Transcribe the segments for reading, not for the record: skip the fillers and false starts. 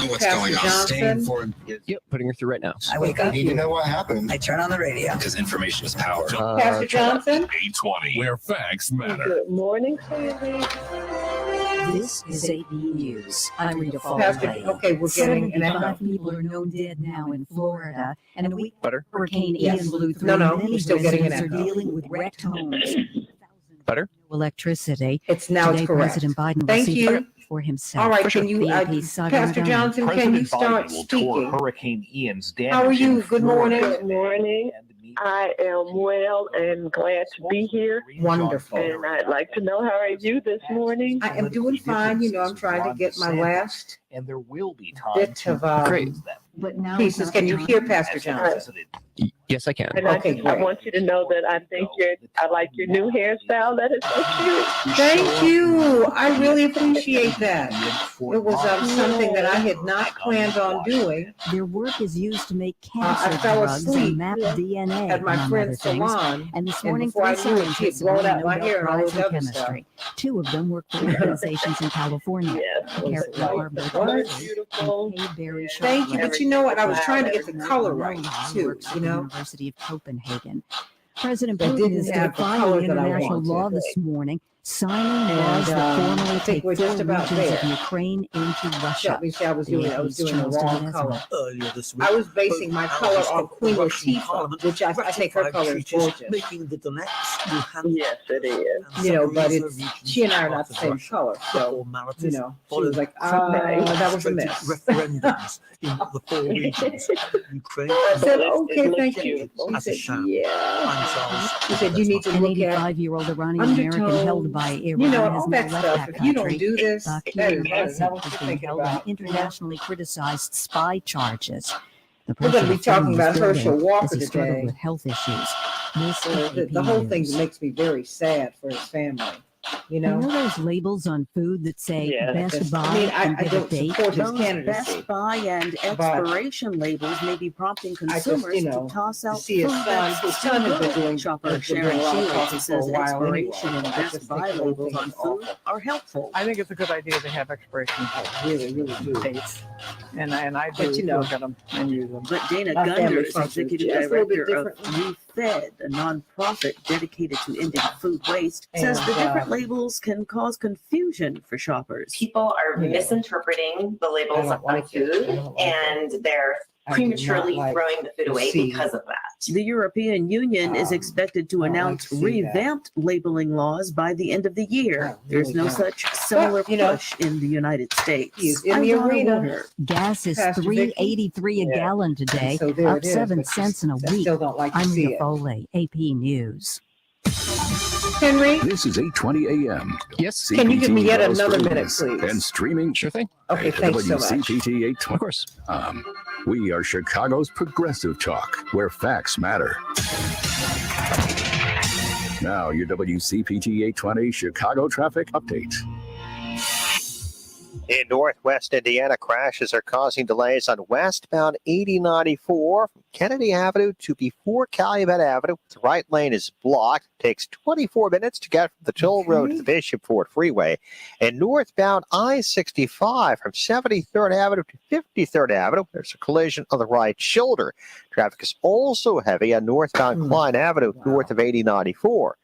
What's going on? Johnson. For Yep, putting her through right now. I wake up. need to know what happened. I turn on the radio. Because information is power. Pastor Johnson. 820, where facts matter. Good morning, Sandy. This is AP News. I'm Rita Pastor, Falway. okay, we're getting an echo. 75 people are known dead now in Florida, and a week Better? Hurricane Yes. Ian blew through. No, Many we're still getting an residents are echo. dealing with wrecked homes. Better? No electricity. It's now Today, it's correct. President Biden Thank received you. it for himself. All right, For sure. can you, The Southern Pastor Government. Johnson, can you start will tour speaking? Hurricane Ian's damage. How are you? in Good morning. Florida Good morning. and meet I am well and glad to be here. Wonderful. And I'd like to know, how are you this morning? I am doing fine. You know, I'm trying to get my last and there will be time bit of Great. But now pieces. it's not Can the you time. hear Pastor Johnson? Yes, I can. And Okay, I great. want you to know that I think I like your new hairstyle. That is so cute. Thank you. I really appreciate that. It was something that I had not planned on doing Their work is used to make I cancer fell drugs asleep and map DNA, at my among friend's other things. salon. And this And morning, before I three knew it, she had scientists blown won out the my Nobel hair and all Prize this in other stuff. chemistry. Two of them work for organizations in California. Yes. That's beautiful. Thank you. But you know what? I was trying to get the color right, too, you know? University of Copenhagen. President That Putin didn't is have the defying color that I international wanted. law this morning, signing laws that I formally think take we're just full about regions of there. Ukraine into Russia. Let me see, I was doing the Chose wrong to color. Earlier this week, I was basing my color on Queen Latifah, which I think her color is gorgeous. making the Donetsk, Luhansk, Yes, it is. and You know, but Zaporizhia it's, regions she and I are part not the of same Russia. color, The so, formalities you know, she followed was like, separate that was a mess. referendums in the four regions, Ukraine. I said, okay, It looks thank you. beautiful. She As a said, sham. yeah. I'm Charles. She said, you need to An look at, 85-year-old Iranian American held undertones, by Iran you know, has all now that left stuff. that If you don't country. do this, that Bakir is not what is you're being thinking held on about. internationally criticized spy charges. The We're going to be president talking was about building Herschel Walker as he struggled today. with health issues. This is The AP whole thing News. makes me very sad for his family, you You know? know those labels on food that say Yeah, Best Buy I mean, I and give a don't date? support his Those candidacy. Best Buy and expiration labels may be prompting I just, consumers you know, to toss to out see his food son, that's his still son has been good. doing, Shopper has been Sharon doing a lot of Shields talking for says a while anyway. expiration and I Best just Buy think the whole labels thing on is food awful. are helpful. I think it's a good idea to have expiration I really, really do. dates, and I But, do you know, look at them and use them. But Dana My family Gunder is functions executive just a little bit director of differently. ReFed, a nonprofit dedicated to ending food waste, says the And, different labels can cause confusion for shoppers. People are Yeah. misinterpreting the I labels don't on like it. I food, don't like and they're I do not prematurely like throwing the food away see- because of that. The European Union is expected to I don't like announce to see that. revamped labeling laws by the end of the year. I There's really no don't. such similar you know, push in the United States. He is in I'm the Donna arena. Woodard. Gas is Pastor Vicky? $3.83 a Yeah. gallon today, And so there up it is, 7 but cents in a I week. still don't like to I'm see Rita it. Foley, AP News. Henry, This is 820 AM. Yes, can you give me yet CPT another minute, Rose Springs please? And streaming sure thing. Okay, at thanks so much. WCPT 820. Of course. We are Chicago's progressive talk, where facts matter. Now, your WCPT 820 Chicago traffic update. In northwest Indiana, crashes are causing delays on westbound 8094 from Kennedy Avenue to before Calumet Avenue. The right lane is blocked. Takes 24 minutes to get from the toll road to the Bishop Ford Freeway. And northbound I-65 from 73rd Avenue to 53rd Avenue, there's a collision on the right shoulder. Traffic is also heavy on northbound Klein Avenue north of 8094.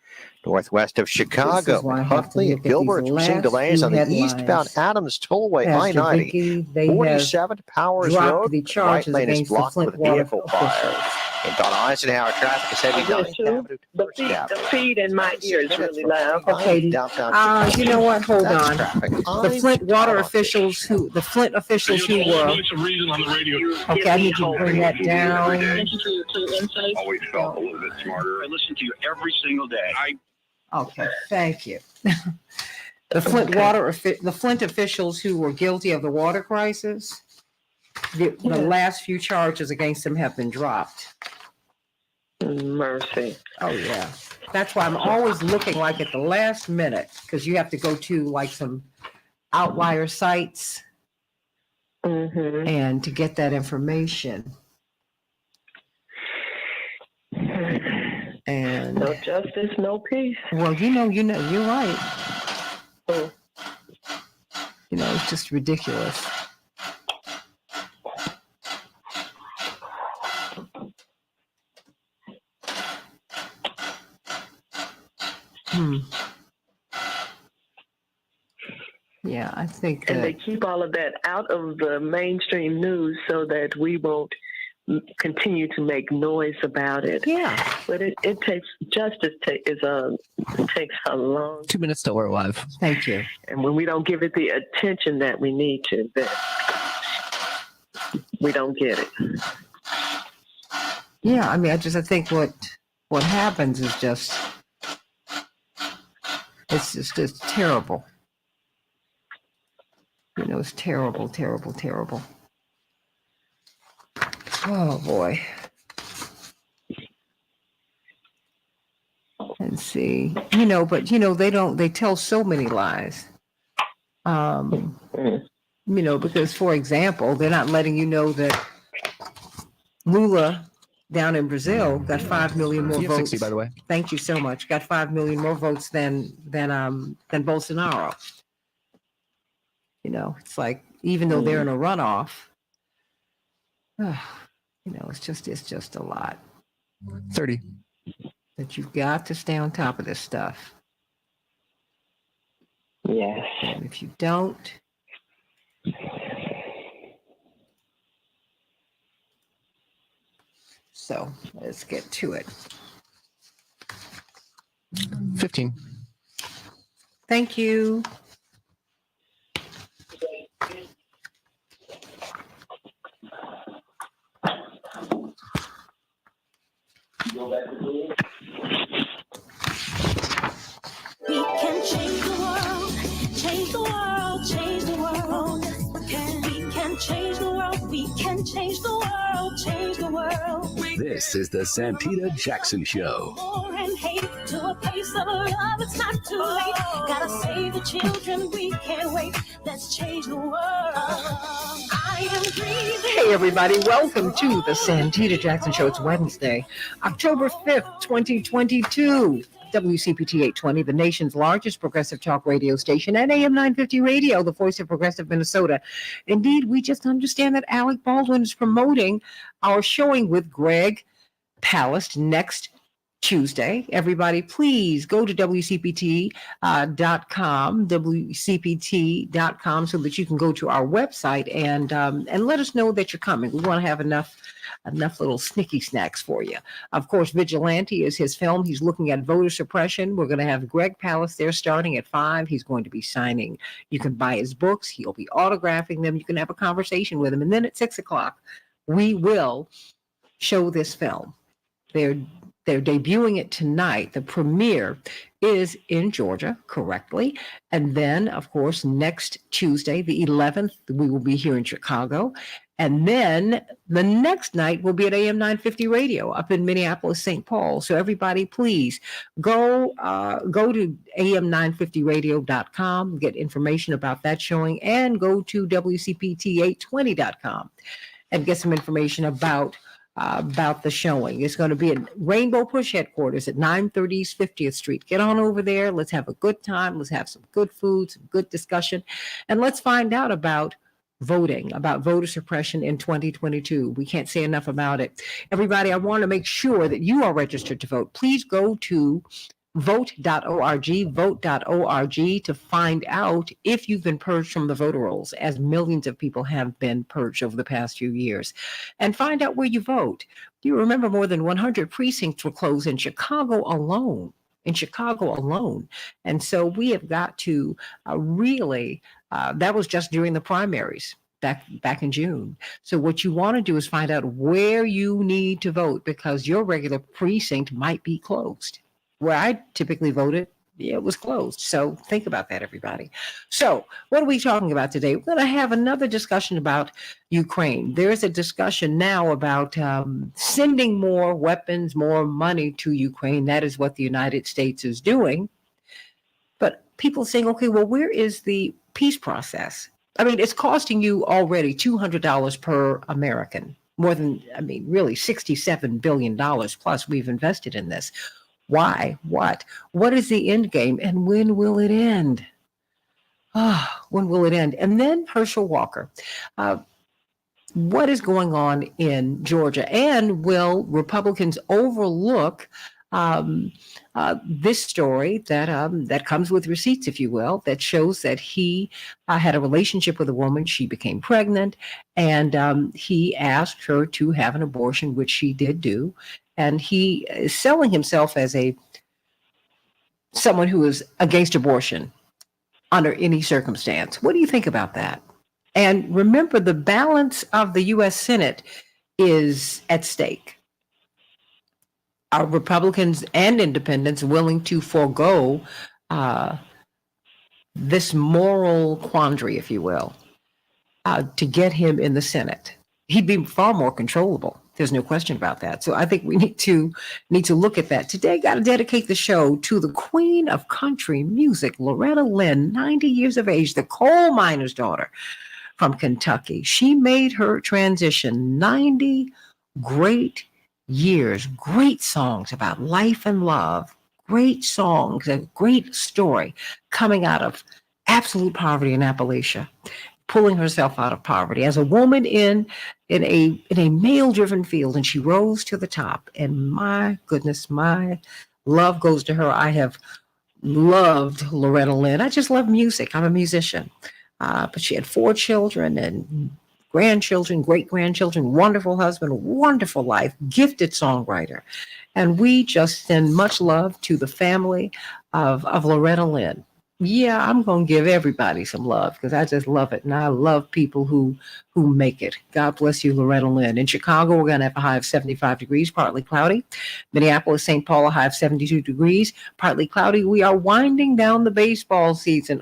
Northwest of Chicago, why I have to Huntley look and at Gilbert, these we're seeing last delays few on the headlines. eastbound Adams Tollway Pastor I-90. Vicky, they have 47 to Powers dropped Road. the Right charges lane is against the blocked with a Flint vehicle water fire. officials. And on Eisenhower, traffic is heavy I down guess too. Avenue to The First feed, the Avenue. feed in my ear is really loud. Okay, Downtown you know what? Hold That's on. traffic. The Flint water officials who, the Flint officials who were, Some reason on the radio. okay, I need you to bring that down. Always felt a little bit smarter. I listen to you every single day. Okay, thank you. The Flint officials who were guilty of the water crisis, the last few charges against them have been dropped. Mercy. Oh, yeah. That's why I'm always looking like at the last minute, because you have to go to like some outlier sites Mm-hmm. and to get that information. And No justice, no peace. well, you're right. Oh. It's just ridiculous. Yeah, I think And they that. keep all of that out of the mainstream news so that we won't continue to make noise about it. Yeah. But it takes justice takes a long. 2 minutes till we're live. Thank you. And when we don't give it the attention that we need to, then we don't get it. Yeah, I mean, I think what happens is just it's terrible. You know, it's terrible, terrible, terrible. Oh boy. And see, they tell so many lies. Because for example, they're not letting you know that Lula down in Brazil got 5 million more You have votes. 60, by the way. Thank you so much. Got 5 million more votes than Bolsonaro. It's like, even though they're in a runoff, it's just a lot 30. that you've got to stay on top of this stuff. Yes. And if you don't, so let's get to it. 15. Thank you. We can change the world, change the world, change the world. We can change the world, we can change the world, change the world. This is the Santita Jackson Show. War and hate to a place of love, it's not too late. Gotta save the children, we can't wait. Let's change the world. I am breathing. Hey everybody, welcome to the Santita Jackson Show. It's Wednesday, October 5th, 2022. WCPT 820, the nation's largest progressive talk radio station, and AM 950 Radio, the voice of progressive Minnesota. Indeed, we just understand that Alec Baldwin is promoting our showing with Greg Palast next Tuesday. Everybody, please go to WCPT.com, so that you can go to our website and let us know that you're coming. We want to have enough little snicky snacks for you. Of course, Vigilante is his film. He's looking at voter suppression. We're going to have Greg Palast there starting at 5. He's going to be signing. You can buy his books. He'll be autographing them. You can have a conversation with him. And then at 6 o'clock, we will show this film. They're debuting it tonight. The premiere is in Georgia, correctly. And then, of course, next Tuesday, the 11th, we will be here in Chicago. And then the next night will be at AM 950 Radio up in Minneapolis, St. Paul. So everybody, please go to am950radio.com, get information about that showing, and go to WCPT820.com and get some information about the showing. It's going to be at Rainbow Push headquarters at 930 East 50th Street. Get on over there. Let's have a good time. Let's have some good food, some good discussion, and let's find out about voting, about voter suppression in 2022. We can't say enough about it. Everybody, I want to make sure that you are registered to vote. Please go to vote.org to find out if you've been purged from the voter rolls, as millions of people have been purged over the past few years, and find out where you vote. You remember more than 100 precincts were closed in Chicago alone. And so we have got to really, that was just during the primaries back in June. So what you want to do is find out where you need to vote, because your regular precinct might be closed. Where I typically voted, it was closed. So think about that, everybody. So what are we talking about today? We're going to have another discussion about Ukraine. There's a discussion now about sending more weapons, more money to Ukraine. That is what the United States is doing. But people saying, okay, well, where is the peace process? I mean, it's costing you already $200 per American, more than, really $67 billion plus we've invested in this. Why? What is the end game, and when will it end? When will it end? And then Herschel Walker. What is going on in Georgia? And will Republicans overlook this story that comes with receipts, if you will, that shows that he had a relationship with a woman. She became pregnant, and he asked her to have an abortion, which she did do. And he is selling himself as someone who is against abortion under any circumstance. What do you think about that? And remember, the balance of the U.S. Senate is at stake. Are Republicans and independents willing to forego this moral quandary, if you will, to get him in the Senate? He'd be far more controllable. There's no question about that. So I think we need to look at that. Today, got to dedicate the show to the queen of country music, Loretta Lynn, 90 years of age, the coal miner's daughter from Kentucky. She made her transition. 90 great years, great songs about life and love, great songs, a great story coming out of absolute poverty in Appalachia, pulling herself out of poverty as a woman in a male-driven field, and she rose to the top. And my goodness, my love goes to her. I have loved Loretta Lynn. I just love music. I'm a musician. But she had 4 children and grandchildren, great-grandchildren, wonderful husband, wonderful life, gifted songwriter. And we just send much love to the family of Loretta Lynn. Yeah, I'm going to give everybody some love because I just love it. And I love people who make it. God bless you, Loretta Lynn. In Chicago, we're going to have a high of 75 degrees, partly cloudy. Minneapolis, St. Paul, a high of 72 degrees, partly cloudy. We are winding down the baseball season.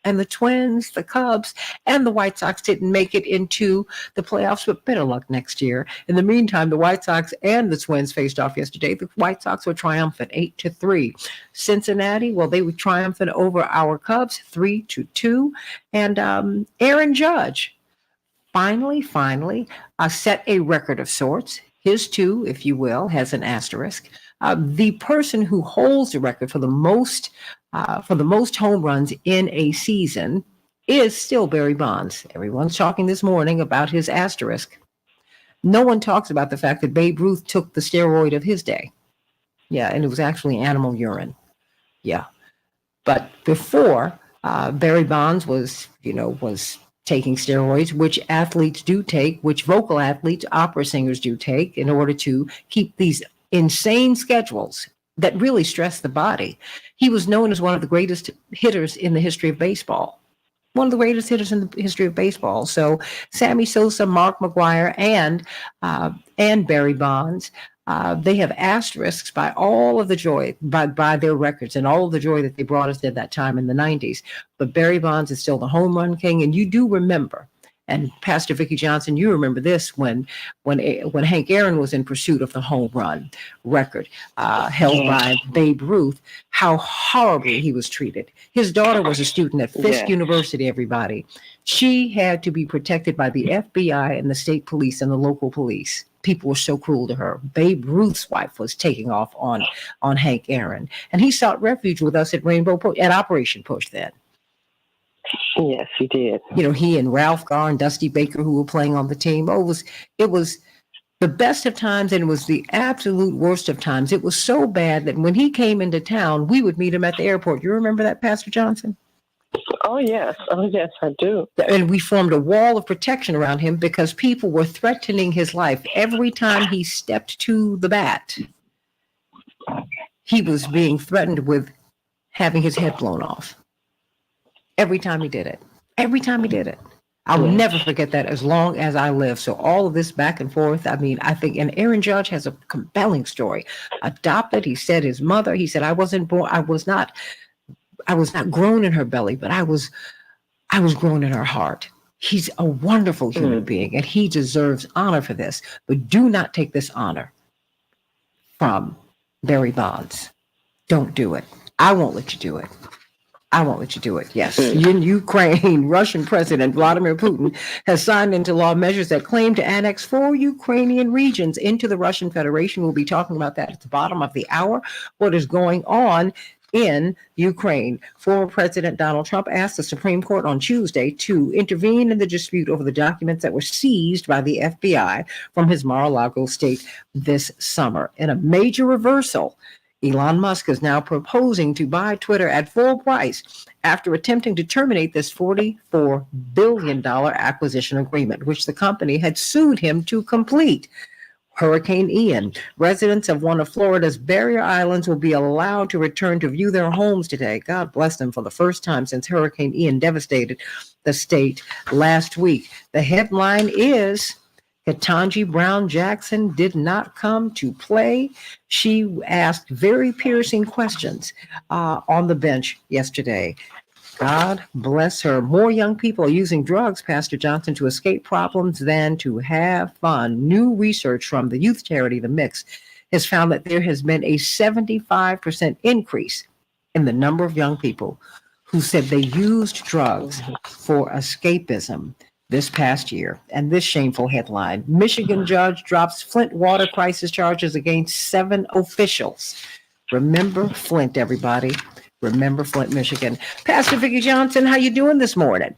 And the Twins, the Cubs, and the White Sox didn't make it into the playoffs, but better luck next year. In the meantime, the White Sox and the Twins faced off yesterday. The White Sox were triumphant, 8-3. Cincinnati, well, they were triumphant over our Cubs, 3-2. And Aaron Judge finally set a record of sorts. His too, if you will, has an asterisk. The person who holds the record for the most home runs in a season is still Barry Bonds. Everyone's talking this morning about his asterisk. No one talks about the fact that Babe Ruth took the steroid of his day. Yeah, and it was actually animal urine. Yeah. But before, Barry Bonds was taking steroids, which athletes do take, which vocal athletes, opera singers do take in order to keep these insane schedules that really stress the body. He was known as one of the greatest hitters in the history of baseball. One of the greatest hitters in the history of baseball. So Sammy Sosa, Mark McGwire, and Barry Bonds, they have asterisks by all of the joy, by their records and all of the joy that they brought us at that time in the 90s. But Barry Bonds is still the home run king. And you do remember, and Pastor Vicki Johnson, you remember this when Hank Aaron was in pursuit of the home run record held by Babe Ruth, how horribly he was treated. His daughter was a student at Fisk University, everybody. She had to be protected by the FBI and the state police and the local police. People were so cruel to her. Babe Ruth's wife was taking off on Hank Aaron. And he sought refuge with us at Operation Push then. Yes, he did. He and Ralph Garr and Dusty Baker, who were playing on the team. It was the best of times, and it was the absolute worst of times. It was so bad that when he came into town, we would meet him at the airport. You remember that, Pastor Johnson? Oh, yes, I do. And we formed a wall of protection around him because people were threatening his life. Every time he stepped to the bat, he was being threatened with having his head blown off. Every time he did it. I'll never forget that as long as I live. So all of this back and forth, I think, and Aaron Judge has a compelling story. Adopted, he said his mother, he said, I wasn't born, I was not grown in her belly, but I was grown in her heart. He's a wonderful human being, and he deserves honor for this. But do not take this honor from Barry Bonds. Don't do it. I won't let you do it. Yes. In Ukraine, Russian President Vladimir Putin has signed into law measures that claim to annex 4 Ukrainian regions into the Russian Federation. We'll be talking about that at the bottom of the hour. What is going on in Ukraine. Former President Donald Trump asked the Supreme Court on Tuesday to intervene in the dispute over the documents that were seized by the FBI from his Mar-a-Lago state this summer. In a major reversal, Elon Musk is now proposing to buy Twitter at full price after attempting to terminate this $44 billion acquisition agreement, which the company had sued him to complete. Hurricane Ian. Residents of one of Florida's barrier islands will be allowed to return to view their homes today. God bless them, for the first time since Hurricane Ian devastated the state last week. The headline is Ketanji Brown Jackson did not come to play. She asked very piercing questions on the bench yesterday. God bless her. More young people are using drugs, Pastor Johnson, to escape problems than to have fun. New research from the youth charity The Mix has found that there has been a 75% increase in the number of young people who said they used drugs for escapism this past year. And this shameful headline: Michigan judge drops Flint water crisis charges against 7 officials. Remember Flint, everybody. Remember Flint, Michigan. Pastor Vicki Johnson, how you doing this morning?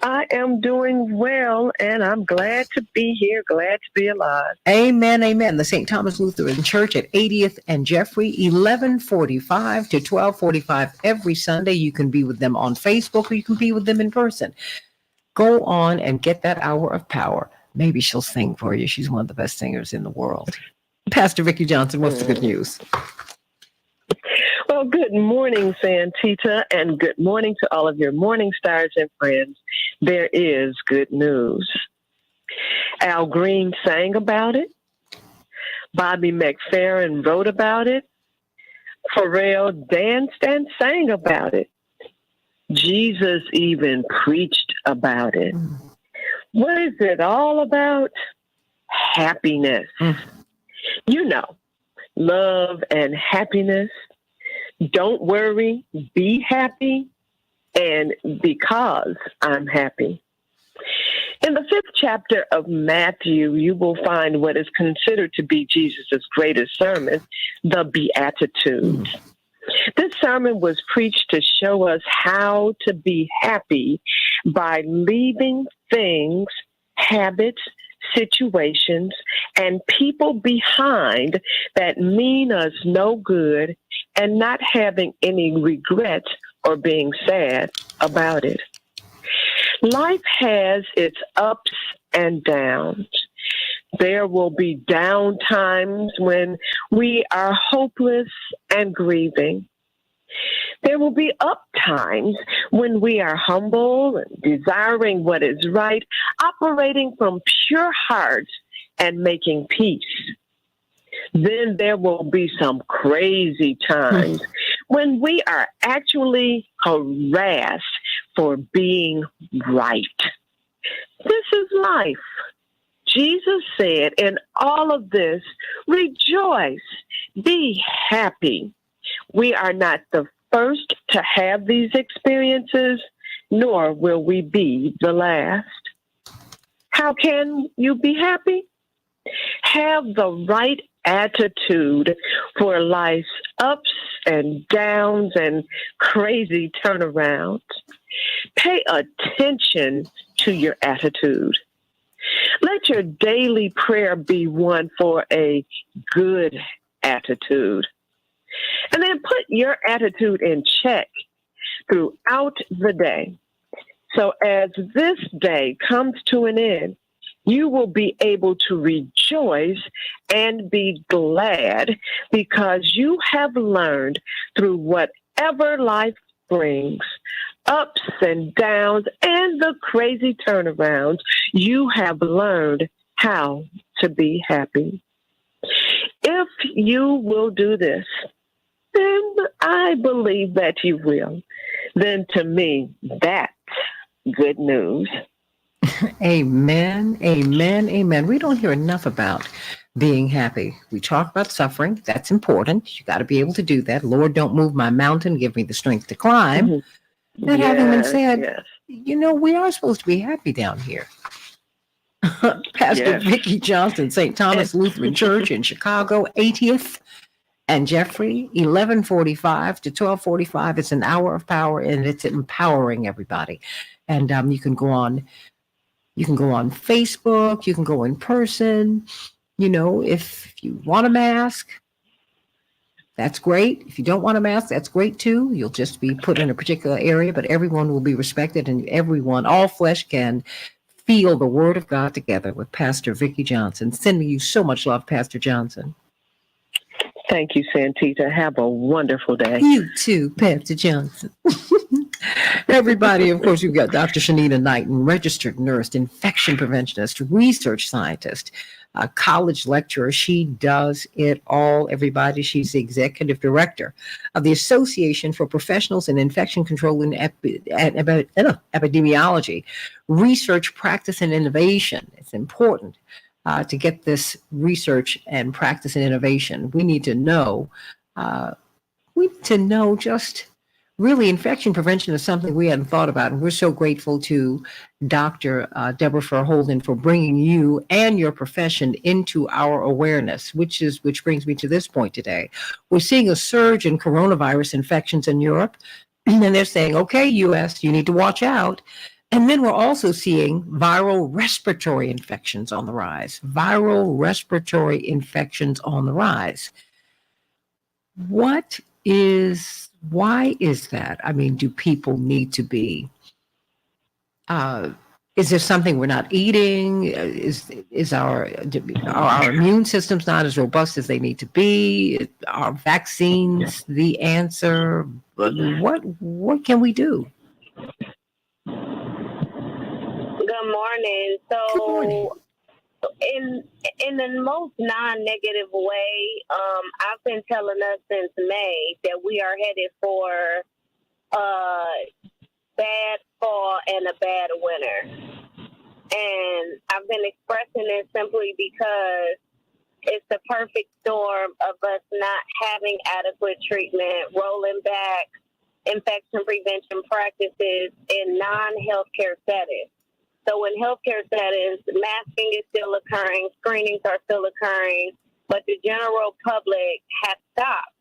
I am doing well, and I'm glad to be here, glad to be alive. Amen, amen. The St. Thomas Lutheran Church at 80th and Jeffrey, 1145 to 1245 every Sunday. You can be with them on Facebook, or you can be with them in person. Go on and get that hour of power. Maybe she'll sing for you. She's one of the best singers in the world. Pastor Vicki Johnson, what's the good news? Well, good morning, Santita, and good morning to all of your morning stars and friends. There is good news. Al Green sang about it. Bobby McFerrin wrote about it. Pharrell danced and sang about it. Jesus even preached about it. What is it all about? Happiness. You know, love and happiness. Don't worry, be happy, and because I'm happy. In the 5th chapter of Matthew, you will find what is considered to be Jesus' greatest sermon, the Beatitudes. This sermon was preached to show us how to be happy by leaving things, habits, situations, and people behind that mean us no good, and not having any regrets or being sad about it. Life has its ups and downs. There will be down times when we are hopeless and grieving. There will be up times when we are humble and desiring what is right, operating from pure hearts and making peace. Then there will be some crazy times when we are actually harassed for being right. This is life. Jesus said, in all of this, rejoice, be happy. We are not the first to have these experiences, nor will we be the last. How can you be happy? Have the right attitude for life's ups and downs and crazy turnarounds. Pay attention to your attitude. Let your daily prayer be one for a good attitude. And then put your attitude in check throughout the day. So as this day comes to an end, you will be able to rejoice and be glad because you have learned through whatever life brings, ups and downs and the crazy turnarounds, you have learned how to be happy. If you will do this, then I believe that you will. Then to me, that's good news. Amen, amen, amen. We don't hear enough about being happy. We talk about suffering. That's important. You got to be able to do that. Lord, don't move my mountain. Give me the strength to climb. Mm-hmm. That having been said, you know, we are supposed to be happy down here. Pastor Vicki Johnson, St. Thomas Lutheran Church in Chicago, 80th And Jeffrey, 11:45 to 12:45. It's an hour of power, and it's empowering everybody. And you can go on. You can go on Facebook. You can go in person. You know, if you want a mask, that's great. If you don't want a mask, that's great too. You'll just be put in a particular area, but everyone will be respected, and everyone, all flesh, can feel the word of God together with Pastor Vicki Johnson. Sending you so much love, Pastor Johnson. Thank you, Santita. Have a wonderful day. You too, Pastor Johnson. Everybody, of course, you've got Dr. Shanita Knighton, registered nurse, infection preventionist, research scientist, a college lecturer. She does it all, everybody. She's the executive director of the Association for Professionals in Infection Control and Epidemiology, research, practice, and innovation. It's important to get this research and practice and innovation. We need to know just really, infection prevention is something we hadn't thought about, and we're so grateful to Dr. Deborah Verholden for bringing you and your profession into our awareness, which brings me to this point today. We're seeing a surge in coronavirus infections in Europe, and they're saying, okay, U.S., you need to watch out. And then we're also seeing viral respiratory infections on the rise. Viral respiratory infections on the rise. Why is that? I mean, do people need to be, is there something we're not eating? Are our immune systems not as robust as they need to be? Are vaccines the answer? What can we do? Good morning. So, in the most non-negative way, I've been telling us since May that we are headed for a bad fall and a bad winter. And I've been expressing it simply because it's the perfect storm of us not having adequate treatment, rolling back infection prevention practices in non-healthcare settings. So in healthcare settings, masking is still occurring, screenings are still occurring, but the general public has stopped.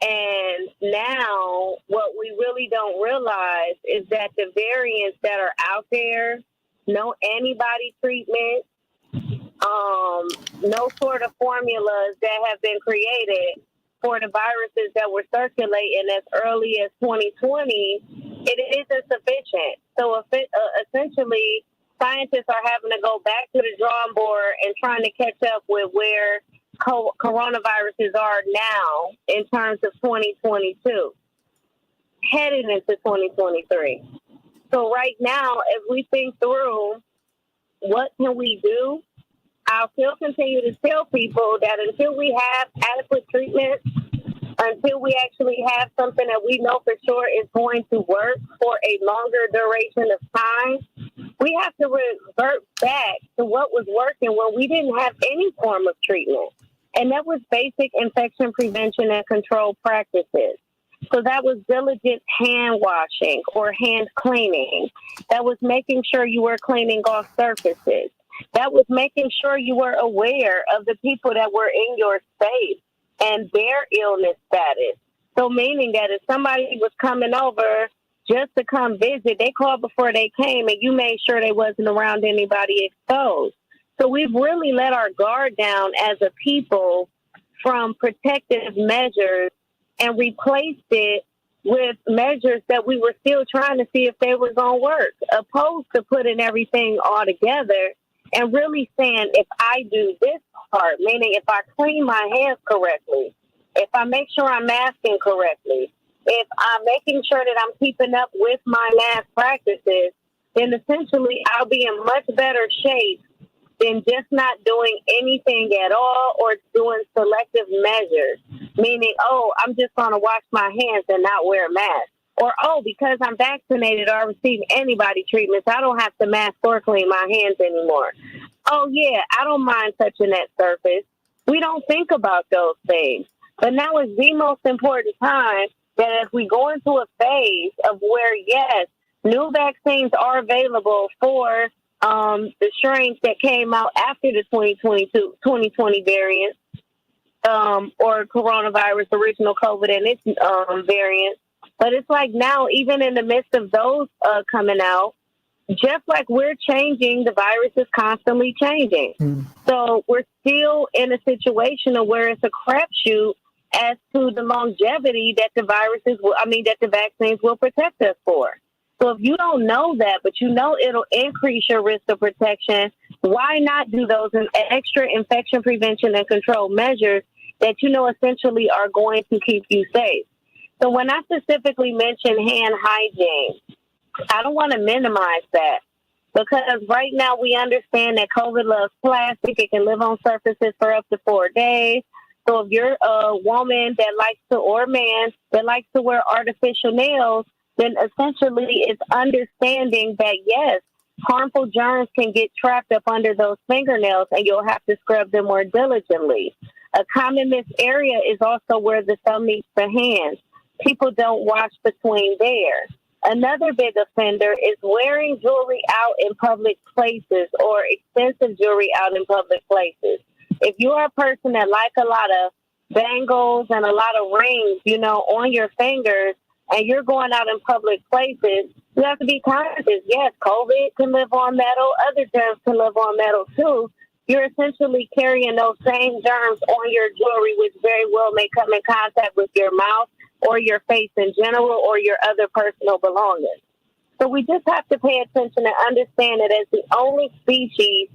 And now what we really don't realize is that the variants that are out there, no antibody treatment, no sort of formulas that have been created for the viruses that were circulating as early as 2020, it isn't sufficient. So essentially, scientists are having to go back to the drawing board and trying to catch up with where coronaviruses are now in terms of 2022, heading into 2023. So right now, as we think through what can we do, I'll still continue to tell people that until we have adequate treatment, until we actually have something that we know for sure is going to work for a longer duration of time, we have to revert back to what was working when we didn't have any form of treatment. And that was basic infection prevention and control practices. So that was diligent hand washing or hand cleaning. That was making sure you were cleaning off surfaces. That was making sure you were aware of the people that were in your space and their illness status. So meaning that if somebody was coming over just to come visit, they called before they came and you made sure they wasn't around anybody exposed. So we've really let our guard down as a people from protective measures and replaced it with measures that we were still trying to see if they were going to work, opposed to putting everything all together and really saying, if I do this part, meaning if I clean my hands correctly, if I make sure I'm masking correctly, if I'm making sure that I'm keeping up with my mask practices, then essentially I'll be in much better shape than just not doing anything at all or doing selective measures, meaning, oh, I'm just going to wash my hands and not wear a mask. Or, oh, because I'm vaccinated or receive antibody treatments, I don't have to mask or clean my hands anymore. Oh, yeah, I don't mind touching that surface. We don't think about those things. But now is the most important time that as we go into a phase of where, yes, new vaccines are available for the strains that came out after the 2020 variants, or coronavirus, original COVID and its variants. But it's like now, even in the midst of those coming out, just like we're changing, the virus is constantly changing. So we're still in a situation of where it's a crapshoot as to the longevity that the that the vaccines will protect us for. So if you don't know that, but you know it'll increase your risk of protection, why not do those extra infection prevention and control measures that you know essentially are going to keep you safe? So when I specifically mention hand hygiene, I don't want to minimize that, because right now we understand that COVID loves plastic. It can live on surfaces for up to 4 days. So if you're a woman that likes to, or a man that likes to wear artificial nails, then essentially it's understanding that, yes, harmful germs can get trapped up under those fingernails and you'll have to scrub them more diligently. A common missed area is also where the thumb meets the hand. People don't wash between there. Another big offender is wearing jewelry out in public places or expensive jewelry out in public places. If you are a person that like a lot of bangles and a lot of rings, on your fingers, and you're going out in public places, you have to be conscious. Yes, COVID can live on metal. Other germs can live on metal too. You're essentially carrying those same germs on your jewelry, which very well may come in contact with your mouth or your face in general or your other personal belongings. So we just have to pay attention and understand that as the only species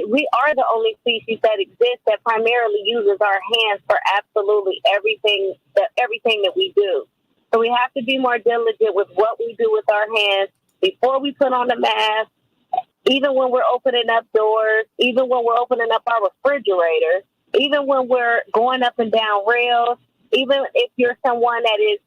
we are the only species that exists that primarily uses our hands for absolutely everything that we do. So we have to be more diligent with what we do with our hands before we put on the mask, even when we're opening up doors, even when we're opening up our refrigerator, even when we're going up and down rails, even if you're someone that is,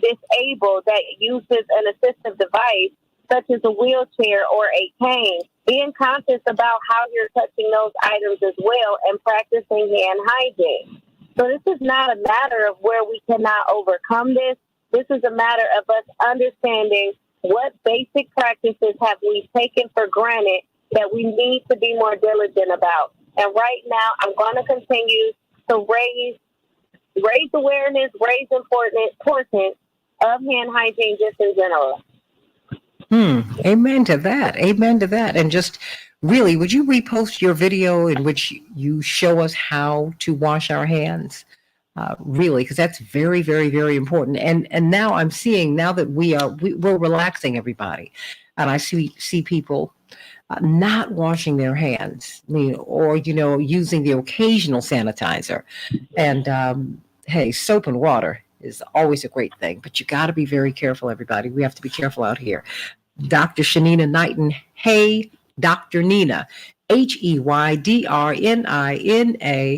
disabled, that uses an assistive device, such as a wheelchair or a cane, being conscious about how you're touching those items as well and practicing hand hygiene. So this is not a matter of where we cannot overcome this. This is a matter of us understanding what basic practices have we taken for granted that we need to be more diligent about. And right now, I'm going to continue to raise awareness, raise importance of hand hygiene just in general. Amen to that. Amen to that. And just really, would you repost your video in which you show us how to wash our hands? Really, because that's very, very, very important. And now I'm seeing, now that we're relaxing everybody, and I see people not washing their hands, or using the occasional sanitizer. And hey, soap and water is always a great thing, but you got to be very careful, everybody. We have to be careful out here. Dr. Shanina Knighton. Hey, Dr. Nina. HEYDRNINA.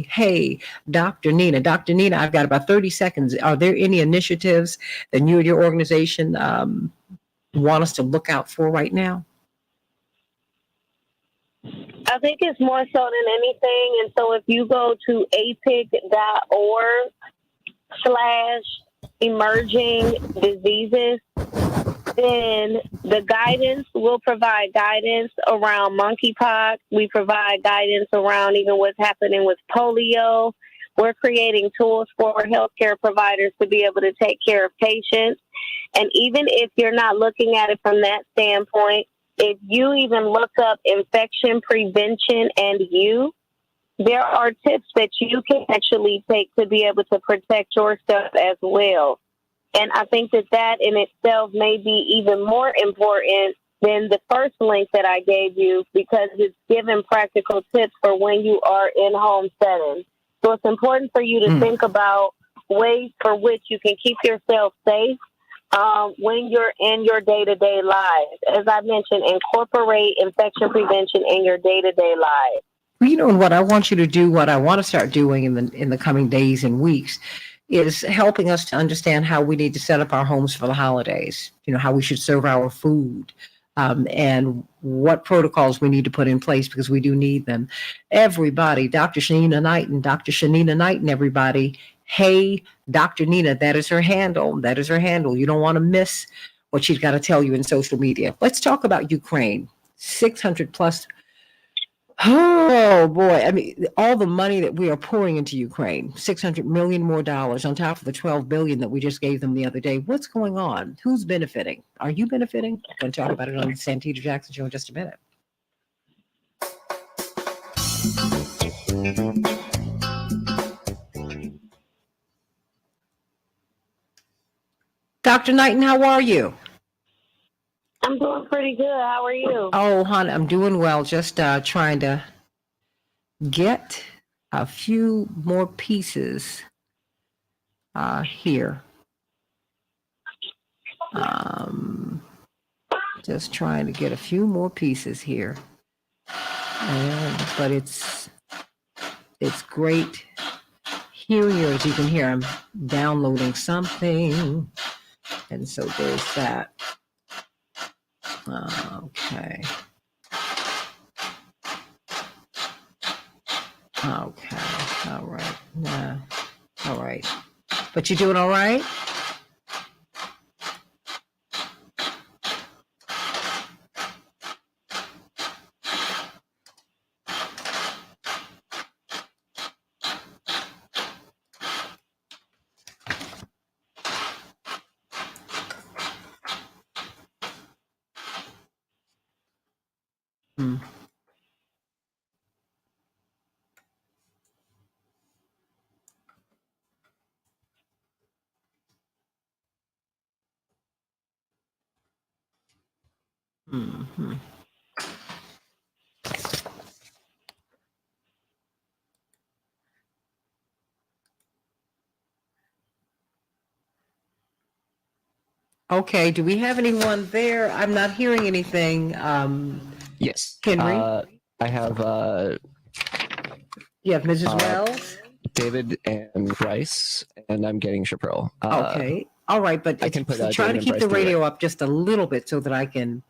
Hey, Dr. Nina. Dr. Nina, I've got about 30 seconds. Are there any initiatives that you and your organization want us to look out for right now? I think it's more so than anything. And so if you go to apic.org/emerging diseases, then the guidance will provide guidance around monkeypox. We provide guidance around even what's happening with polio. We're creating tools for healthcare providers to be able to take care of patients. And even if you're not looking at it from that standpoint, if you even look up infection prevention there are tips that you can actually take to be able to protect yourself as well. And I think that in itself may be even more important than the first link that I gave you, because it's giving practical tips for when you are in home settings. So it's important for you to think about ways for which you can keep yourself safe when you're in your day-to-day lives. As I mentioned, incorporate infection prevention in your day-to-day lives. And what I want you to do, what I want to start doing in the coming days and weeks, is helping us to understand how we need to set up our homes for the holidays, how we should serve our food, and what protocols we need to put in place, because we do need them. Everybody, Dr. Shanina Knighton, everybody. Hey, Dr. Nina, that is her handle. You don't want to miss what she's got to tell you in social media. Let's talk about Ukraine. 600 plus Oh boy. I mean, all the money that we are pouring into Ukraine, $600 million more dollars on top of the 12 billion that we just gave them the other day. What's going on? Who's benefiting? Are you benefiting? I'm going to talk about it on the Santita Jackson Show in just a minute. Dr. Knighton, how are you? I'm doing pretty good. How are you? Oh, hon, I'm doing well. Just trying to get a few more pieces here. Just trying to get a few more pieces here. But it's great hearing you. As you can hear, I'm downloading something. And so there's that. Okay. All right. All right. But you're doing all right? Mm-hmm. Okay, do we have anyone there? I'm not hearing anything. Yes. Henry? I have You have Mrs. Wells? David and Bryce, and I'm getting Chaparral. Okay. All right, but I can put, try to David and keep Bryce the through radio up just a little bit so that I can.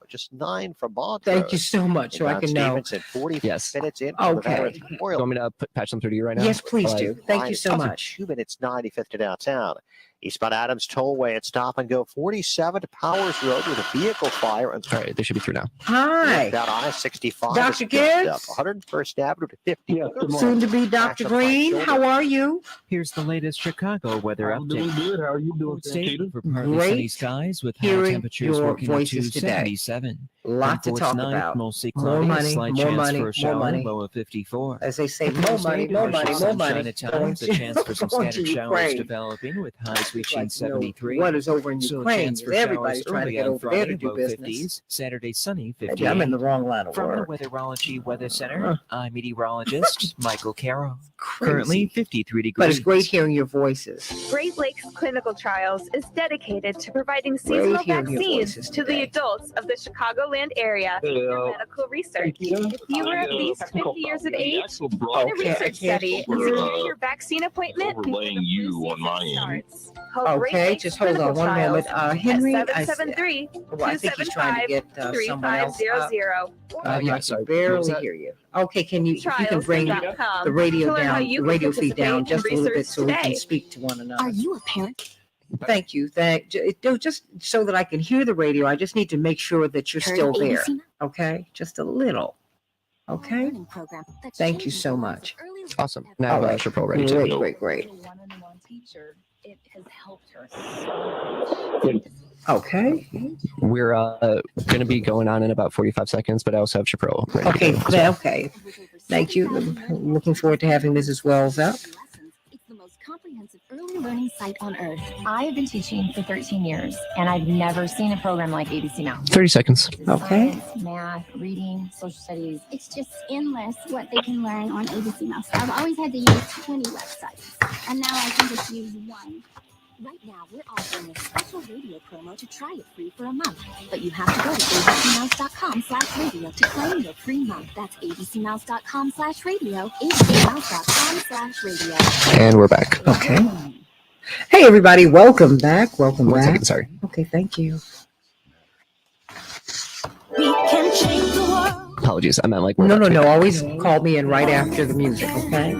Just 9 from Montrose. Thank you so much, so I can know. Stevenson, 40 Yes. minutes in. from the Okay. Veterans Memorial. You want me to patch them through to you right now? Yes, please While I- do. Thank you so Awesome. much. 2 minutes, 95th to downtown. Eastbound Adams Tollway at Stop and Go 47 to Powers Road with a vehicle fire. And All right, they should be through now. Hi. down I-65. Dr. is picked up. Gibbs? 101st Avenue to 50. Soon to be Dr. Green. How are you? Here's the latest Chicago weather I'm doing update. good. How are you doing, State Santita? for partly sunny Great skies with high hearing temperatures your working up to voices today. 77. Lot to From talk 4th, about. mostly More cloudy, money, a slight more chance money, for a more shower, money. low of 54. As they say, From more Thursday, money, more partial money, more sunshine money. at times, a chance for some Going to scattered showers Ukraine. developing with highs It's reaching like, you know, 73. what is over in So a Ukraine? chance for Everybody's showers trying to early get on over there Friday, to do low business. 50s. Saturday, sunny, 58. Maybe I'm in the wrong line of From the work. Weatherology Weather Center, I'm meteorologist Michael Carroll. Crazy. Currently 53 degrees. But it's great hearing your voices. Great Lakes Clinical Trials is dedicated to providing Great seasonal hearing your vaccines voices to the today. adults of the Chicagoland area through medical research. If you are at least 50 years of age, in a research study, secure your vaccine appointment before overlaying the you flu on season my end. starts. Call Great Okay, Lakes just hold on Clinical one moment. Trials Henry, at I 773 well, I think he's trying to get someone else. 3500. I yeah, can sorry. What was barely that? hear you. Okay, can you, if you can bring Trials.com the radio to learn how down, you the can radio feed down participate just a in little bit research so we can today. speak to one another. Are you a parent? Thank you. Just so that I can hear the radio, I just need to make sure that you're Heard still of there. ABC? Okay, just a little. Okay, Learning program that thank you changes so the much. lives of early Awesome. Now All right. Chaparral ready to Great, go. great. One-on-one teacher, it has helped her so much. Okay. We're going to be going on in about 45 seconds, but I also have Chaparral ready Okay. to go. Okay. Thank you. I'm looking forward to having Mrs. Wells up. It's the most comprehensive early learning site on earth. I have been teaching for 13 years, and I've never seen a program like ABC Now. 30 seconds. Okay. Science, math, reading, social studies. It's just endless what they can learn on ABC Mouse. I've always had to use 20 websites, and now I can just use one. Right now, we're offering a special radio promo to try it free for a month. But you have to go to abcmouse.com/radio to claim your free month. That's abcmouse.com/radio, abcmouse.com/radio. And we're back. Okay. Hey, everybody. Welcome back. Welcome 1 back. second, sorry. Okay. Thank you. We can change the world. Apologies. I meant like we're No. about to be back. Always call me in right after the music. Okay.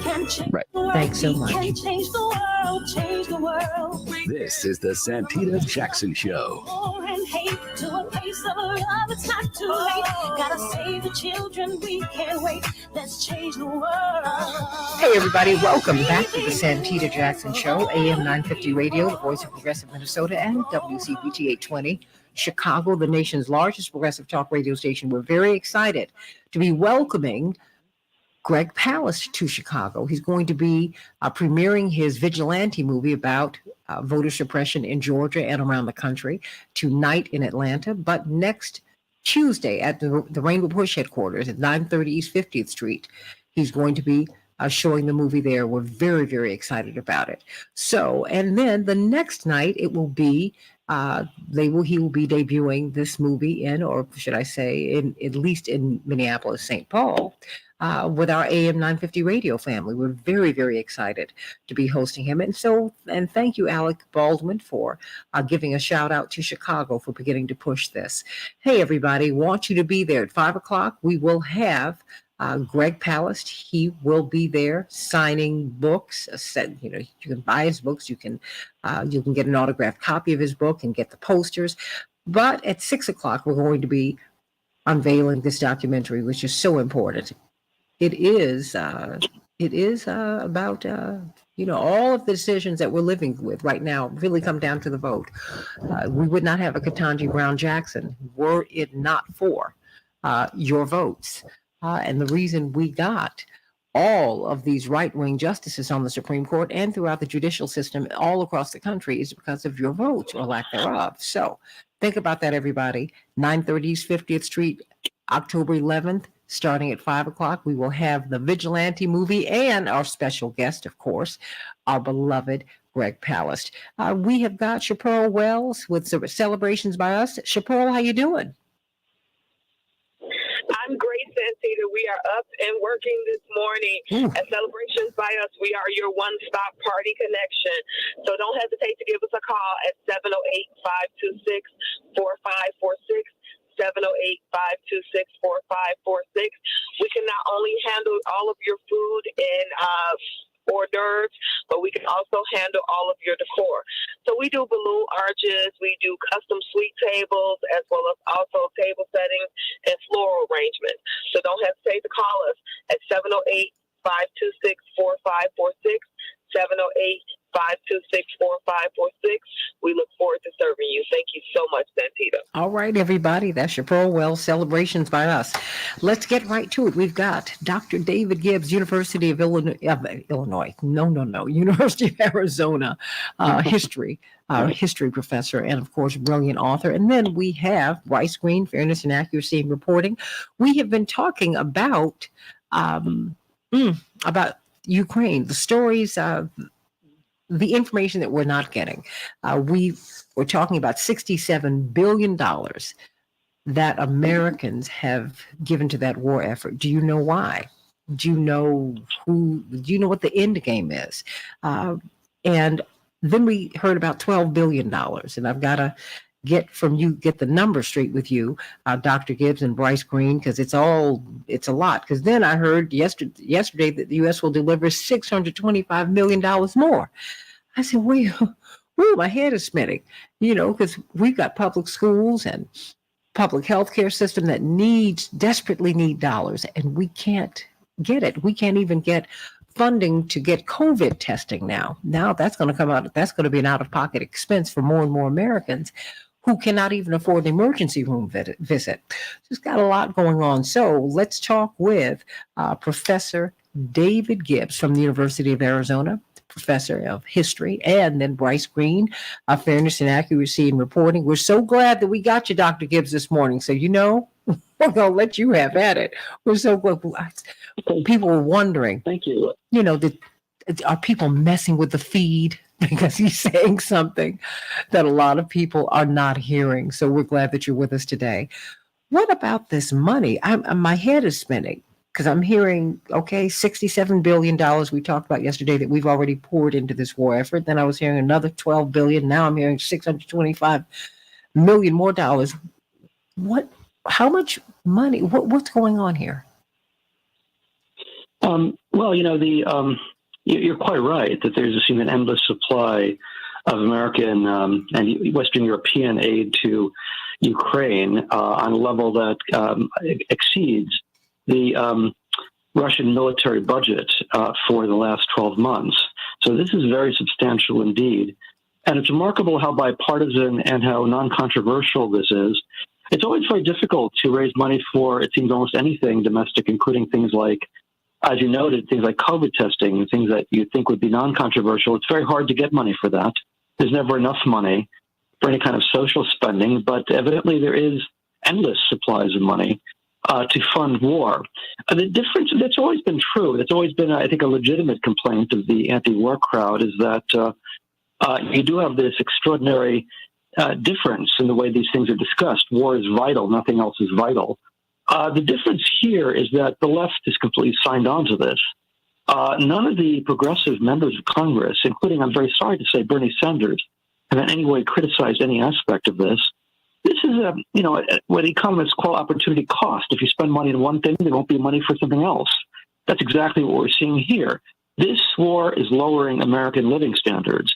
Right. Thanks so much. We can change the world, change the world. This is the Santita Jackson Show. And hate to a place of love, it's not too late. Gotta save the children, we can't wait. Let's change the world. Hey, everybody, welcome back to the Santita Jackson Show, AM 950 Radio, the voice of progressive Minnesota, and WCBT 820, Chicago, the nation's largest progressive talk radio station. We're very excited to be welcoming Greg Palast to Chicago. He's going to be premiering his vigilante movie about voter suppression in Georgia and around the country tonight in Atlanta, but next Tuesday at the Rainbow Push headquarters at 930 East 50th Street. He's going to be showing the movie there. We're very, very excited about it. So, and then the next night it will be he will be debuting this movie in, or should I say, at least in Minneapolis, St. Paul, with our AM 950 radio family. We're very, very excited to be hosting him. And thank you, Alec Baldwin, for giving a shout out to Chicago for beginning to push this. Hey, everybody, want you to be there at 5 o'clock. We will have Greg Palast. He will be there signing books. You can buy his books. You can get an autographed copy of his book and get the posters. But at 6 o'clock, we're going to be unveiling this documentary, which is so important. It is about all of the decisions that we're living with right now really come down to the vote. We would not have a Ketanji Brown Jackson were it not for your votes. And the reason we got all of these right-wing justices on the Supreme Court and throughout the judicial system all across the country is because of your votes or lack thereof. So think about that, everybody. 930 East 50th Street, October 11th, starting at 5 o'clock. We will have the Vigilante movie and our special guest, of course, our beloved Greg Palast. We have got Chaparral Wells with celebrations by us. Chaparral, how you doing? I'm great, Santita. We are up and working this morning. At Celebrations by Us, we are your one-stop party connection. So don't hesitate to give us a call at 708-526-4546. 708-526-4546. We can not only handle all of your food and hors d'oeuvres, but we can also handle all of your decor. So we do balloon arches, we do custom suite tables, as well as also table settings and floral arrangements. So don't hesitate to call us at 708-526-4546, 708-526-4546. We look forward to serving you. Thank you so much, Santita. All right, everybody. That's Chaparral Wells, Celebrations by Us. Let's get right to it. We've got Dr. David Gibbs, University of Illinois. University of Arizona, history professor, and of course, brilliant author. And then we have Bryce Green, Fairness and Accuracy in Reporting. We have been talking about Ukraine, the stories, the information that we're not getting. We're talking about $67 billion that Americans have given to that war effort. Do you know why? Do you know what the end game is? And then we heard about $12 billion, and I've got to get the number straight with you, Dr. Gibbs and Bryce Green, because it's a lot. Because then I heard yesterday that the U.S. will deliver $625 million more. I said, wait, my head is spinning, because we've got public schools and public healthcare system that desperately need dollars, and we can't get it. We can't even get funding to get COVID testing now. Now that's going to come out. That's going to be an out-of-pocket expense for more and more Americans who cannot even afford an emergency room visit. Just got a lot going on. So let's talk with Professor David Gibbs from the University of Arizona, professor of history, and then Bryce Green, Fairness and Accuracy in Reporting. We're so glad that we got you, Dr. Gibbs, this morning. So, we're going to let you have at it. We're so glad. People were wondering, thank you. Are people messing with the feed because he's saying something that a lot of people are not hearing? So we're glad that you're with us today. What about this money? My head is spinning because I'm hearing, $67 billion we talked about yesterday that we've already poured into this war effort. Then I was hearing another $12 billion. Now I'm hearing $625 million more dollars. How much money? What's going on here? You're quite right that there's an endless supply of American and Western European aid to Ukraine on a level that exceeds the Russian military budget for the last 12 months. So this is very substantial indeed. And it's remarkable how bipartisan and how non-controversial this is. It's always very difficult to raise money for, it seems, almost anything domestic, including things like, as you noted, things like COVID testing, things that you think would be non-controversial. It's very hard to get money for that. There's never enough money for any kind of social spending, but evidently there is endless supplies of money to fund war. The difference, that's always been true. That's always been, I think, a legitimate complaint of the anti-war crowd is that you do have this extraordinary difference in the way these things are discussed. War is vital. Nothing else is vital. The difference here is that the left is completely signed on to this. None of the progressive members of Congress, including, I'm very sorry to say, Bernie Sanders, have in any way criticized any aspect of this. This is what economists call opportunity cost. If you spend money on one thing, there won't be money for something else. That's exactly what we're seeing here. This war is lowering American living standards.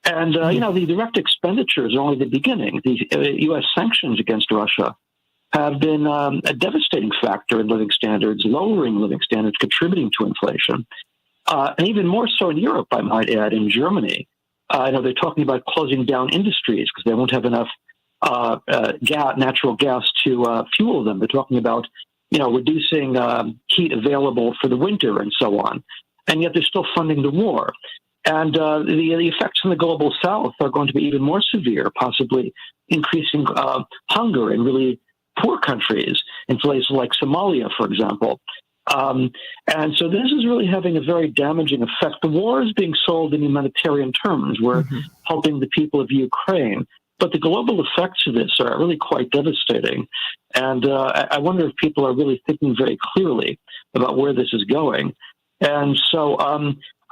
And, the direct expenditures are only the beginning. The U.S. sanctions against Russia have been a devastating factor in living standards, lowering living standards, contributing to inflation. And even more so in Europe, I might add, in Germany. I know they're talking about closing down industries because they won't have enough natural gas to fuel them. They're talking about, reducing heat available for the winter and so on. And yet they're still funding the war. And the effects in the global south are going to be even more severe, possibly increasing hunger in really poor countries, in places like Somalia, for example. And so this is really having a very damaging effect. The war is being sold in humanitarian terms. We're helping the people of Ukraine. But the global effects of this are really quite devastating. And I wonder if people are really thinking very clearly about where this is going. And so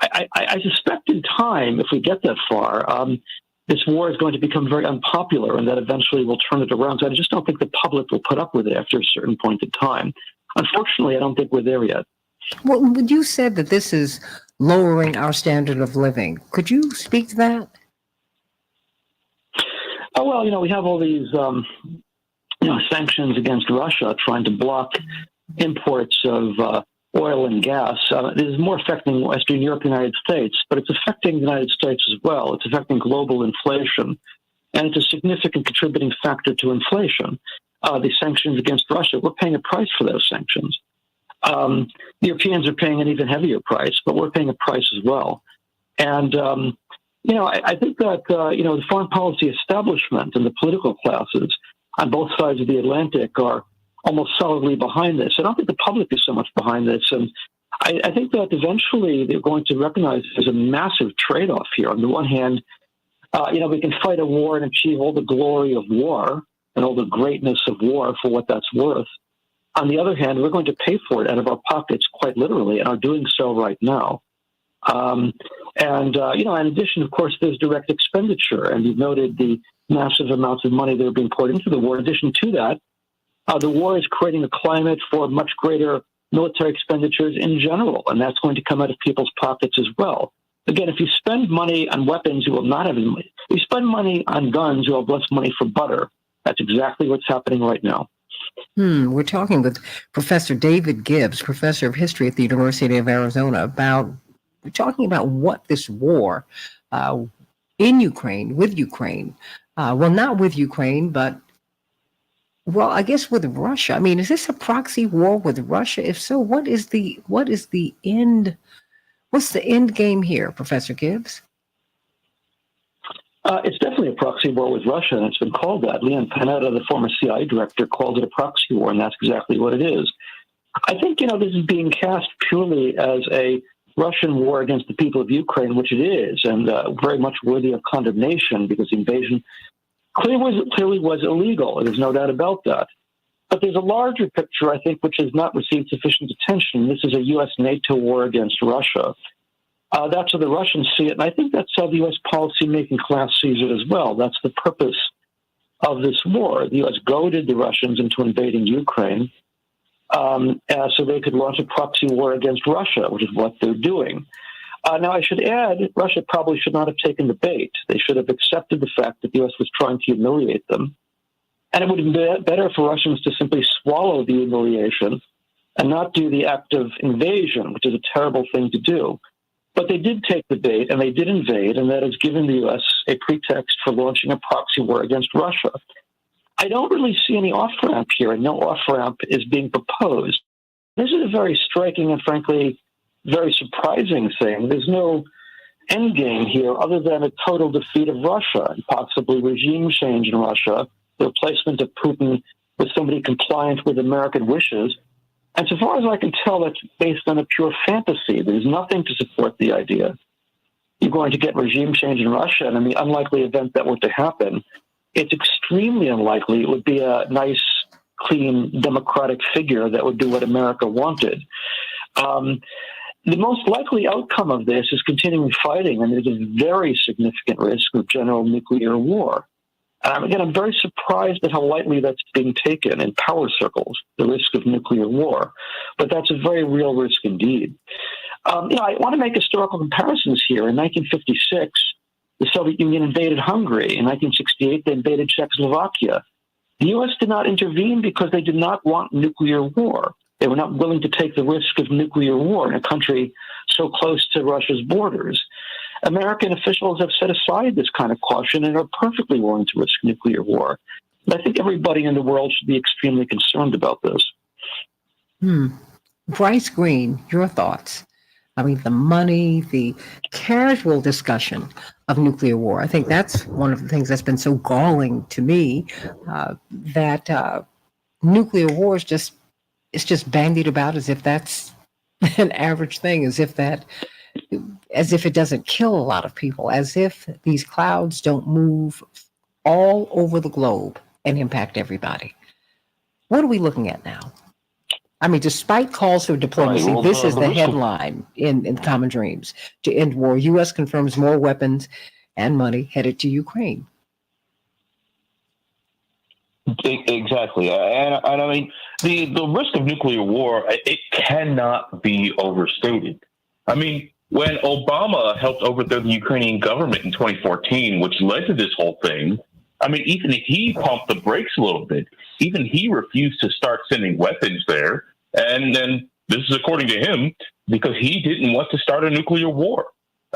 I suspect in time, if we get that far, this war is going to become very unpopular and that eventually we'll turn it around. So I just don't think the public will put up with it after a certain point in time. Unfortunately, I don't think we're there yet. Well, you said that this is lowering our standard of living. Could you speak to that? Oh, well, we have all these, sanctions against Russia trying to block imports of oil and gas. This is more affecting Western Europe and the United States, but it's affecting the United States as well. It's affecting global inflation, and it's a significant contributing factor to inflation. The sanctions against Russia, we're paying a price for those sanctions. The Europeans are paying an even heavier price, but we're paying a price as well. And, I think that, the foreign policy establishment and the political classes on both sides of the Atlantic are almost solidly behind this. I don't think the public is so much behind this. And I think that eventually they're going to recognize there's a massive trade-off here. On the one hand, we can fight a war and achieve all the glory of war and all the greatness of war for what that's worth. On the other hand, we're going to pay for it out of our pockets quite literally and are doing so right now. In addition, of course, there's direct expenditure. And you've noted the massive amounts of money that are being poured into the war. In addition to that, the war is creating a climate for much greater military expenditures in general, and that's going to come out of people's pockets as well. Again, if you spend money on weapons, you will not have any money. If you spend money on guns, you'll have less money for butter. That's exactly what's happening right now. We're talking with Professor David Gibbs, professor of history at the University of Arizona, we're talking about what this war in Ukraine, with Ukraine, not with Ukraine, but I guess with Russia. I mean, is this a proxy war with Russia? If so, what is the end? What's the end game here, Professor Gibbs? It's definitely a proxy war with Russia, and it's been called that. Leon Panetta, the former CIA director, called it a proxy war, and that's exactly what it is. I think, this is being cast purely as a Russian war against the people of Ukraine, which it is, and very much worthy of condemnation because the invasion clearly was illegal. There's no doubt about that. But there's a larger picture, I think, which has not received sufficient attention. This is a U.S.-NATO war against Russia. That's how the Russians see it, and I think that's how the U.S. policymaking class sees it as well. That's the purpose of this war. The U.S. goaded the Russians into invading Ukraine so they could launch a proxy war against Russia, which is what they're doing. Now, I should add, Russia probably should not have taken the bait. They should have accepted the fact that the U.S. was trying to humiliate them. And it would have been better for Russians to simply swallow the humiliation and not do the act of invasion, which is a terrible thing to do. But they did take the bait, and they did invade, and that has given the U.S. a pretext for launching a proxy war against Russia. I don't really see any off-ramp here, and no off-ramp is being proposed. This is a very striking and, frankly, very surprising thing. There's no end game here other than a total defeat of Russia and possibly regime change in Russia, the replacement of Putin with somebody compliant with American wishes. And so far as I can tell, that's based on a pure fantasy. There's nothing to support the idea you're going to get regime change in Russia. And in the unlikely event that were to happen, it's extremely unlikely it would be a nice, clean, democratic figure that would do what America wanted. The most likely outcome of this is continuing fighting, and there's a very significant risk of general nuclear war. Again, I'm very surprised at how lightly that's being taken in power circles, the risk of nuclear war. But that's a very real risk indeed. I want to make historical comparisons here. In 1956, the Soviet Union invaded Hungary. In 1968, they invaded Czechoslovakia. The U.S. did not intervene because they did not want nuclear war. They were not willing to take the risk of nuclear war in a country so close to Russia's borders. American officials have set aside this kind of caution and are perfectly willing to risk nuclear war. And I think everybody in the world should be extremely concerned about this. Bryce Green, your thoughts? I mean, the money, the casual discussion of nuclear war. I think that's one of the things that's been so galling to me, that nuclear war is just bandied about as if that's an average thing, as if it doesn't kill a lot of people, as if these clouds don't move all over the globe and impact everybody. What are we looking at now? I mean, despite calls for diplomacy, this is the headline in Common Dreams. To end war, U.S. confirms more weapons and money headed to Ukraine. Exactly. And I mean, the risk of nuclear war, it cannot be overstated. I mean, when Obama helped overthrow the Ukrainian government in 2014, which led to this whole thing, I mean, even he pumped the brakes a little bit. Even he refused to start sending weapons there. And then this is according to him, because he didn't want to start a nuclear war.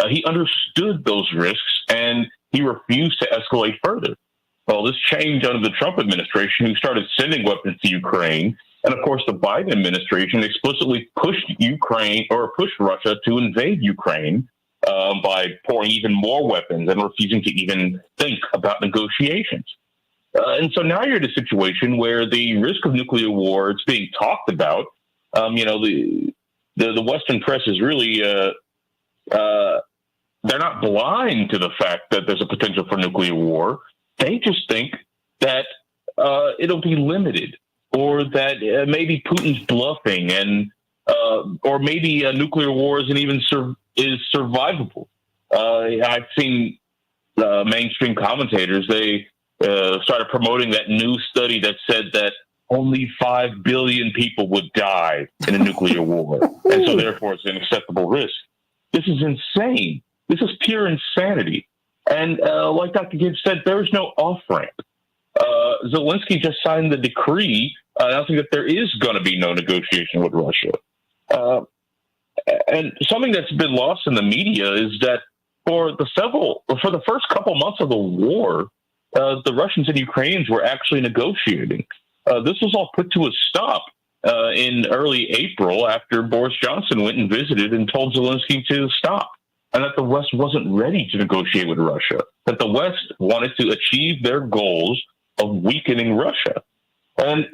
He understood those risks and he refused to escalate further. Well, this changed under the Trump administration, who started sending weapons to Ukraine. And of course, the Biden administration explicitly pushed Russia to invade Ukraine by pouring even more weapons and refusing to even think about negotiations. And so now you're in a situation where the risk of nuclear war is being talked about. The Western press is really they're not blind to the fact that there's a potential for nuclear war. They just think that it'll be limited, or that maybe Putin's bluffing, and or maybe a nuclear war isn't even is survivable. I've seen mainstream commentators, they started promoting that new study that said that only 5 billion people would die in a nuclear war, and so therefore it's an acceptable risk. This is insane. This is pure insanity. And like Dr. Gibbs said, there is no off-ramp. Zelensky just signed the decree announcing that there is going to be no negotiation with Russia. And something that's been lost in the media is that for the first couple months of the war, the Russians and Ukrainians were actually negotiating. This was all put to a stop in early April after Boris Johnson went and visited and told Zelensky to stop, and that the West wasn't ready to negotiate with Russia, that the West wanted to achieve their goals of weakening Russia. And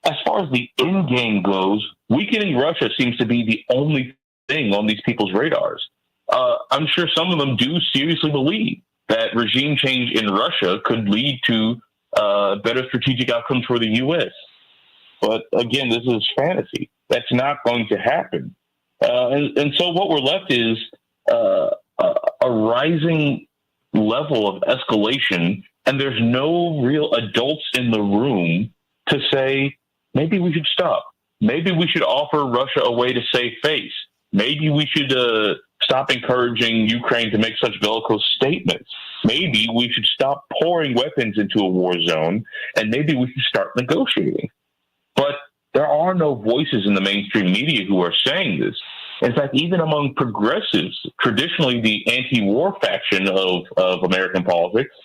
as far as the end game goes, weakening Russia seems to be the only thing on these people's radars. I'm sure some of them do seriously believe that regime change in Russia could lead to better strategic outcomes for the U.S. But again, this is fantasy. That's not going to happen. And so what we're left is a rising level of escalation, and there's no real adults in the room to say, maybe we should stop. Maybe we should offer Russia a way to save face. Maybe we should stop encouraging Ukraine to make such bellicose statements. Maybe we should stop pouring weapons into a war zone, and maybe we should start negotiating. But there are no voices in the mainstream media who are saying this. In fact, even among progressives, traditionally the anti-war faction of American politics,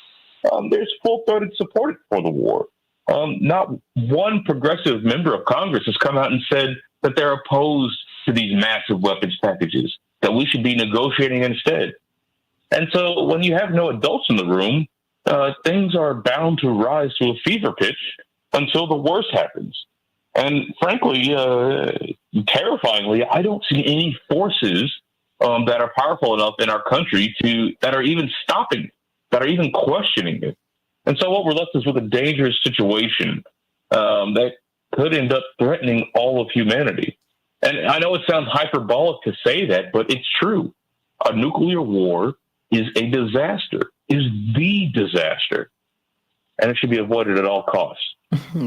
there's full-throated support for the war. Not one progressive member of Congress has come out and said that they're opposed to these massive weapons packages, that we should be negotiating instead. And so when you have no adults in the room, things are bound to rise to a fever pitch until the worst happens. And frankly, terrifyingly, I don't see any forces that are powerful enough in our country that are even stopping, that are even questioning it. And so what we're left is with a dangerous situation that could end up threatening all of humanity. And I know it sounds hyperbolic to say that, but it's true. A nuclear war is a disaster, is the disaster, and it should be avoided at all costs.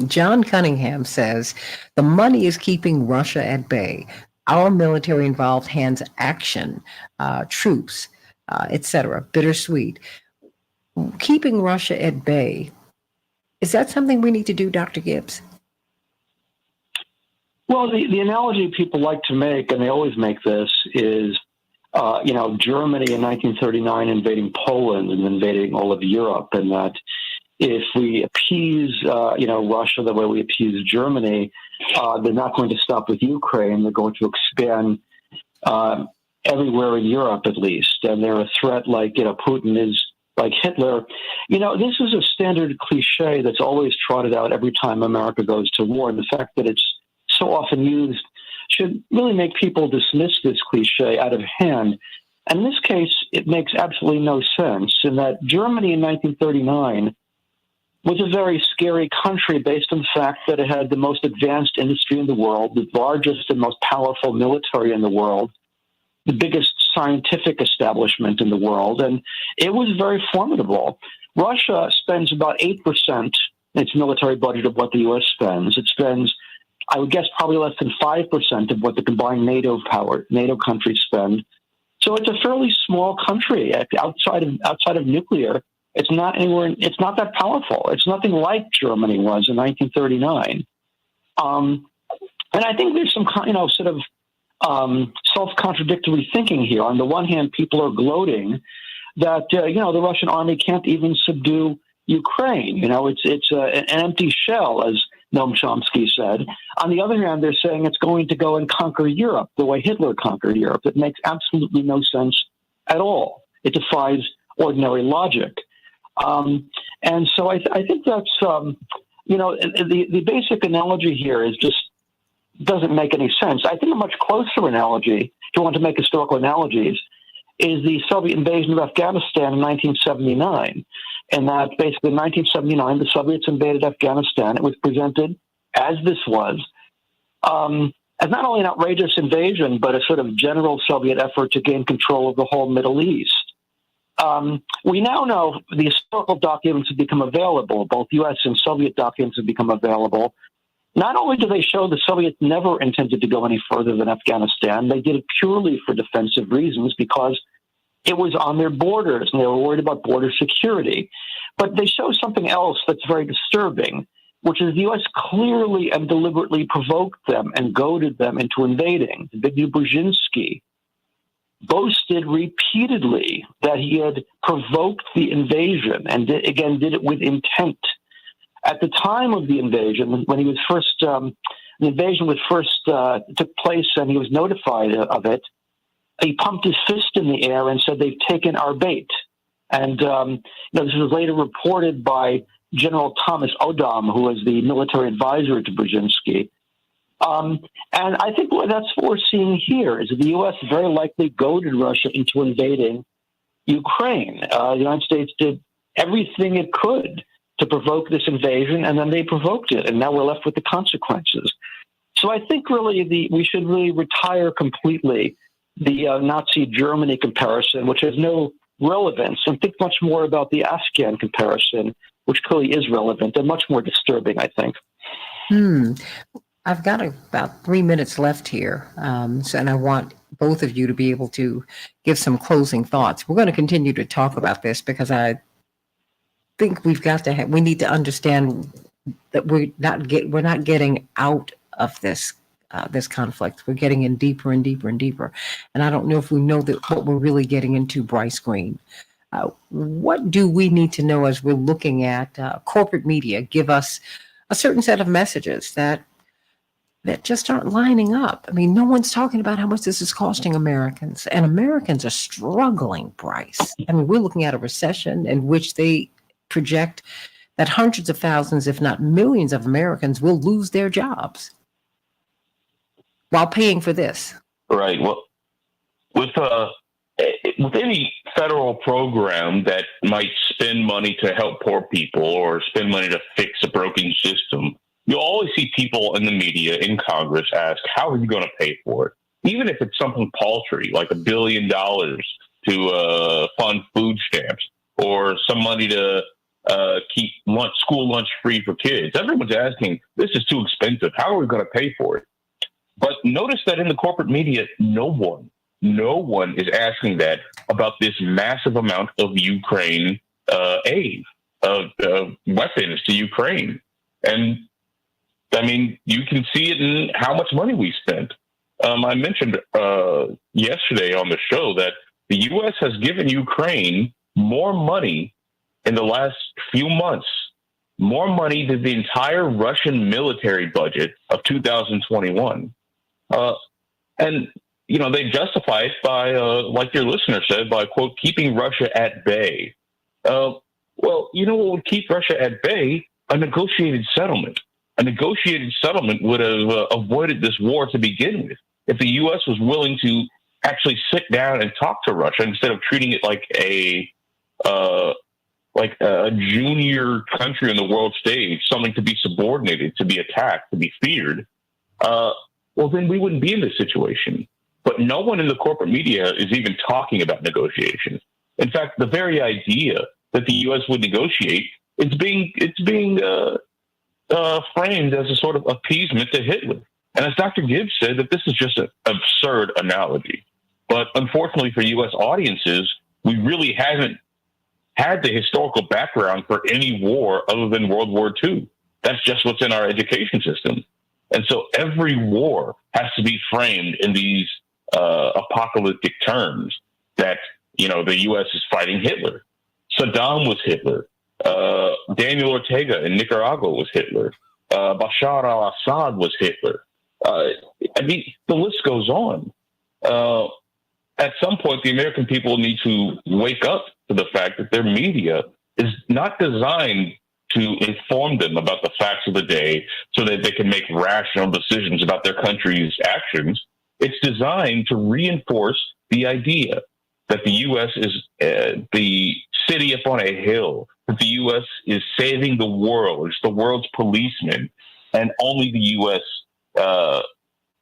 John Cunningham says, the money is keeping Russia at bay. Our military involved hands action, troops, etc. Bittersweet. Keeping Russia at bay, is that something we need to do, Dr. Gibbs? Well, the analogy people like to make, and they always make this, is Germany in 1939 invading Poland and invading all of Europe, and that if we appease, Russia the way we appease Germany, they're not going to stop with Ukraine. They're going to expand everywhere in Europe, at least. And they're a threat like, Putin is like Hitler. This is a standard cliche that's always trotted out every time America goes to war. And the fact that it's so often used should really make people dismiss this cliche out of hand. And in this case, it makes absolutely no sense in that Germany in 1939 was a very scary country based on the fact that it had the most advanced industry in the world, the largest and most powerful military in the world, the biggest scientific establishment in the world, and it was very formidable. Russia spends about 8% its military budget of what the U.S. spends. It spends, I would guess, probably less than 5% of what the combined NATO countries spend. So it's a fairly small country outside of nuclear. It's not anywhere. It's not that powerful. It's nothing like Germany was in 1939. And I think there's some sort of self-contradictory thinking here. On the one hand, people are gloating that the Russian army can't even subdue Ukraine. It's an empty shell, as Noam Chomsky said. On the other hand, they're saying it's going to go and conquer Europe the way Hitler conquered Europe. It makes absolutely no sense at all. It defies ordinary logic. And so I think that's, the basic analogy here is just doesn't make any sense. I think a much closer analogy, if you want to make historical analogies, is the Soviet invasion of Afghanistan in 1979. And that basically in 1979, the Soviets invaded Afghanistan. It was presented, as this was, as not only an outrageous invasion, but a sort of general Soviet effort to gain control of the whole Middle East. We now know the historical documents have become available. Both U.S. and Soviet documents have become available. Not only do they show the Soviets never intended to go any further than Afghanistan, they did it purely for defensive reasons because it was on their borders and they were worried about border security. But they show something else that's very disturbing, which is the U.S. clearly and deliberately provoked them and goaded them into invading. Zbigniew Brzezinski boasted repeatedly that he had provoked the invasion and did it with intent. At the time of the invasion, when he was the invasion took place and he was notified of it, he pumped his fist in the air and said, "They've taken our bait." And this was later reported by General Thomas Odom, who was the military advisor to Brzezinski. And I think that's what we're seeing here is that the U.S. very likely goaded Russia into invading Ukraine. The United States did everything it could to provoke this invasion, and then they provoked it, and now we're left with the consequences. So I think really we should really retire completely the Nazi Germany comparison, which has no relevance, and think much more about the Afghan comparison, which clearly is relevant and much more disturbing, I think. I've got about 3 minutes left here, and I want both of you to be able to give some closing thoughts. We're going to continue to talk about this because I think we need to understand that we're not getting out of this conflict. We're getting in deeper and deeper and deeper. And I don't know if we know that what we're really getting into, Bryce Green. What do we need to know as we're looking at corporate media give us a certain set of messages that just aren't lining up? I mean, no one's talking about how much this is costing Americans, and Americans are struggling, Bryce. I mean, we're looking at a recession in which they project that hundreds of thousands, if not millions of Americans will lose their jobs while paying for this. Right. Well, with any federal program that might spend money to help poor people or spend money to fix a broken system, you'll always see people in the media, in Congress, ask, how are you going to pay for it? Even if it's something paltry, like $1 billion to fund food stamps or some money to keep school lunch free for kids. Everyone's asking, this is too expensive. How are we going to pay for it? But notice that in the corporate media, no one is asking that about this massive amount of Ukraine aid, of weapons to Ukraine. And I mean, you can see it in how much money we spent. I mentioned yesterday on the show that the U.S. has given Ukraine more money in the last few months, more money than the entire Russian military budget of 2021. And, you know, they justify it by, like your listener said, by, quote, keeping Russia at bay. Well, you know what would keep Russia at bay? A negotiated settlement. A negotiated settlement would have avoided this war to begin with. If the U.S. was willing to actually sit down and talk to Russia instead of treating it like a junior country on the world stage, something to be subordinated, to be attacked, to be feared, well, then we wouldn't be in this situation. But no one in the corporate media is even talking about negotiations. In fact, the very idea that the U.S. would negotiate, it's being framed as a sort of appeasement to Hitler. And as Dr. Gibbs said, that this is just an absurd analogy. But unfortunately for U.S. audiences, we really haven't had the historical background for any war other than World War II. That's just what's in our education system. And so every war has to be framed in these apocalyptic terms that, you know, the U.S. is fighting Hitler. Saddam was Hitler. Daniel Ortega in Nicaragua was Hitler. Bashar al-Assad was Hitler. I mean, the list goes on. At some point, the American people need to wake up to the fact that their media is not designed to inform them about the facts of the day so that they can make rational decisions about their country's actions. It's designed to reinforce the idea that the U.S. is the city upon a hill, that the U.S. is saving the world, it's the world's policeman, and only the U.S.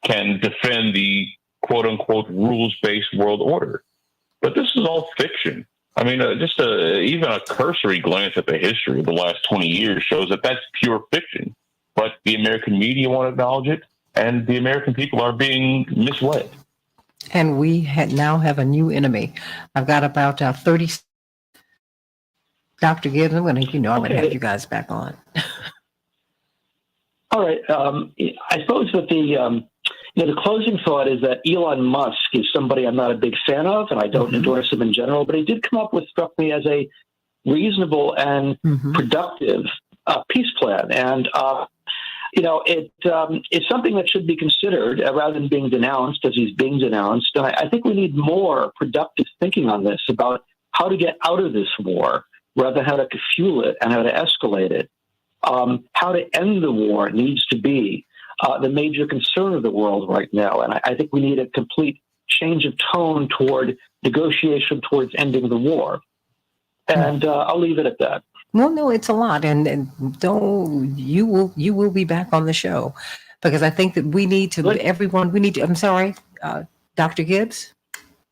Can defend the quote-unquote rules-based world order. But this is all fiction. I mean, even a cursory glance at the history of the last 20 years shows that that's pure fiction. But the American media won't acknowledge it, and the American people are being misled. And we now have a new enemy. I've got about 30. Dr. Gibbs, I'm going to have you guys back on. All right. I suppose that the closing thought is that Elon Musk is somebody I'm not a big fan of, and I don't endorse him in general, but he did come up with, struck me as a reasonable and productive peace plan. And, it's something that should be considered rather than being denounced as he's being denounced. And I think we need more productive thinking on this about how to get out of this war rather than how to fuel it and how to escalate it. How to end the war needs to be the major concern of the world right now. And I think we need a complete change of tone toward negotiation towards ending the war. And I'll leave it at that. No, it's a lot. And don't, you will be back on the show because I think that we need to, I'm sorry, Dr. Gibbs,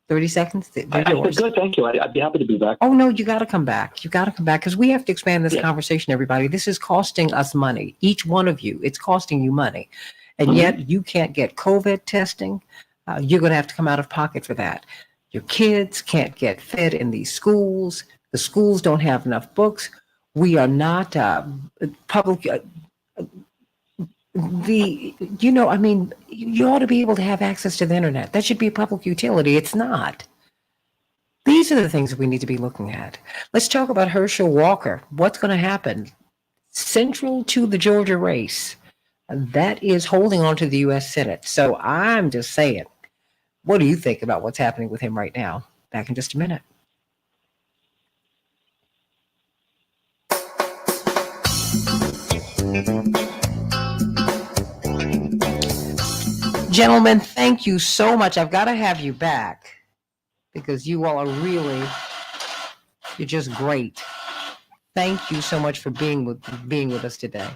30 seconds. Good. Thank you. I'd be happy to be back. Oh, no, you got to come back. You got to come back because we have to expand this conversation, everybody. This is costing us money. Each one of you, it's costing you money. And yet you can't get COVID testing. You're going to have to come out of pocket for that. Your kids can't get fed in these schools. The schools don't have enough books. We are not public. You ought to be able to have access to the internet. That should be a public utility. It's not. These are the things that we need to be looking at. Let's talk about Herschel Walker. What's going to happen? Central to the Georgia race, that is holding on to the U.S. Senate. So I'm just saying, what do you think about what's happening with him right now? Back in just a minute. Gentlemen, thank you so much. I've got to have you back because you all are you're just great. Thank you so much for being with us today.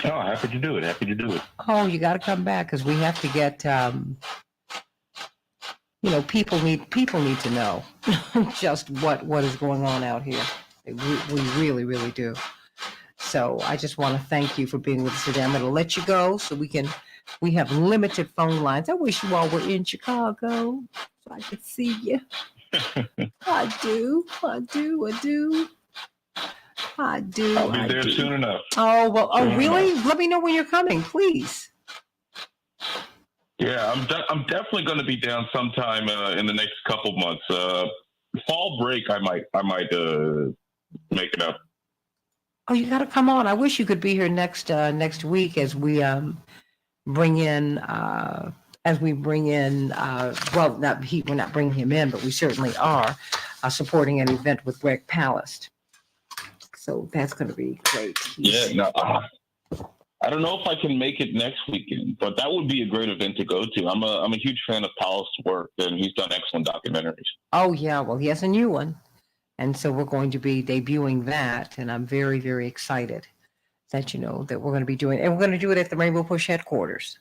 Oh, happy to do it. Oh, you got to come back because we have to get, people need to know just what is going on out here. We really, really do. So I just want to thank you for being with us today. I'm going to let you go so we have limited phone lines. I wish you all were in Chicago so I could see you. I do. I'll be there soon enough. Oh, well, really? Enough. Let me know when you're coming, please. Yeah, I'm definitely going to be down sometime in the next couple months. Fall break, I might make it up. Oh, you got to come on. I wish you could be here next week as we bring in. We're not bringing him in, but we certainly are supporting an event with Greg Palast. So that's going to be great. I don't know if I can make it next weekend, but that would be a great event to go to. I'm a huge fan of Palast's work, and he's done excellent documentaries. Oh yeah, well he has a new one, and so we're going to be debuting that, and I'm very, very excited that that we're going to be doing, and we're going to do it at the Rainbow Push headquarters.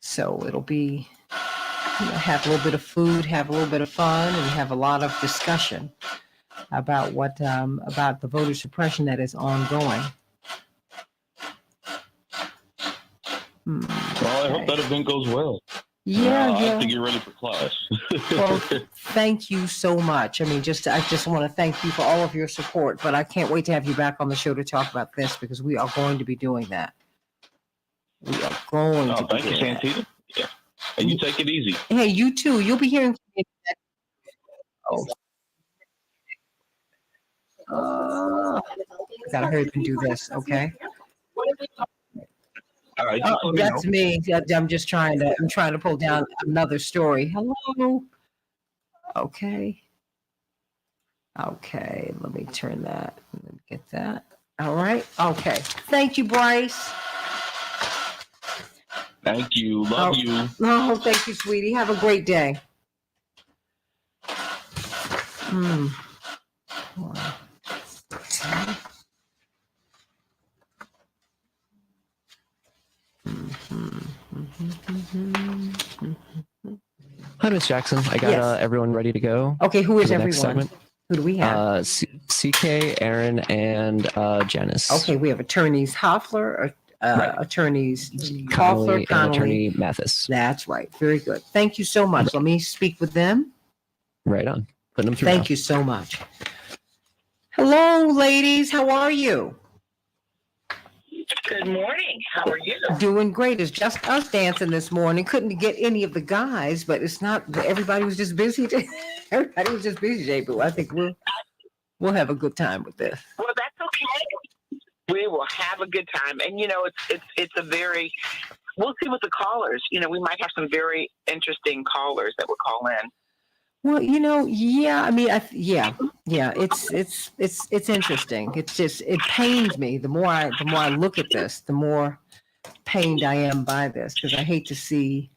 So it'll be, have a little bit of food, have a little bit of fun, and have a lot of discussion about about the voter suppression that is ongoing. Well, I hope that event goes well. Yeah. I have to get ready for class. Well, thank you so much. I just want to thank you for all of your support, but I can't wait to have you back on the show to talk about this because we are going to be doing that. We are going to. Thank you, Santita. Yeah, and you take it easy. Hey, you too. You'll be hearing from me. Gotta hurry up and do this, okay? All right, that's me. I'm trying to pull down another story. Hello. Okay. Let me turn that. Let me get that. All right. Okay. Thank you, Bryce. Thank you. Love you. Oh, thank you, sweetie. Have a great day. Hi, Miss Jackson. I got everyone ready to go. Okay, who is for the everyone? next segment. Who do we have? CK, Aaron, and Janice. Okay, we have attorneys Hoffler, attorneys Connolly, Hoffler, and attorney Mathis. That's right. Very good. Thank you so much. Let me speak with them. Right on. Putting them through. Thank you so much. Hello, ladies. How are you? Good morning. How are you? Doing great. It's just us dancing this morning. Couldn't get any of the guys, but it's not. Everybody was just busy. Everybody was just busy today, but I think we'll have a good time with this. Well, that's okay. We will have a good time, and it's a very. We'll see with the callers. We might have some very interesting callers that will call in. Well, yeah. I mean, yeah. It's interesting. It's just it pains me. The more I look at this, the more pained I am by this because I hate to see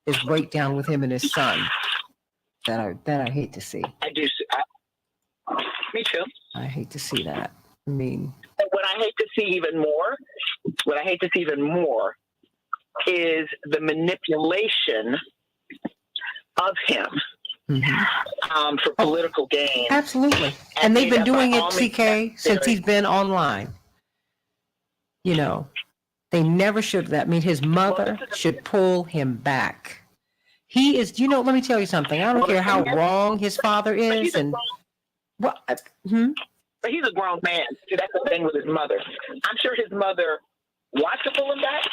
this breakdown with him and his son. That I hate to see. I do. Me too. I hate to see that. I mean, what I hate to see even more is the manipulation of him. Mm-hmm. For political gain. Absolutely. And they've been doing it, CK, since he's been online. They never should. That mean his mother should pull him back. He is, let me tell you something. I don't care how wrong his father is. And what? But he's a grown man. See, that's the thing with his mother. I'm sure his mother wants to pull him back,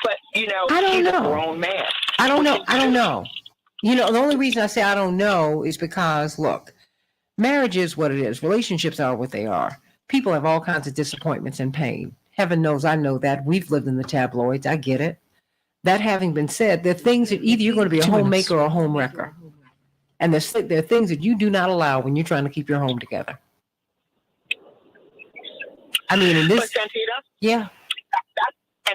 but he's a grown man. I don't know. The only reason I say I don't know is because, look, marriage is what it is. Relationships are what they are. People have all kinds of disappointments and pain. Heaven knows I know that. We've lived in the tabloids. I get it. That having been said, there are things that either you're going to be a homemaker or a home wrecker. And there are things that you do not allow when you're trying to keep your home together. I mean, in this. But Santita? Yeah.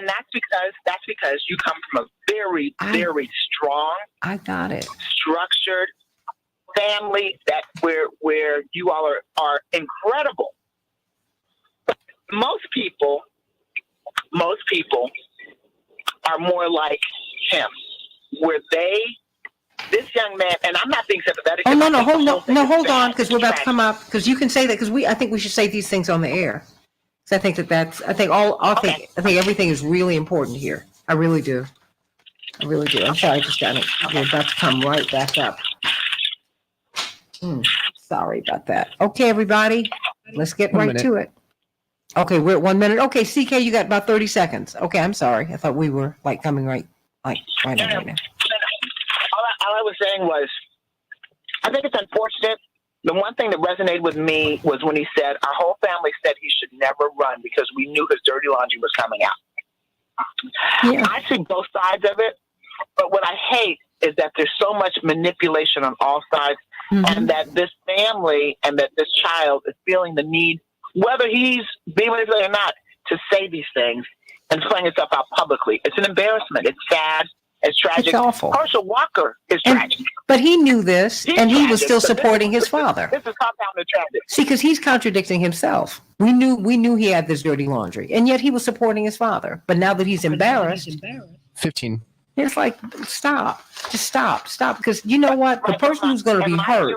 That's because you come from a very, very strong. I got it. Structured family where you all are incredible. Most people are more like him, where this young man, and I'm not being sympathetic. Oh, hold on, because we're about to come up, because you can say that, because I think we should say these things on the air. So I think I think everything is really important here. I really do. I'm sorry, we're about to come right back up. Sorry about that. Okay, everybody, let's get right to it. Okay, we're at 1 minute. Okay, CK, you got about 30 seconds. Okay, I'm sorry. I thought we were coming right now. All I was saying was, I think it's unfortunate. The one thing that resonated with me was when he said, our whole family said he should never run because we knew his dirty laundry was coming out. Yeah. I see both sides of it, but what I hate is that there's so much manipulation on all sides, and that this family and that this child is feeling the need, whether he's being manipulated or not, to say these things and playing himself out publicly. It's an embarrassment. It's sad. It's tragic. It's awful. Herschel Walker is tragic. But he knew this, and he was still supporting his father. This is compounded tragic. See, because he's contradicting himself. We knew he had this dirty laundry, and yet he was supporting his father. But now that he's embarrassed, 15. It's like, stop. Just stop. Because you know what? The person who's going to be hurt.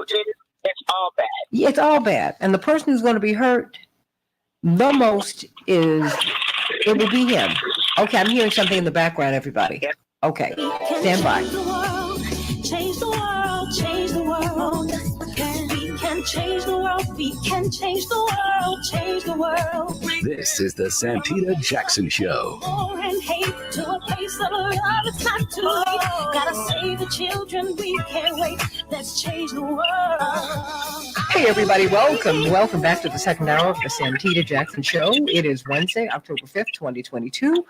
It's all bad. Yeah, it's all bad. And the person who's going to be hurt the most it will be him. Okay, I'm hearing something in the background, everybody. Okay, stand by. Change the world, change the world. We can change the world, we can change the world, change the world. This is the Santita Jackson Show. War and hate to a place of love, it's not too late. Gotta save the children, we can't wait. Let's change the world. Hey everybody, welcome back to the second hour of the Santita Jackson Show. It is Wednesday, October 5th, 2022.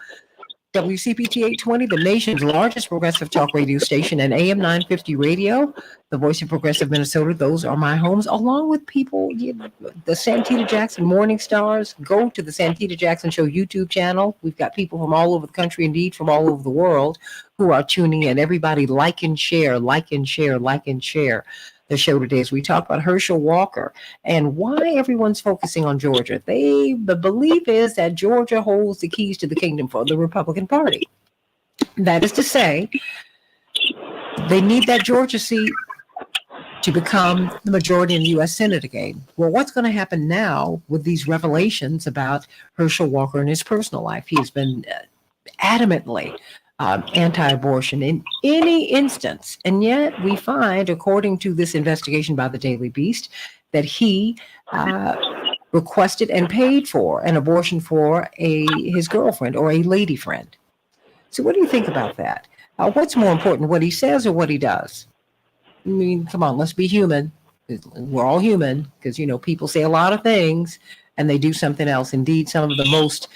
WCPT 820, the nation's largest progressive talk radio station, and AM 950 radio, the voice of progressive Minnesota. Those are my homes, along with people, the Santita Jackson Morning Stars. Go to the Santita Jackson Show YouTube channel. We've got people from all over the country, indeed from all over the world, who are tuning in. Everybody like and share the show today as we talk about Herschel Walker and why everyone's focusing on Georgia. The belief is that Georgia holds the keys to the kingdom for the Republican Party. That is to say, they need that Georgia seat to become the majority in the U.S. Senate again. Well, what's going to happen now with these revelations about Herschel Walker and his personal life? He has been adamantly anti-abortion in any instance. And yet we find, according to this investigation by the Daily Beast, that he requested and paid for an abortion for his girlfriend or a lady friend. So what do you think about that? What's more important, what he says or what he does? I mean, come on, let's be human. We're all human because, people say a lot of things and they do something else. Indeed, some of the most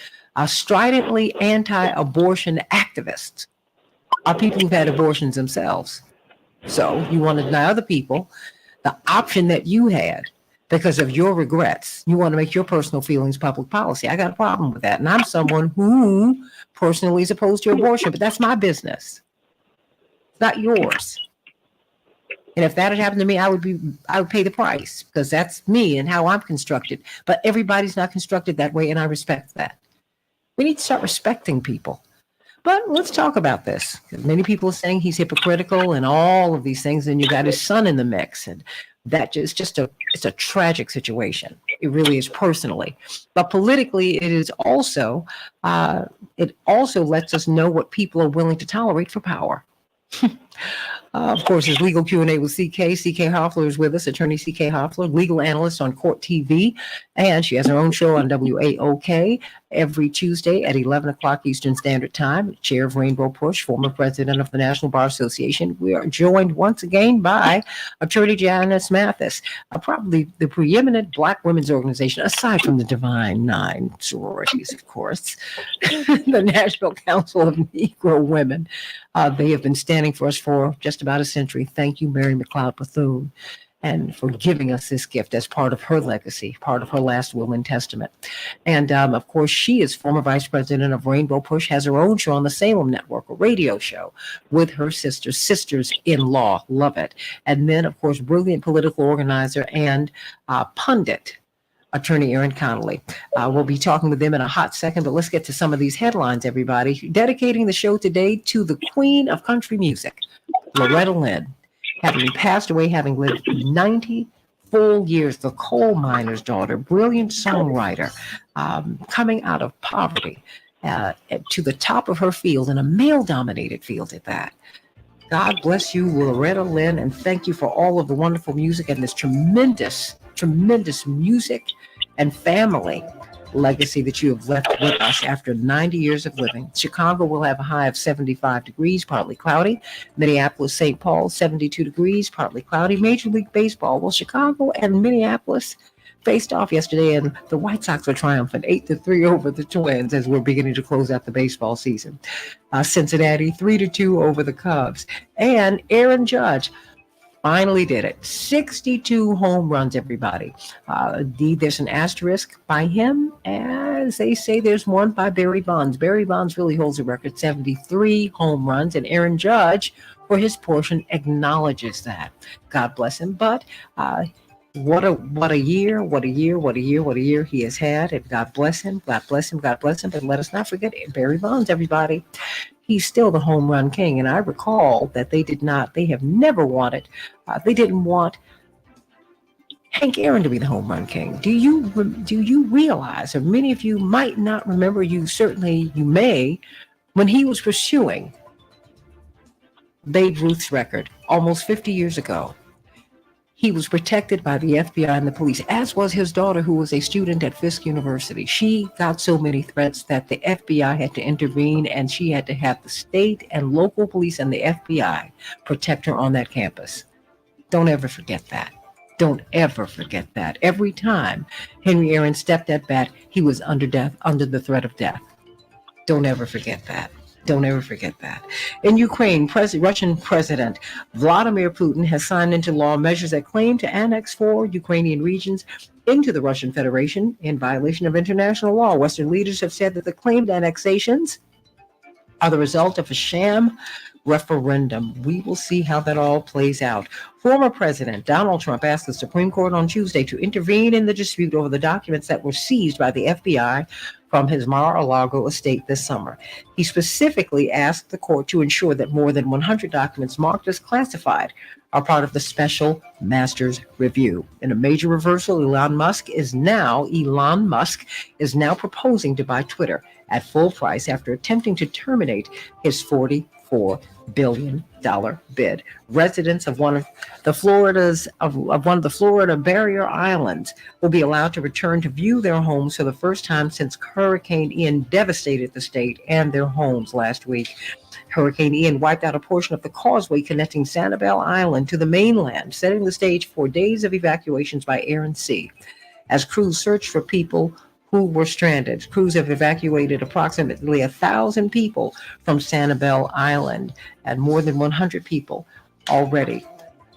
stridently anti-abortion activists are people who've had abortions themselves. So you want to deny other people the option that you had because of your regrets. You want to make your personal feelings public policy. I got a problem with that. And I'm someone who personally is opposed to abortion, but that's my business. It's not yours. And if that had happened to me, I would pay the price because that's me and how I'm constructed. But everybody's not constructed that way, and I respect that. We need to start respecting people. But let's talk about this. Many people are saying he's hypocritical and all of these things, and you got his son in the mix. And It's a tragic situation. It really is personally, but politically, it also lets us know what people are willing to tolerate for power. Of course, his legal Q&A with CK Hoffler is with us, attorney CK Hoffler, legal analyst on Court TV, and she has her own show on WAOK every Tuesday at 11 o'clock Eastern Standard Time. Chair of Rainbow Push, former president of the National Bar Association. We are joined once again by attorney Janice Mathis, probably the preeminent Black women's organization, aside from the Divine Nine sororities, of course, the National Council of Negro Women. They have been standing for us for just about a century. Thank you, Mary McLeod Bethune, and for giving us this gift as part of her legacy, part of her last will and testament. And of course, she is former vice president of Rainbow Push, has her own show on the Salem Network, a radio show with her sisters-in-law. Love it. And then, of course, brilliant political organizer and pundit, attorney Erin Connolly. We'll be talking with them in a hot second, but let's get to some of these headlines, everybody. Dedicating the show today to the queen of country music, Loretta Lynn, having passed away, having lived 90 full years, the coal miner's daughter, brilliant songwriter, coming out of poverty to the top of her field, in a male-dominated field at that. God bless you, Loretta Lynn, and thank you for all of the wonderful music and this tremendous music and family legacy that you have left with us after 90 years of living. Chicago will have a high of 75 degrees, partly cloudy. Minneapolis, St. Paul, 72 degrees, partly cloudy. Major League Baseball, well, Chicago and Minneapolis faced off yesterday, and the White Sox were triumphant, 8-3 over the Twins as we're beginning to close out the baseball season. Cincinnati, 3-2 over the Cubs. And Aaron Judge finally did it. 62 home runs, everybody. There's an asterisk by him, as they say there's one by Barry Bonds. Barry Bonds really holds a record, 73 home runs, and Aaron Judge, for his portion, acknowledges that. God bless him. But what a year he has had, and God bless him. But let us not forget Barry Bonds, everybody. He's still the home run king. And I recall that they didn't want Hank Aaron to be the home run king. Do you realize, or many of you might not remember, you may, when he was pursuing Babe Ruth's record almost 50 years ago, he was protected by the FBI and the police, as was his daughter, who was a student at Fisk University. She got so many threats that the FBI had to intervene, and she had to have the state and local police and the FBI protect her on that campus. Don't ever forget that. Don't ever forget that. Every time Henry Aaron stepped at bat, he was under the threat of death. Don't ever forget that. Don't ever forget that. In Ukraine, Russian President Vladimir Putin has signed into law measures that claim to annex 4 Ukrainian regions into the Russian Federation in violation of international law. Western leaders have said that the claimed annexations are the result of a sham referendum. We will see how that all plays out. Former President Donald Trump asked the Supreme Court on Tuesday to intervene in the dispute over the documents that were seized by the FBI from his Mar-a-Lago estate this summer. He specifically asked the court to ensure that more than 100 documents marked as classified are part of the special master's review. In a major reversal, Elon Musk is now proposing to buy Twitter at full price after attempting to terminate his $44 billion bid. Residents of one of the Florida barrier islands will be allowed to return to view their homes for the first time since Hurricane Ian devastated the state and their homes last week. Hurricane Ian wiped out a portion of the causeway connecting Sanibel Island to the mainland, setting the stage for days of evacuations by air and sea. As crews searched for people who were stranded, crews have evacuated approximately 1,000 people from Sanibel Island, and more than 100 people already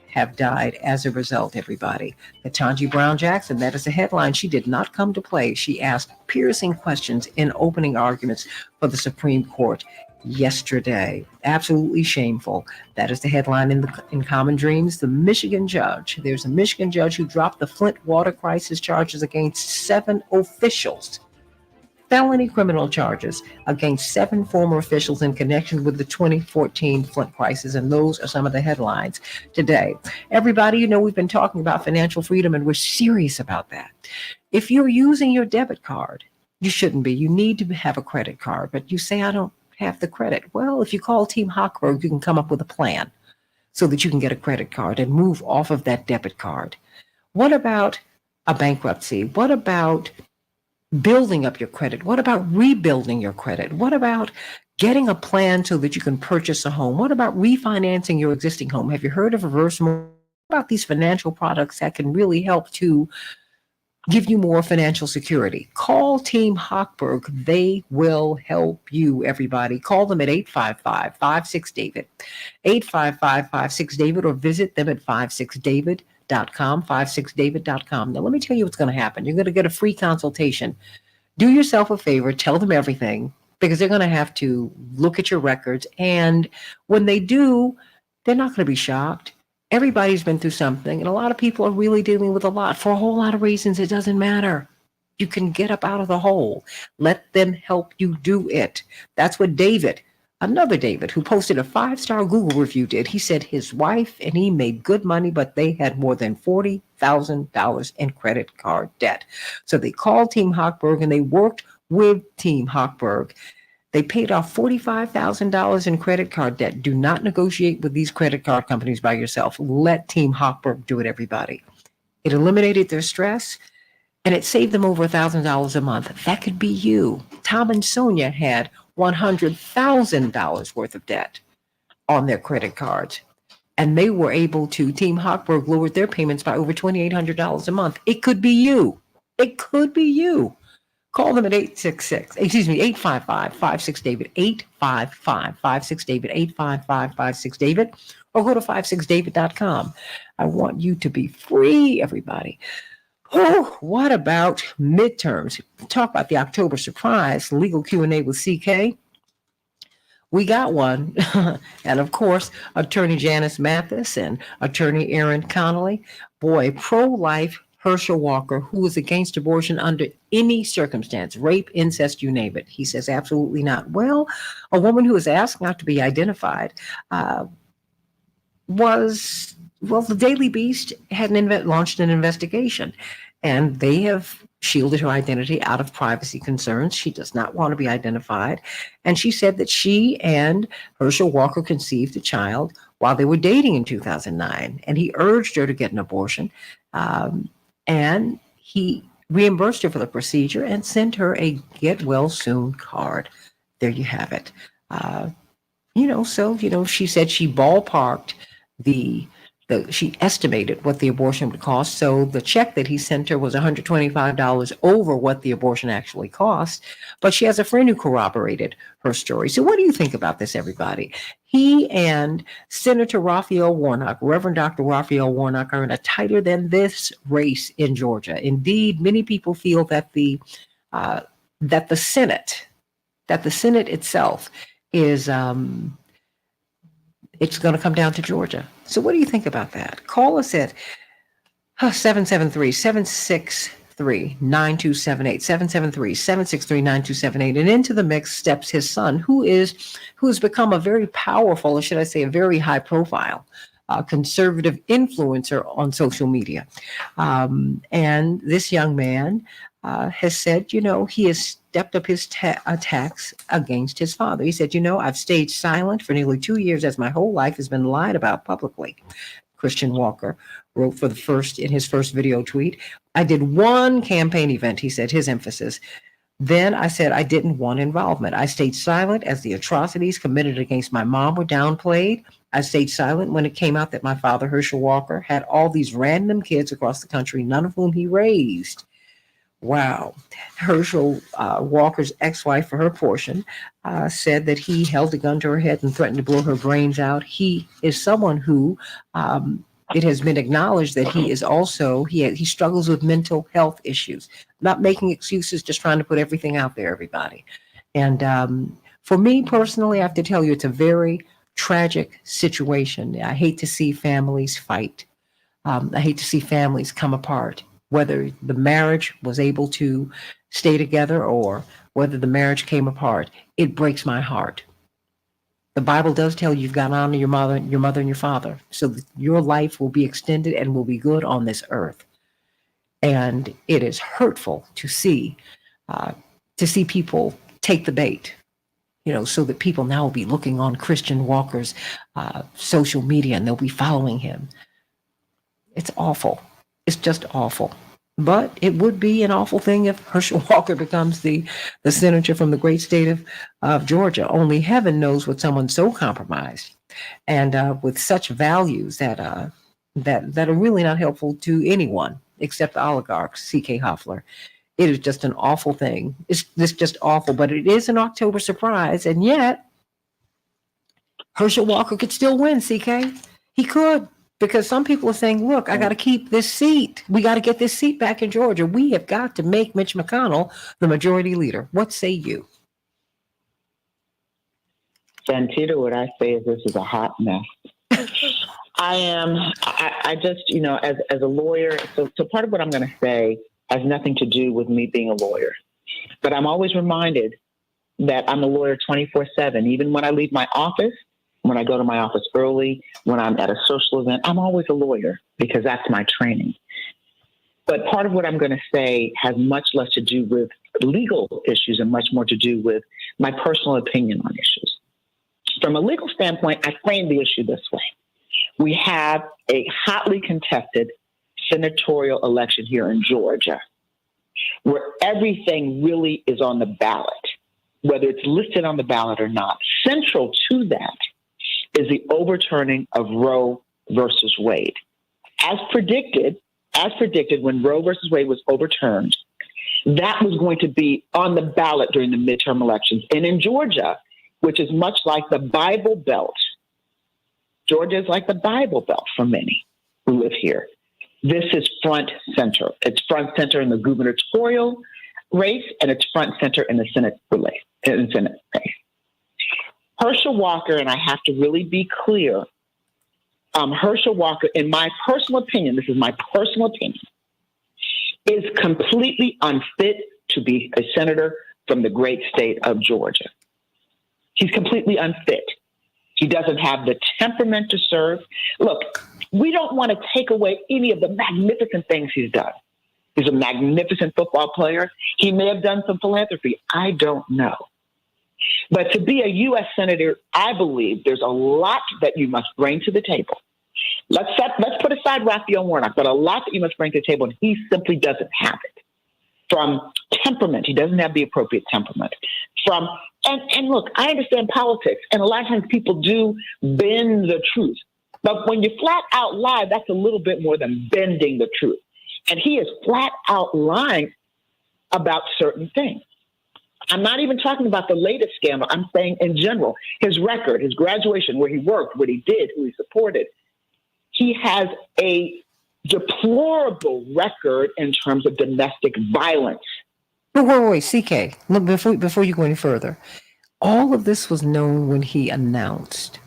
have died as a result, everybody. Ketanji Brown Jackson, that is the headline. She did not come to play. She asked piercing questions in opening arguments for the Supreme Court yesterday. Absolutely shameful. That is the headline in Common Dreams. There's a Michigan judge who dropped the Flint water crisis charges against 7 officials felony criminal charges against 7 former officials in connection with the 2014 Flint crisis. And those are some of the headlines today. Everybody, we've been talking about financial freedom, and we're serious about that. If you're using your debit card, you shouldn't be. You need to have a credit card, but you say, I don't have the credit. Well, if you call Team Hochberg, you can come up with a plan so that you can get a credit card and move off of that debit card. What about a bankruptcy? What about building up your credit? What about rebuilding your credit? What about getting a plan so that you can purchase a home? What about refinancing your existing home? Have you heard of reverse mortgage? What about these financial products that can really help to give you more financial security? Call Team Hochberg. They will help you, everybody. Call them at 855-56-DAVID, 855-56-DAVID, or visit them at 56david.com, 56david.com. Now, let me tell you what's going to happen. You're going to get a free consultation. Do yourself a favor, tell them everything, because they're going to have to look at your records. And when they do, they're not going to be shocked. Everybody's been through something, and a lot of people are really dealing with a lot for a whole lot of reasons. It doesn't matter. You can get up out of the hole. Let them help you do it. That's what David, another David, who posted a 5-star Google review, did. He said his wife and he made good money, but they had more than $40,000 in credit card debt. So they called Team Hochberg and they worked with Team Hochberg. They paid off $45,000 in credit card debt. Do not negotiate with these credit card companies by yourself. Let Team Hochberg do it, everybody. It eliminated their stress, and it saved them over $1,000 a month. That could be you. Tom and Sonia had $100,000 worth of debt on their credit cards, and they were able to, Team Hochberg lowered their payments by over $2,800 a month. It could be you. It could be you. Call them at 855-56-DAVID, 855-56-DAVID, 855-56-DAVID, or go to 56david.com. I want you to be free, everybody. Oh, what about midterms? Talk about the October surprise, legal Q&A with CK. We got one. And of course, Attorney Janice Mathis and Attorney Aaron Connolly. Boy, pro-life Herschel Walker, who is against abortion under any circumstance, rape, incest, you name it. He says absolutely not. Well, a woman who was asked not to be identified the Daily Beast had launched an investigation, and they have shielded her identity out of privacy concerns. She does not want to be identified. And she said that she and Herschel Walker conceived a child while they were dating in 2009, and he urged her to get an abortion. And he reimbursed her for the procedure and sent her a get well soon card. There you have it. She said she ballparked she estimated what the abortion would cost. So the check that he sent her was $125 over what the abortion actually cost. But she has a friend who corroborated her story. So what do you think about this, everybody? He and Senator Raphael Warnock, Reverend Dr. Raphael Warnock, are in a tighter than this race in Georgia. Indeed, many people feel that the Senate itself is it's going to come down to Georgia. So what do you think about that? Call us at 773-763-9278, 773-763-9278. And into the mix steps his son, who has become a very powerful, or should I say a very high profile conservative influencer on social media. And this young man has said, he has stepped up his attacks against his father. He said, I've stayed silent for nearly 2 years as my whole life has been lied about publicly. Christian Walker wrote in his first video tweet, I did one campaign event, he said, his emphasis. Then I said I didn't want involvement. I stayed silent as the atrocities committed against my mom were downplayed. I stayed silent when it came out that my father, Herschel Walker, had all these random kids across the country, none of whom he raised. Wow. Herschel Walker's ex-wife, for her portion, said that he held a gun to her head and threatened to blow her brains out. He is someone who it has been acknowledged that he is also, he struggles with mental health issues, not making excuses, just trying to put everything out there, everybody. And for me personally, I have to tell you, it's a very tragic situation. I hate to see families fight. I hate to see families come apart, whether the marriage was able to stay together or whether the marriage came apart. It breaks my heart. The Bible does tell you you've got to honor your mother and your father, so that your life will be extended and will be good on this earth. And it is hurtful to see people take the bait, so that people now will be looking on Christian Walker's social media and they'll be following him. It's awful. It's just awful. But it would be an awful thing if Herschel Walker becomes the senator from the great state of Georgia. Only heaven knows what someone so compromised and with such values that are really not helpful to anyone except the oligarchs, C.K. Hoffler. It is just an awful thing. It's just awful, but it is an October surprise. And yet, Herschel Walker could still win, CK. He could. Because some people are saying, look, I got to keep this seat. We got to get this seat back in Georgia. We have got to make Mitch McConnell the majority leader. What say you? Santita, what I say is this is a hot mess. I just, as a lawyer, so part of what I'm going to say has nothing to do with me being a lawyer. But I'm always reminded that I'm a lawyer 24/7. Even when I leave my office, when I go to my office early, when I'm at a social event, I'm always a lawyer because that's my training. But part of what I'm going to say has much less to do with legal issues and much more to do with my personal opinion on issues. From a legal standpoint, I frame the issue this way. We have a hotly contested senatorial election here in Georgia where everything really is on the ballot, whether it's listed on the ballot or not. Central to that is the overturning of Roe versus Wade. As predicted, when Roe versus Wade was overturned, that was going to be on the ballot during the midterm elections. And in Georgia, which is much like the Bible Belt, Georgia is like the Bible Belt for many who live here. This is front center. It's front center in the gubernatorial race, and it's front center in the Senate race. Herschel Walker, and I have to really be clear, Herschel Walker, in my personal opinion, this is my personal opinion, is completely unfit to be a senator from the great state of Georgia. He's completely unfit. He doesn't have the temperament to serve. Look, we don't want to take away any of the magnificent things he's done. He's a magnificent football player. He may have done some philanthropy. I don't know. But to be a U.S. Senator, I believe there's a lot that you must bring to the table. Let's put aside Raphael Warnock, but a lot that you must bring to the table, and he simply doesn't have it. From temperament, he doesn't have the appropriate temperament. And look, I understand politics, and a lot of times people do bend the truth. But when you flat out lie, that's a little bit more than bending the truth. And he is flat out lying about certain things. I'm not even talking about the latest scandal. I'm saying in general, his record, his graduation, where he worked, what he did, who he supported. He has a deplorable record in terms of domestic violence. But wait, CK, look, before you go any further, all of this was known when he announced.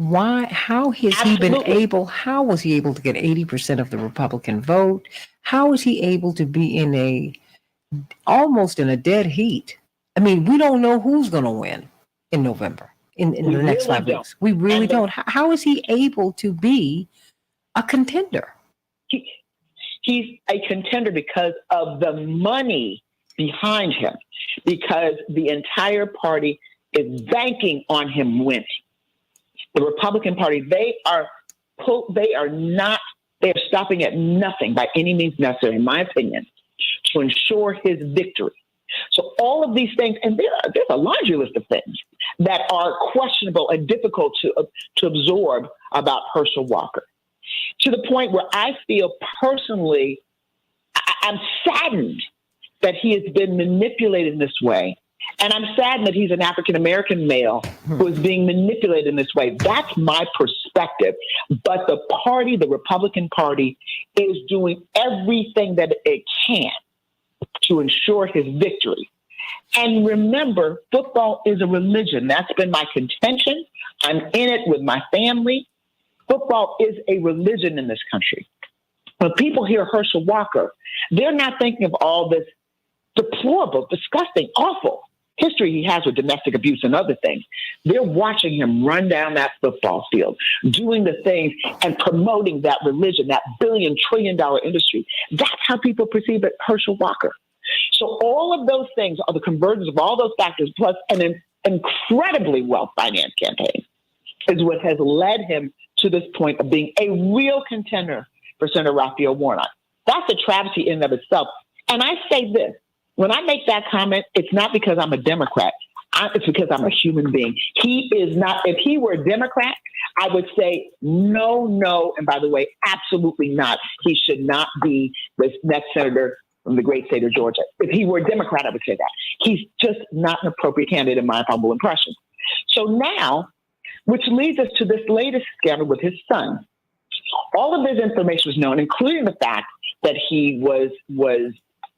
How was he able to get 80% of the Republican vote? How is he able to be almost in a dead heat? I mean, we don't know who's going to win in November, in the next 5 weeks. We really don't. How is he able to be a contender? He's a contender because of the money behind him, because the entire party is banking on him winning. The Republican Party, they are stopping at nothing by any means necessary, in my opinion, to ensure his victory. So all of these things, and there's a laundry list of things that are questionable and difficult to absorb about Herschel Walker, to the point where I feel personally, I'm saddened that he has been manipulated in this way. And I'm saddened that he's an African-American male who is being manipulated in this way. That's my perspective. But the party, the Republican Party, is doing everything that it can to ensure his victory. And remember, football is a religion. That's been my contention. I'm in it with my family. Football is a religion in this country. When people hear Herschel Walker, they're not thinking of all this deplorable, disgusting, awful history he has with domestic abuse and other things. They're watching him run down that football field, doing the things and promoting that religion, that $1 trillion industry. That's how people perceive it, Herschel Walker. So all of those things are the convergence of all those factors, plus an incredibly well-financed campaign, is what has led him to this point of being a real contender for Senator Raphael Warnock. That's a travesty in and of itself. And I say this, when I make that comment, it's not because I'm a Democrat. It's because I'm a human being. He is not, if he were a Democrat, I would say no, and by the way, absolutely not. He should not be the next senator from the great state of Georgia. If he were a Democrat, I would say that. He's just not an appropriate candidate in my humble impression. So now, which leads us to this latest scandal with his son. All of this information was known, including the fact that he was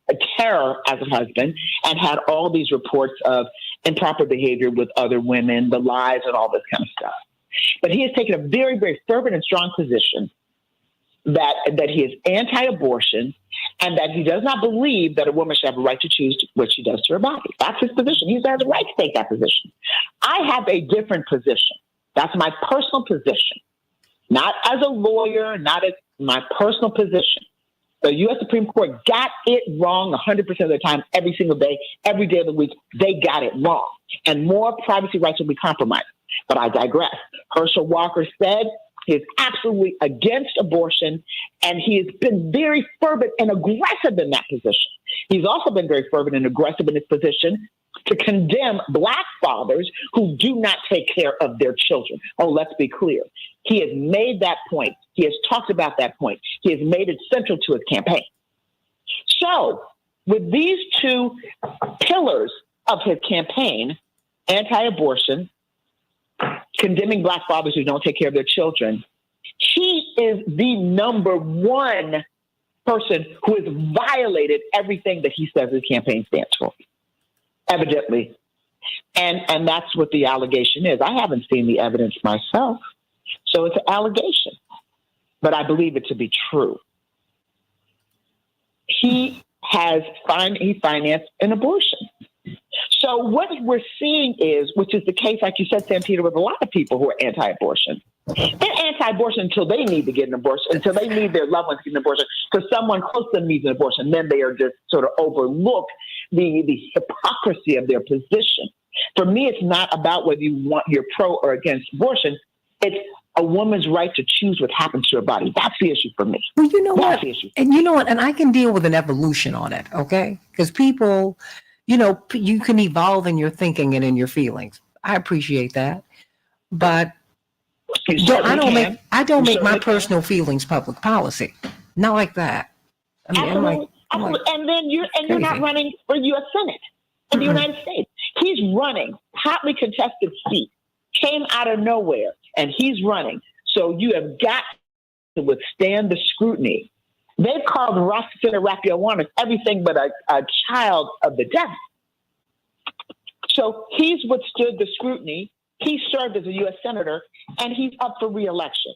a terror as a husband and had all these reports of improper behavior with other women, the lies and all this kind of stuff. But he has taken a very, very fervent and strong position that he is anti-abortion and that he does not believe that a woman should have a right to choose what she does to her body. That's his position. He has a right to take that position. I have a different position. That's my personal position. Not as a lawyer, not as my personal position. The U.S. Supreme Court got it wrong 100% of the time, every single day, every day of the week. They got it wrong. And more privacy rights will be compromised. But I digress. Herschel Walker said he is absolutely against abortion, and he has been very fervent and aggressive in that position. He's also been very fervent and aggressive in his position to condemn Black fathers who do not take care of their children. Oh, let's be clear. He has made that point. He has talked about that point. He has made it central to his campaign. So with these two pillars of his campaign, anti-abortion, condemning Black fathers who don't take care of their children, he is the number one person who has violated everything that he says his campaign stands for, evidently. And that's what the allegation is. I haven't seen the evidence myself, so it's an allegation, but I believe it to be true. He financed an abortion. So what we're seeing is, which is the case, like you said, Santita, with a lot of people who are anti-abortion. They're anti-abortion until they need to get an abortion, until they need their loved ones to get an abortion, because someone close to them needs an abortion. Then they are just sort of overlook the hypocrisy of their position. For me, it's not about whether you're pro or against abortion. It's a woman's right to choose what happens to her body. That's the issue for me. Well, you know That's what? the issue. And you know what? And I can deal with an evolution on it, okay? Because people, you know, you can evolve in your thinking and in your feelings. I appreciate that. But I don't make my personal feelings public policy. Not like that. I mean, Absolutely. And then you're not running for U.S. Senate in the United States. He's running hotly contested seat, came out of nowhere, and he's running. So you have got to withstand the scrutiny. They've called Senator Raphael Warnock everything but a child of the devil. So he's withstood the scrutiny. He served as a U.S. Senator, and he's up for re-election.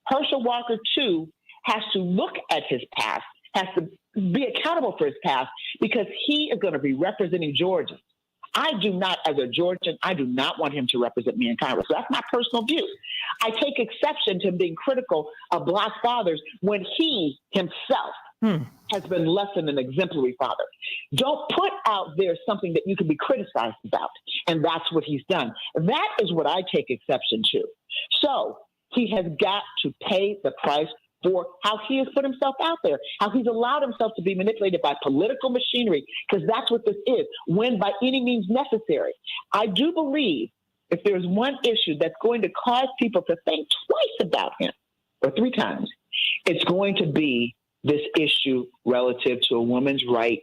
Herschel Walker, too, has to look at his past, has to be accountable for his past, because he is going to be representing Georgia. I do not, as a Georgian, I do not want him to represent me in Congress. So that's my personal view. I take exception to him being critical of Black fathers when he himself has been less than an exemplary father. Don't put out there something that you can be criticized about. And that's what he's done. That is what I take exception to. So he has got to pay the price for how he has put himself out there, how he's allowed himself to be manipulated by political machinery, because that's what this is, when by any means necessary. I do believe if there's one issue that's going to cause people to think twice about him, or three times, it's going to be this issue relative to a woman's right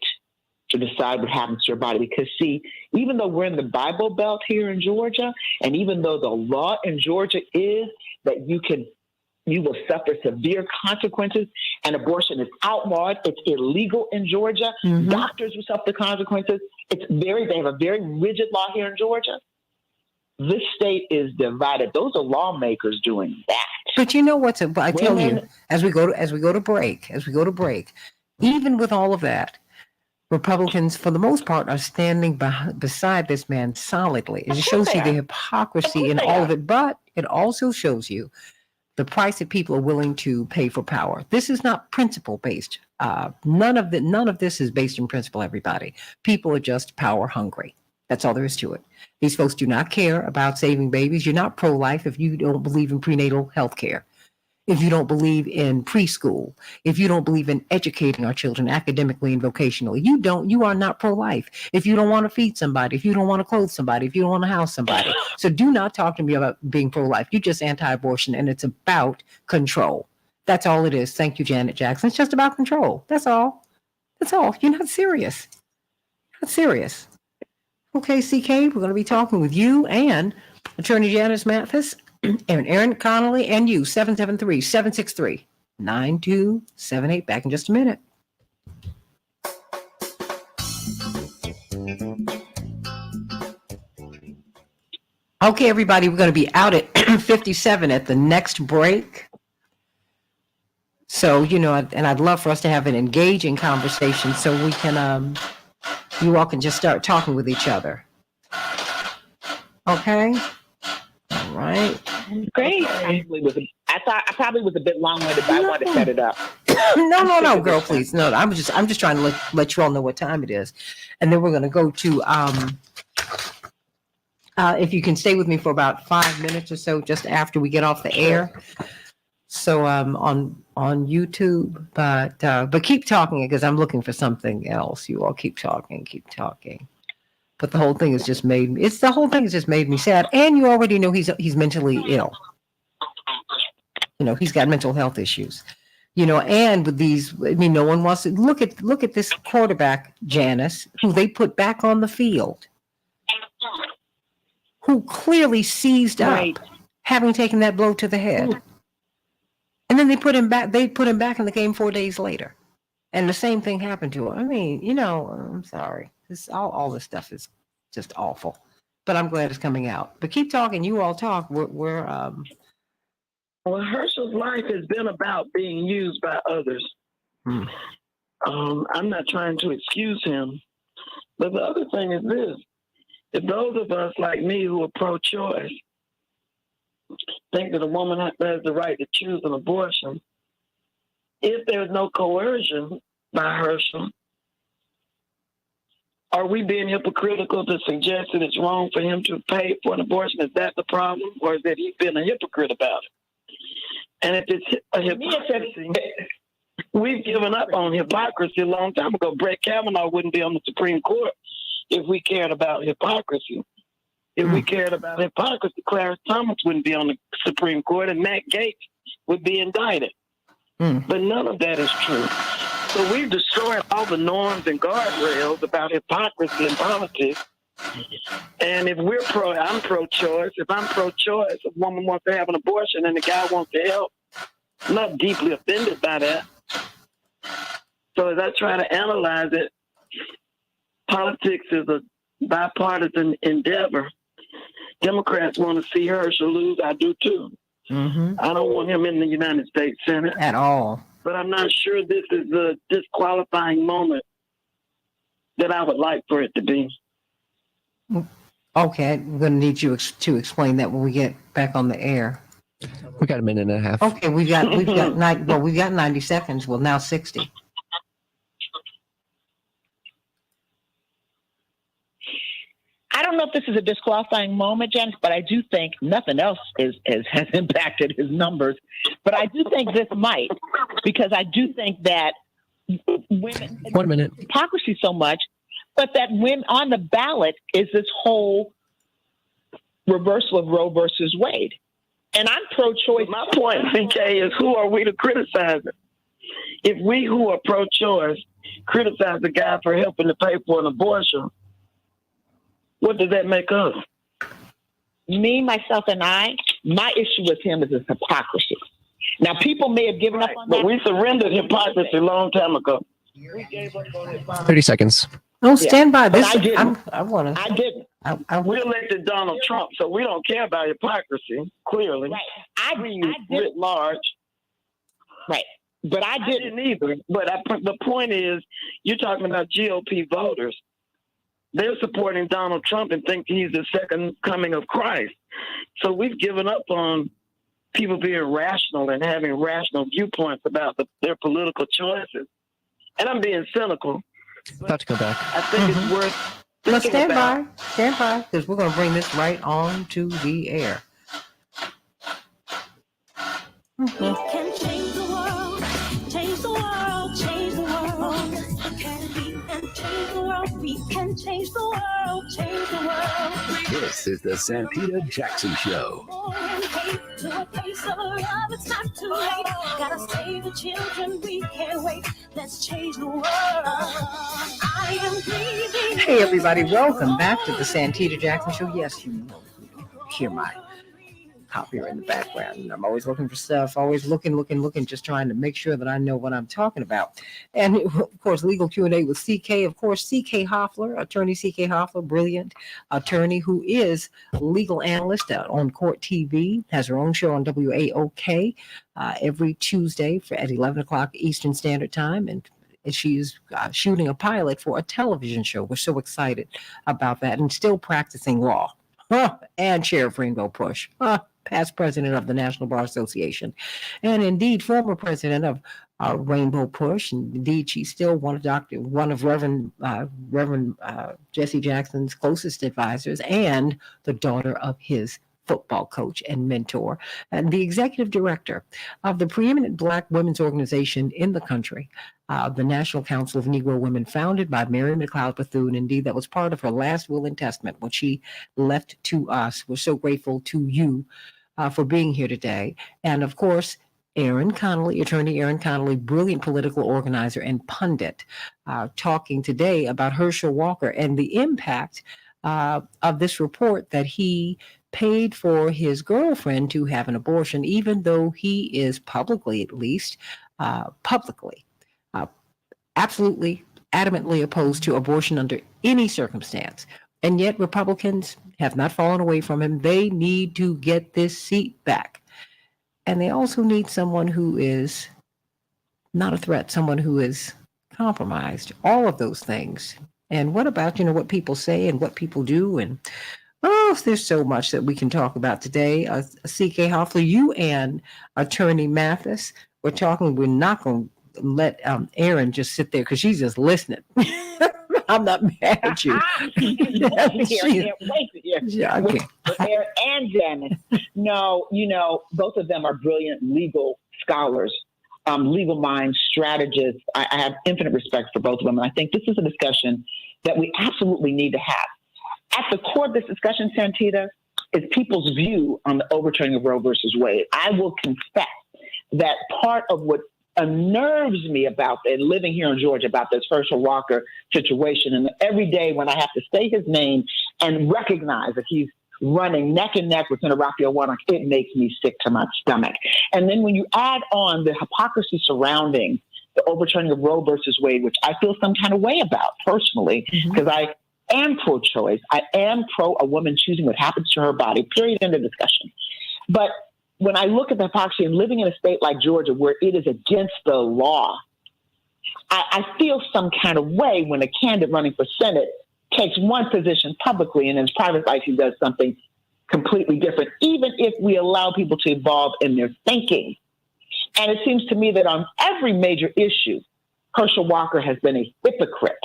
to decide what happens to her body. Because, see, even though we're in the Bible Belt here in Georgia, and even though the law in Georgia is that you will suffer severe consequences, and abortion is outlawed, it's illegal in Georgia, doctors will suffer the consequences. They have a very rigid law here in Georgia. This state is divided. Those are lawmakers doing that. But you know what's? I tell you, as we go to break, even with all of that, Republicans, for the most part, are standing beside this man solidly. It just shows you the hypocrisy in all of it, but it also shows you the price that people are willing to pay for power. This is not principle based. None of this is based in principle. Everybody, people are just power hungry. That's all there is to it. These folks do not care about saving babies. You're not pro-life if you don't believe in prenatal health care. If you don't believe in preschool, if you don't believe in educating our children academically and vocationally, you are not pro-life. If you don't want to feed somebody, if you don't want to clothe somebody, if you don't want to house somebody. So do not talk to me about being pro-life. You're just anti-abortion, and it's about control. That's all it is. Thank you, Janet Jackson. It's just about control. That's all. That's all. You're not serious. Not serious. Okay, CK, we're going to be talking with you and Attorney Janice Mathis and Aaron Connolly and you, 773-763-9278. Back in just a minute. Okay, everybody, we're going to be out at 57 at the next break. So, and I'd love for us to have an engaging conversation so we can, you all can just start talking with each other. Okay? All right. Great. I probably was a bit long-winded, but I wanted to set it up. No, girl, please. No, I'm just trying to let you all know what time it is. And then we're going to go to, if you can stay with me for about 5 minutes or so, just after we get off the air. So on YouTube, but keep talking because I'm looking for something else. You all keep talking. But the whole thing has just made me. The whole thing has just made me sad. And you already know he's mentally ill. He's got mental health issues. And with these, no one wants to look at this quarterback, Janice, who they put back on the field, who clearly seized up, having taken that blow to the head. And then they put him back. They put him back in the game 4 days later, and the same thing happened to him. I'm sorry. All this stuff is just awful, but I'm glad it's coming out. But keep talking. You all talk. Well, Herschel's life has been about being used by others. I'm not trying to excuse him, but the other thing is this: if those of us like me who are pro-choice think that a woman has the right to choose an abortion, if there's no coercion by Herschel, are we being hypocritical to suggest that it's wrong for him to pay for an abortion? Is that the problem? Or is that he's been a hypocrite about it? And if it's a hypocrisy, we've given up on hypocrisy a long time ago. Brett Kavanaugh wouldn't be on the Supreme Court if we cared about hypocrisy. If we cared about hypocrisy, Clarence Thomas wouldn't be on the Supreme Court and Matt Gaetz would be indicted. But none of that is true. So we've destroyed all the norms and guardrails about hypocrisy in politics. And if I'm pro-choice. If I'm pro-choice, a woman wants to have an abortion and the guy wants to help, I'm not deeply offended by that. So as I try to analyze it, politics is a bipartisan endeavor. Democrats want to see Herschel lose. I do too. I don't want him in the United States Senate at all. But I'm not sure this is a disqualifying moment that I would like for it to be. Okay, I'm going to need you to explain that when we get back on the air. We got a minute and a half. Okay, we've got 90 seconds. Well, now 60. I don't know if this is a disqualifying moment, Janice, but I do think nothing else has impacted his numbers. But I do think this might, because I do think that women, 1 minute, hypocrisy so much, but that when on the ballot is this whole reversal of Roe versus Wade. And I'm pro-choice. My point, CK, is who are we to criticize it? If we who are pro-choice criticize the guy for helping to pay for an abortion, what does that make us? Me, myself, and I, my issue with him is his hypocrisy. Now, people may have given up on that. But we surrendered hypocrisy a long time ago. 30 seconds. No, stand by. This I didn't. I didn't. We elected Donald Trump, so we don't care about hypocrisy, clearly. Right. I writ large. Right. But I didn't either. But the point is, you're talking about GOP voters. They're supporting Donald Trump and think he's the second coming of Christ. So we've given up on people being rational and having rational viewpoints about their political choices. And I'm being cynical. About to go back. I think it's worth. Let's stand by, because we're going to bring this right on to the air. We can change the world, change the world, change the world. We can change the world, we can change the world, change the world. This is the Santita Jackson Show. To a place of love, it's not too late. Gotta save the children, we can't wait. Let's change the world. I am breathing. Hey, everybody, welcome back to the Santita Jackson Show. Yes, you hear my copier in the background. And I'm always looking for stuff, always looking, just trying to make sure that I know what I'm talking about. And of course, legal Q&A with CK. Of course, CK Hoffler, attorney CK Hoffler, brilliant attorney who is legal analyst on Court TV, has her own show on WAOK every Tuesday at 11 o'clock Eastern Standard Time. And she's shooting a pilot for a television show. We're so excited about that, and still practicing law. And chair of Rainbow Push. Past president of the National Bar Association, and indeed former president of Rainbow Push. And indeed, she's still one of Reverend Jesse Jackson's closest advisors, and the daughter of his football coach and mentor, and the executive director of the preeminent Black women's organization in the country, the National Council of Negro Women, founded by Mary McLeod Bethune. Indeed, that was part of her last will and testament, what she left to us. We're so grateful to you for being here today. And of course, Aaron Connolly, attorney Aaron Connolly, brilliant political organizer and pundit, talking today about Herschel Walker and the impact of this report that he paid for his girlfriend to have an abortion, even though he is publicly, at least, absolutely adamantly opposed to abortion under any circumstance. And yet Republicans have not fallen away from him. They need to get this seat back. And they also need someone who is not a threat, someone who is compromised, all of those things. And what about, what people say and what people do? And there's so much that we can talk about today. CK Hoffler, you and attorney Mathis, we're not going to let Aaron just sit there because she's just listening. I'm not mad at you. Here, wait here. Yeah, okay. Aaron and Janice. No, both of them are brilliant legal scholars, legal minds, strategists. I have infinite respect for both of them. And I think this is a discussion that we absolutely need to have. At the core of this discussion, Santita, is people's view on the overturning of Roe versus Wade. I will confess that part of what unnerves me about it, living here in Georgia, about this Herschel Walker situation, and every day when I have to say his name and recognize that he's running neck and neck with Senator Raphael Warnock, it makes me sick to my stomach. And then when you add on the hypocrisy surrounding the overturning of Roe versus Wade, which I feel some kind of way about personally, because I am pro-choice. I am pro a woman choosing what happens to her body, period, end of discussion. But when I look at the hypocrisy and living in a state like Georgia where it is against the law, I feel some kind of way when a candidate running for Senate takes one position publicly and in his private life he does something completely different, even if we allow people to evolve in their thinking. And it seems to me that on every major issue, Herschel Walker has been a hypocrite.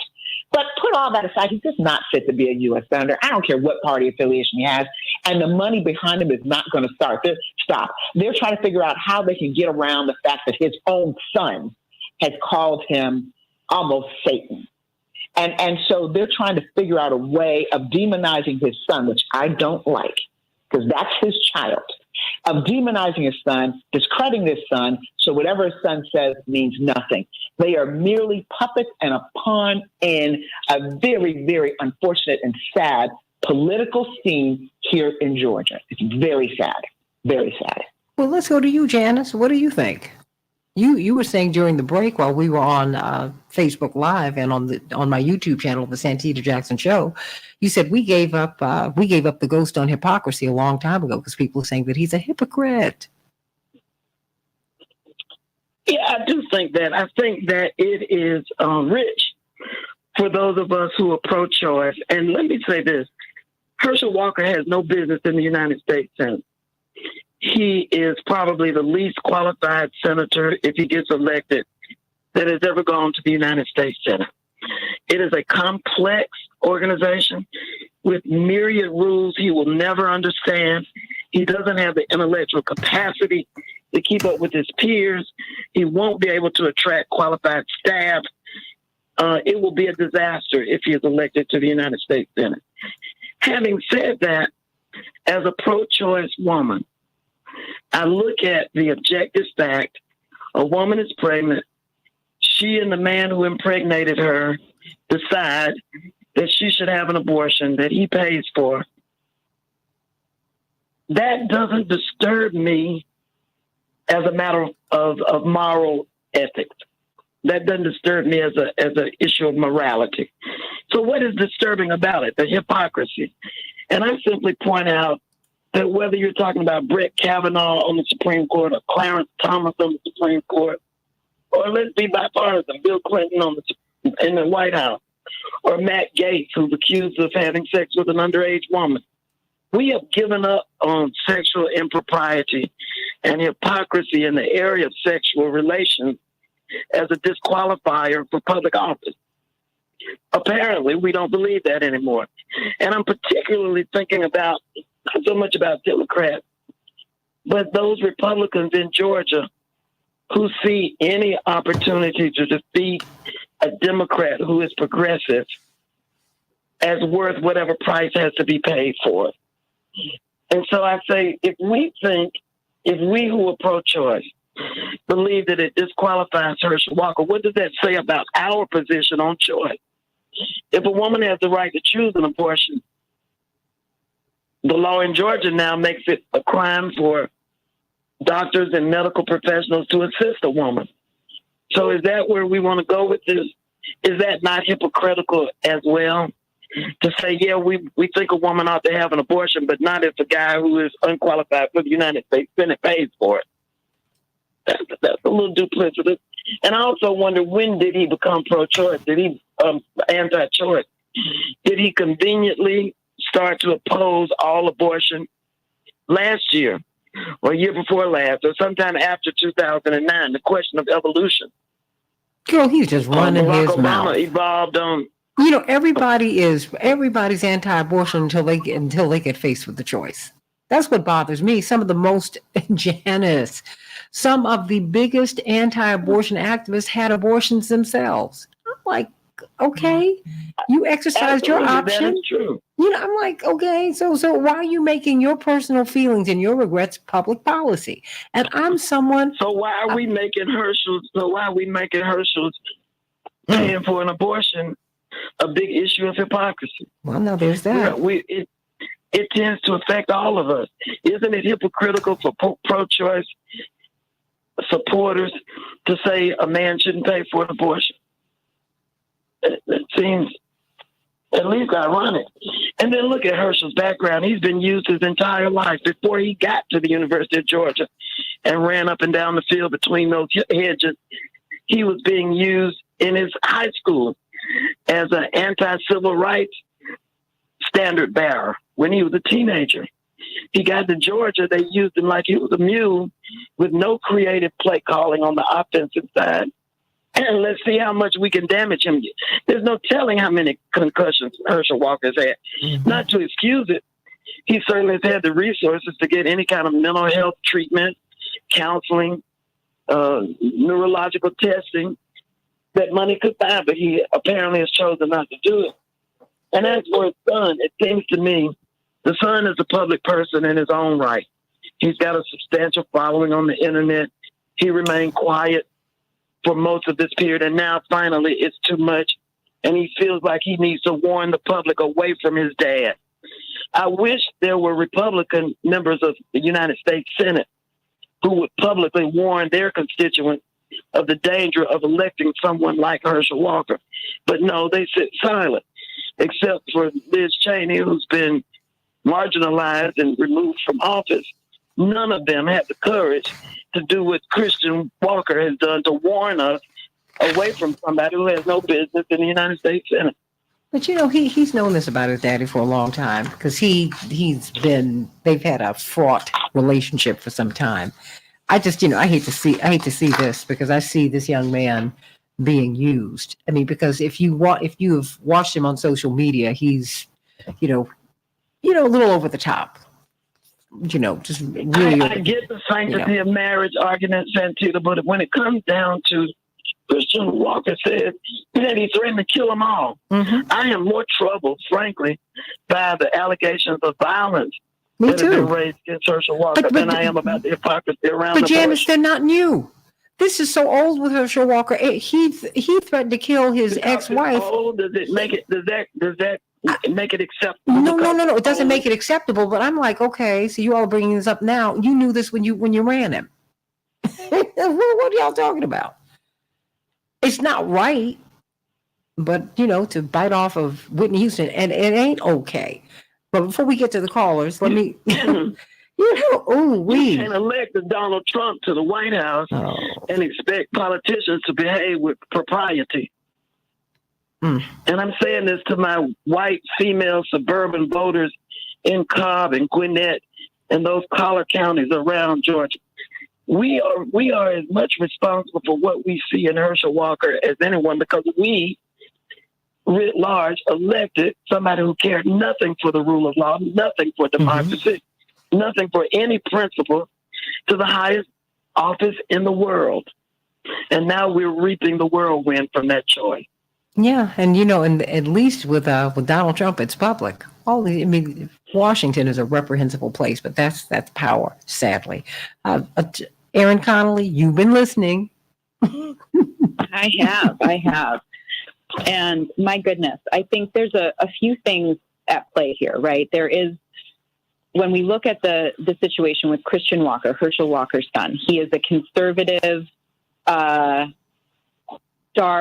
But put all that aside, he's just not fit to be a U.S. senator. I don't care what party affiliation he has. And the money behind him is not going to stop. They're trying to figure out how they can get around the fact that his own son has called him almost Satan. And so they're trying to figure out a way of demonizing his son, which I don't like, because that's his child, of demonizing his son, discrediting his son, so whatever his son says means nothing. They are merely puppets and a pawn in a very, very unfortunate and sad political scene here in Georgia. It's very sad, very sad. Well, let's go to you, Janice. What do you think? You were saying during the break while we were on Facebook Live and on my YouTube channel, the Santita Jackson Show, you said we gave up the ghost on hypocrisy a long time ago because people are saying that he's a hypocrite. Yeah, I do think that. I think that it is rich for those of us who are pro-choice. And let me say this. Herschel Walker has no business in the United States Senate. He is probably the least qualified senator, if he gets elected, that has ever gone to the United States Senate. It is a complex organization with myriad rules he will never understand. He doesn't have the intellectual capacity to keep up with his peers. He won't be able to attract qualified staff. It will be a disaster if he is elected to the United States Senate. Having said that, as a pro-choice woman, I look at the objective fact: a woman is pregnant. She and the man who impregnated her decide that she should have an abortion that he pays for. That doesn't disturb me as a matter of moral ethics. That doesn't disturb me as an issue of morality. So what is disturbing about it? The hypocrisy. And I simply point out that whether you're talking about Brett Kavanaugh on the Supreme Court or Clarence Thomas on the Supreme Court, or let's be bipartisan, Bill Clinton in the White House, or Matt Gaetz, who's accused of having sex with an underage woman, we have given up on sexual impropriety and hypocrisy in the area of sexual relations as a disqualifier for public office. Apparently, we don't believe that anymore. And I'm particularly thinking about, not so much about Democrats, but those Republicans in Georgia who see any opportunity to defeat a Democrat who is progressive as worth whatever price has to be paid for it. And so I say, if we who are pro-choice believe that it disqualifies Herschel Walker, what does that say about our position on choice? If a woman has the right to choose an abortion, the law in Georgia now makes it a crime for doctors and medical professionals to assist a woman. So is that where we want to go with this? Is that not hypocritical as well? To say, yeah, we think a woman ought to have an abortion, but not if the guy who is unqualified for the United States Senate pays for it. That's a little duplicitous. And I also wonder, when did he become pro-choice? Did he anti-choice? Did he conveniently start to oppose all abortion last year or year before last or sometime after 2009? The question of evolution. Girl, he's just running Barack his Obama mouth. evolved on. You know, everybody's anti-abortion until they get faced with the choice. That's what bothers me. Some of the most Janice, some of the biggest anti-abortion activists had abortions themselves. I'm like, okay, you exercised your option. That is true. You know, I'm like, okay, so why are you making your personal feelings and your regrets public policy? And I'm someone. So why are we making Herschel's paying for an abortion a big issue of hypocrisy? Well, no, there's that. It tends to affect all of us. Isn't it hypocritical for pro-choice supporters to say a man shouldn't pay for an abortion? It seems at least ironic. And then look at Herschel's background. He's been used his entire life. Before he got to the University of Georgia and ran up and down the field between those hedges, he was being used in his high school as an anti-civil rights standard bearer when he was a teenager. He got to Georgia, they used him like he was a mule with no creative play calling on the offensive side. And let's see how much we can damage him. There's no telling how many concussions Herschel Walker's had. Mm-hmm. Not to excuse it, he certainly has had the resources to get any kind of mental health treatment, counseling, neurological testing that money could buy, but he apparently has chosen not to do it. And as for his son, it seems to me the son is a public person in his own right. He's got a substantial following on the internet. He remained quiet for most of this period, and now finally it's too much, and he feels like he needs to warn the public away from his dad. I wish there were Republican members of the United States Senate who would publicly warn their constituents of the danger of electing someone like Herschel Walker. But no, they sit silent, except for Liz Cheney, who's been marginalized and removed from office. None of them had the courage to do what Christian Walker has done to warn us away from somebody who has no business in the United States Senate. But he's known this about his daddy for a long time because they've had a fraught relationship for some time. I just, I hate to see this because I see this young man being used. I mean, because if you've watched him on social media, he's, a little over the top. Just really. I get the sanctity of marriage argument, Santita, but when it comes down to Christian Walker said that he threatened to kill them all. Mm-hmm. I am more troubled, frankly, by the allegations of violence that have been raised against Herschel Walker than I am about the hypocrisy around the bush. But Janice, they're not new. This is so old with Herschel Walker. He threatened to kill his ex-wife. Does it make it? Does that make it acceptable? No. It doesn't make it acceptable. But I'm like, okay, so you all are bringing this up now. You knew this when you ran him. What are y'all talking about? It's not right, but to bite off of Whitney Houston, and it ain't okay. But before we get to the callers, let me. You can't elect Donald Trump to the White House and expect politicians to behave with propriety. And I'm saying this to my white female suburban voters in Cobb and Gwinnett and those collar counties around Georgia. We are as much responsible for what we see in Herschel Walker as anyone, because we, writ large, elected somebody who cared nothing for the rule of law, nothing for democracy, nothing for any principle, to the highest office in the world. And now we're reaping the whirlwind from that choice. Yeah, and and at least with Donald Trump, it's public. Washington is a reprehensible place, but that's power, sadly. Aaron Connolly, you've been listening. I have. And my goodness, I think there's a few things at play here, right? There is, when we look at the situation with Christian Walker, Herschel Walker's son, he is a conservative star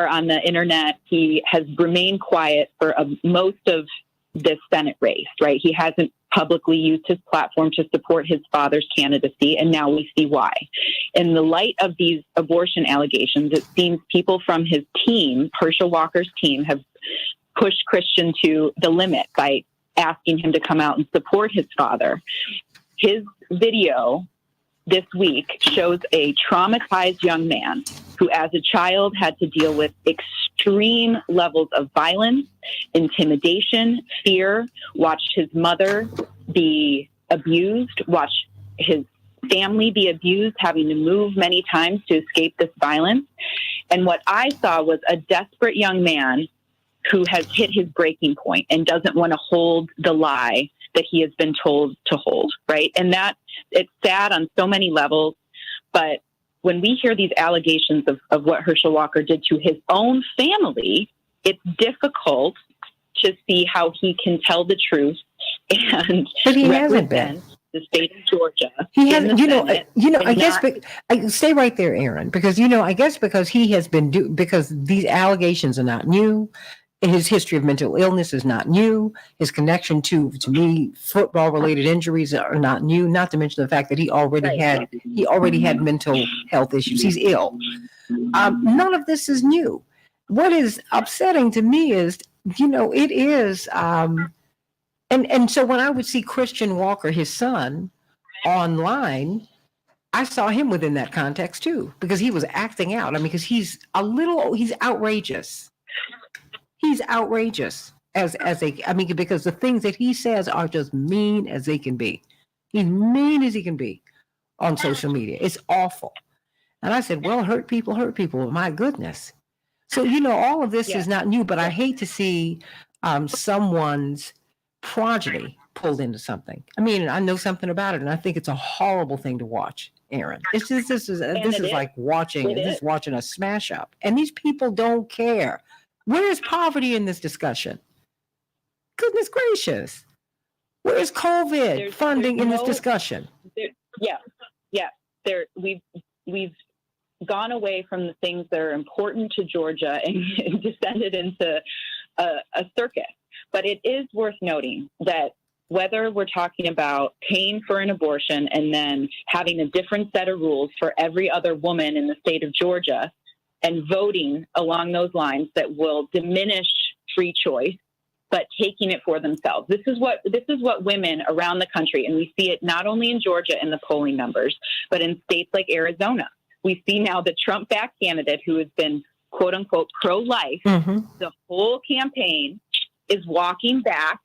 on the internet. He has remained quiet for most of this Senate race, right? He hasn't publicly used his platform to support his father's candidacy, and now we see why. In the light of these abortion allegations, it seems people from his team, Herschel Walker's team, have pushed Christian to the limit by asking him to come out and support his father. His video this week shows a traumatized young man who, as a child, had to deal with extreme levels of violence, intimidation, fear, watched his mother be abused, watched his family be abused, having to move many times to escape this violence. And what I saw was a desperate young man who has hit his breaking point and doesn't want to hold the lie that he has been told to hold, right? And that, it's sad on so many levels, but when we hear these allegations of what Herschel Walker did to his own family, it's difficult to see how he can tell the truth and represent the state of Georgia. He hasn't, I guess, stay right there, Aaron, because, I guess because he has been, because these allegations are not new. His history of mental illness is not new. His connection to me, football-related injuries are not new. Not to mention the fact that he already had mental health issues. He's ill. None of this is new. What is upsetting to me is, it is, and so when I would see Christian Walker, his son, online, I saw him within that context too, because he was acting out. Because he's outrageous. He's outrageous because the things that he says are just mean as they can be. He's mean as he can be on social media. It's awful. And I said, well, hurt people. My goodness. So, all of this is not new, but I hate to see someone's progeny pulled into something. I know something about it, and I think it's a horrible thing to watch, Aaron. This is like watching a smash up. And these people don't care. Where is poverty in this discussion? Goodness gracious. Where is COVID funding in this discussion? We've gone away from the things that are important to Georgia and descended into a circus. But it is worth noting that whether we're talking about paying for an abortion and then having a different set of rules for every other woman in the state of Georgia and voting along those lines that will diminish free choice, but taking it for themselves. This is what women around the country, and we see it not only in Georgia in the polling numbers, but in states like Arizona. We see now the Trump-backed candidate who has been, quote unquote, pro-life, the whole campaign is walking back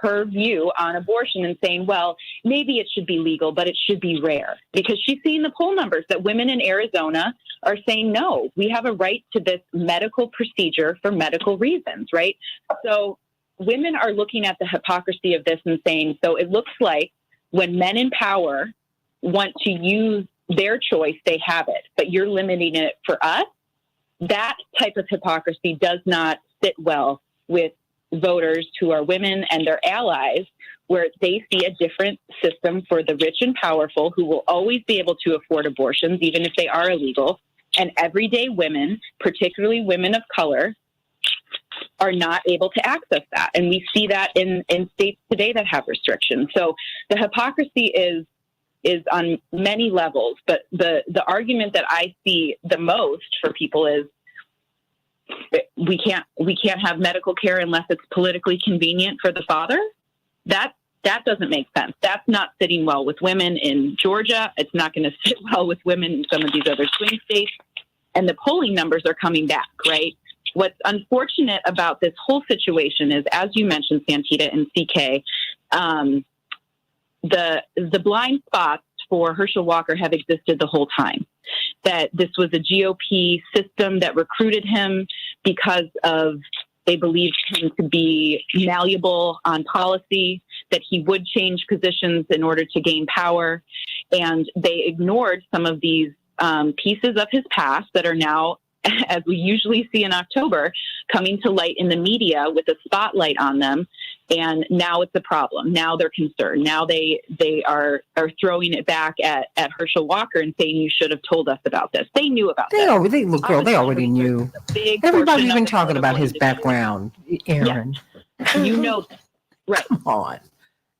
her view on abortion and saying, well, maybe it should be legal, but it should be rare. Because she's seeing the poll numbers that women in Arizona are saying, no, we have a right to this medical procedure for medical reasons, right? So women are looking at the hypocrisy of this and saying, so it looks like when men in power want to use their choice, they have it, but you're limiting it for us. That type of hypocrisy does not sit well with voters who are women and their allies, where they see a different system for the rich and powerful who will always be able to afford abortions, even if they are illegal. And everyday women, particularly women of color, are not able to access that. And we see that in states today that have restrictions. So the hypocrisy is on many levels. But the argument that I see the most for people is we can't have medical care unless it's politically convenient for the father. That doesn't make sense. That's not sitting well with women in Georgia. It's not going to sit well with women in some of these other swing states. And the polling numbers are coming back, right? What's unfortunate about this whole situation is, as you mentioned, Santita and CK, the blind spots for Herschel Walker have existed the whole time. That this was a GOP system that recruited him because of they believed him to be malleable on policy, that he would change positions in order to gain power. And they ignored some of these pieces of his past that are now, as we usually see in October, coming to light in the media with a spotlight on them. And now it's a problem. Now they're concerned. Now they are throwing it back at Herschel Walker and saying, you should have told us about this. They knew about this. They already knew. Everybody's been talking about his background, Aaron. Yeah. You know, right. Come on.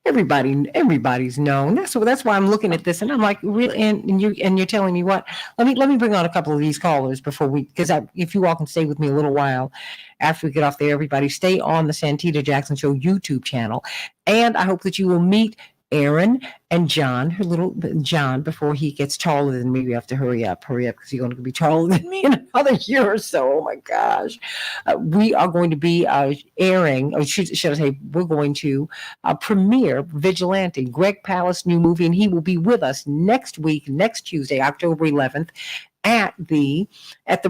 Everybody's known. That's why I'm looking at this and I'm like, really? And you're telling me what? Let me bring on a couple of these callers before because if you all can stay with me a little while after we get off there, everybody stay on the Santita Jackson Show YouTube channel. And I hope that you will meet Aaron and John, her little John, before he gets taller than me. We have to hurry up because he's going to be taller than me in another year or so. Oh my gosh. We are going to be airing, or should I say, we're going to premiere Vigilante, Greg Palast's new movie, and he will be with us next Tuesday, October 11th. At the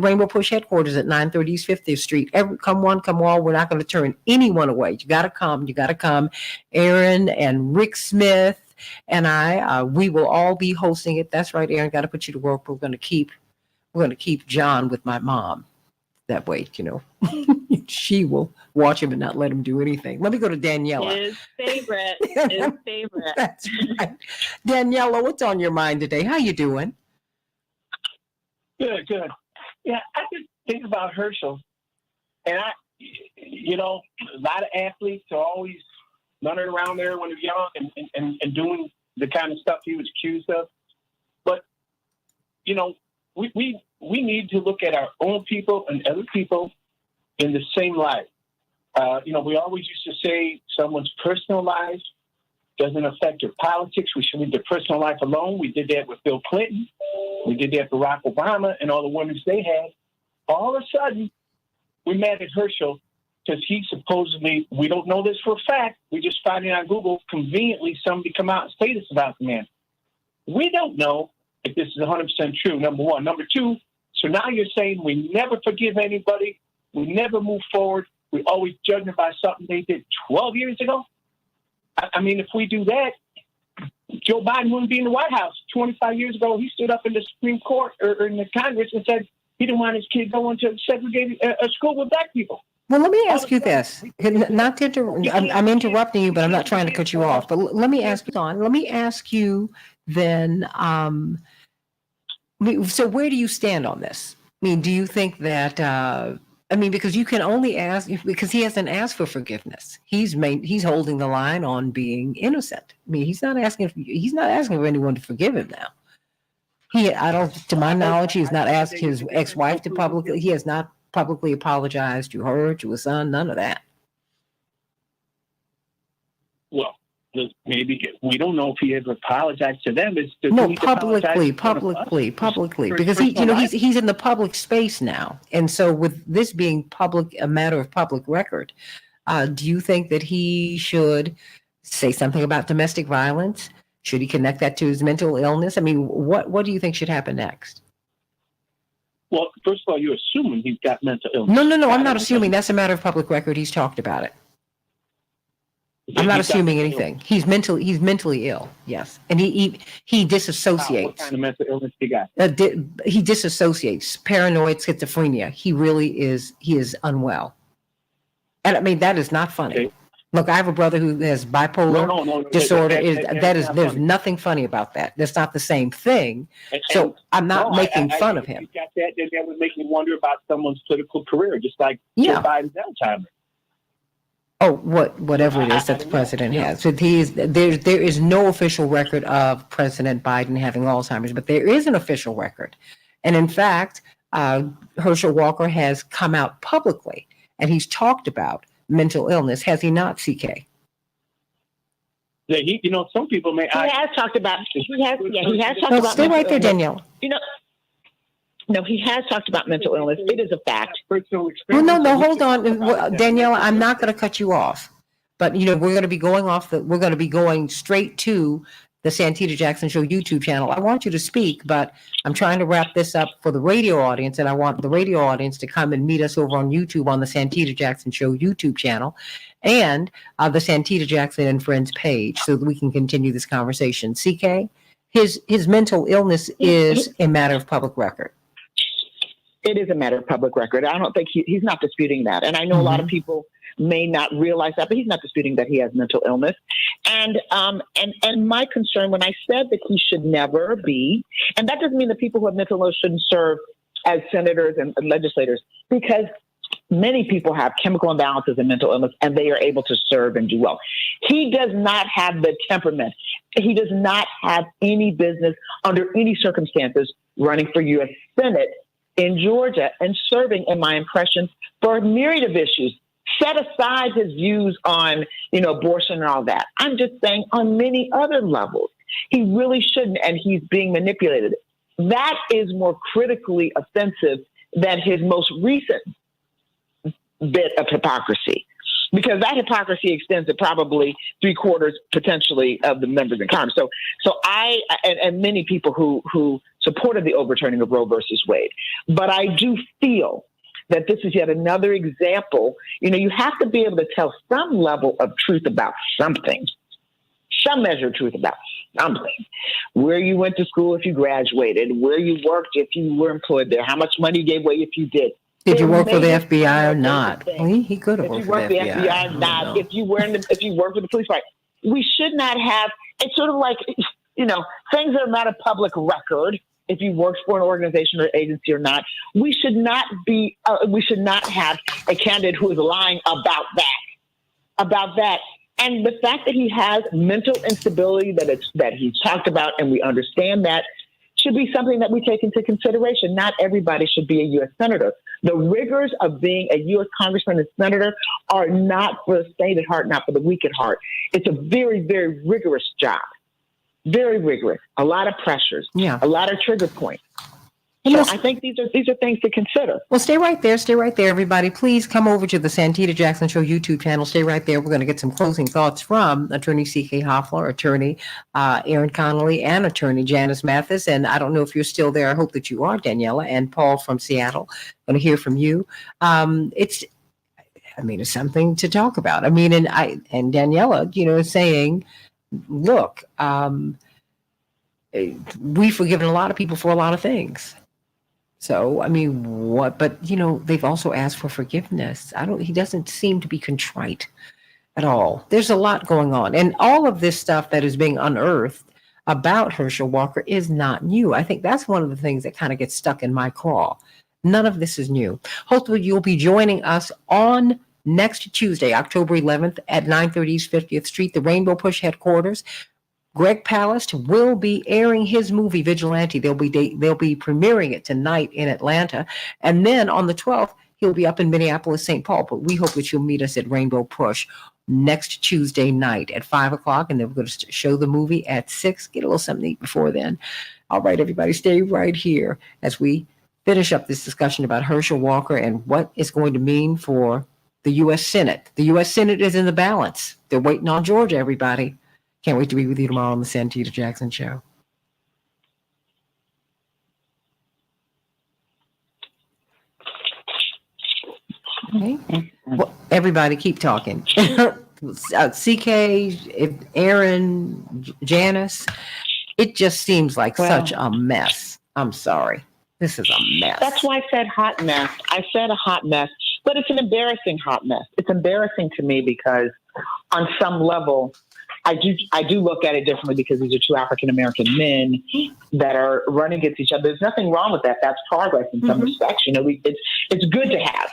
Rainbow Push headquarters at 930 East 50th Street. Come one, come all. We're not going to turn anyone away. You got to come. Aaron and Rick Smith and I, we will all be hosting it. That's right, Aaron. Got to put you to work. We're going to keep John with my mom. That way, she will watch him and not let him do anything. Let me go to Daniela. His favorite. That's right. Daniela, what's on your mind today? How you doing? Good. Yeah, I just think about Herschel, and a lot of athletes are always running around there when they're young and doing the kind of stuff he was accused of. But, we need to look at our own people and other people in the same light. We always used to say someone's personal life doesn't affect their politics. We should leave their personal life alone. We did that with Bill Clinton. We did that for Barack Obama and all the women they had. All of a sudden, we're mad at Herschel because he supposedly, we don't know this for a fact, we just found it on Google, conveniently somebody come out and say this about the man. We don't know if this is 100% true, number one. Number two, so now you're saying we never forgive anybody, we never move forward, we always judge them by something they did 12 years ago? I mean, if we do that, Joe Biden wouldn't be in the White House. 25 years ago, he stood up in the Supreme Court or in the Congress and said he didn't want his kid going to segregated a school with black people. Well, let me ask you this. Not to I'm interrupting you, but I'm not trying to cut you off. But let me ask you then. So where do you stand on this? I mean, do you think that I mean, because you can only ask because he hasn't asked for forgiveness. He's holding the line on being innocent. I mean, he's not asking for anyone to forgive him now. To my knowledge, he has not asked his ex-wife to publicly. He has not publicly apologized to her, to his son, none of that. Well, maybe we don't know if he ever apologized to them. No, publicly, because he's in the public space now, and so with this being a matter of public record, do you think that he should say something about domestic violence? Should he connect that to his mental illness? I mean, what do you think should happen next? Well, first of all, you're assuming he's got mental illness. No, I'm not assuming. That's a matter of public record. He's talked about it. I'm not assuming anything. He's mentally ill. Yes, and he disassociates. What kind of mental illness he got? He disassociates. Paranoid schizophrenia. He really is. He is unwell. And I mean, that is not funny. Okay. Look, I have a brother who has bipolar disorder. There's nothing funny about that. That's not the same thing. So I'm not making fun of him. You got that would make me wonder about someone's political career, just like Joe Biden's Alzheimer's. Oh, whatever it is that the president has. So there is no official record of President Biden having Alzheimer's, but there is an official record. And in fact, Herschel Walker has come out publicly and he's talked about mental illness. Has he not, CK? Yeah, some people may. He has talked about. He has talked about. Stay right there, Danielle. No, he has talked about mental illness. It is a fact. Well, no, hold on, Danielle. I'm not going to cut you off, but we're going to be going straight to the Santita Jackson Show YouTube channel. I want you to speak, but I'm trying to wrap this up for the radio audience, and I want the radio audience to come and meet us over on YouTube on the Santita Jackson Show YouTube channel and the Santita Jackson and Friends page, so that we can continue this conversation. CK, his mental illness is a matter of public record. It is a matter of public record. I don't think he's not disputing that. And I know a lot of people may not realize that, but he's not disputing that he has mental illness. And my concern when I said that he should never be, and that doesn't mean that people who have mental illness shouldn't serve as senators and legislators, because many people have chemical imbalances and mental illness, and they are able to serve and do well. He does not have the temperament. He does not have any business under any circumstances running for U.S. Senate in Georgia and serving, in my impression, for a myriad of issues. Set aside his views on, abortion and all that. I'm just saying on many other levels, he really shouldn't, and he's being manipulated. That is more critically offensive than his most recent bit of hypocrisy, because that hypocrisy extends to probably 3/4 potentially of the members in Congress. So I and many people who supported the overturning of Roe versus Wade. But I do feel that this is yet another example. You have to be able to tell some level of truth about something, some measure of truth about something. Where you went to school if you graduated, where you worked if you were employed there, how much money you gave away if you did. Did you work for the FBI or not? Well, he could have worked for the FBI or not. If you worked for the police, right? We should not have. It's sort of like, things that are not a public record. If you worked for an organization or agency or not, we should not have a candidate who is lying about that. And the fact that he has mental instability that he's talked about, and we understand that, should be something that we take into consideration. Not everybody should be a U.S. senator. The rigors of being a U.S. congressman and senator are not for the faint at heart, not for the weak at heart. It's a very, very rigorous job. Very rigorous. A lot of pressures. Yeah. A lot of trigger points. So I think these are things to consider. Well, stay right there, everybody. Please come over to the Santita Jackson Show YouTube channel. Stay right there. We're going to get some closing thoughts from Attorney C.K. Hoffler, Attorney Aaron Connolly, and Attorney Janice Mathis. And I don't know if you're still there. I hope that you are, Daniela, and Paul from Seattle. Going to hear from you. It's something to talk about. And Daniela, is saying, look, we've forgiven a lot of people for a lot of things. So, what? But, they've also asked for forgiveness. He doesn't seem to be contrite at all. There's a lot going on. And all of this stuff that is being unearthed about Herschel Walker is not new. I think that's one of the things that kind of gets stuck in my craw. None of this is new. Hopefully you'll be joining us on next Tuesday, October 11th at 930 East 50th Street, the Rainbow Push headquarters. Greg Palast will be airing his movie Vigilante. They'll be premiering it tonight in Atlanta. And then on the 12th, he'll be up in Minneapolis, St. Paul. But we hope that you'll meet us at Rainbow Push next Tuesday night at 5 o'clock. And then we're going to show the movie at 6. Get a little something to eat before then. All right, everybody, stay right here as we finish up this discussion about Herschel Walker and what it's going to mean for the U.S. Senate. The U.S. Senate is in the balance. They're waiting on Georgia, everybody. Can't wait to be with you tomorrow on the Santita Jackson Show. Okay. Well, everybody keep talking. CK, Aaron, Janice, it just seems like such a mess. I'm sorry. This is a mess. That's why I said hot mess. I said a hot mess, but it's an embarrassing hot mess. It's embarrassing to me because on some level, I do look at it differently because these are two African-American men that are running against each other. There's nothing wrong with that. That's progress in some respects. You know, it's good to have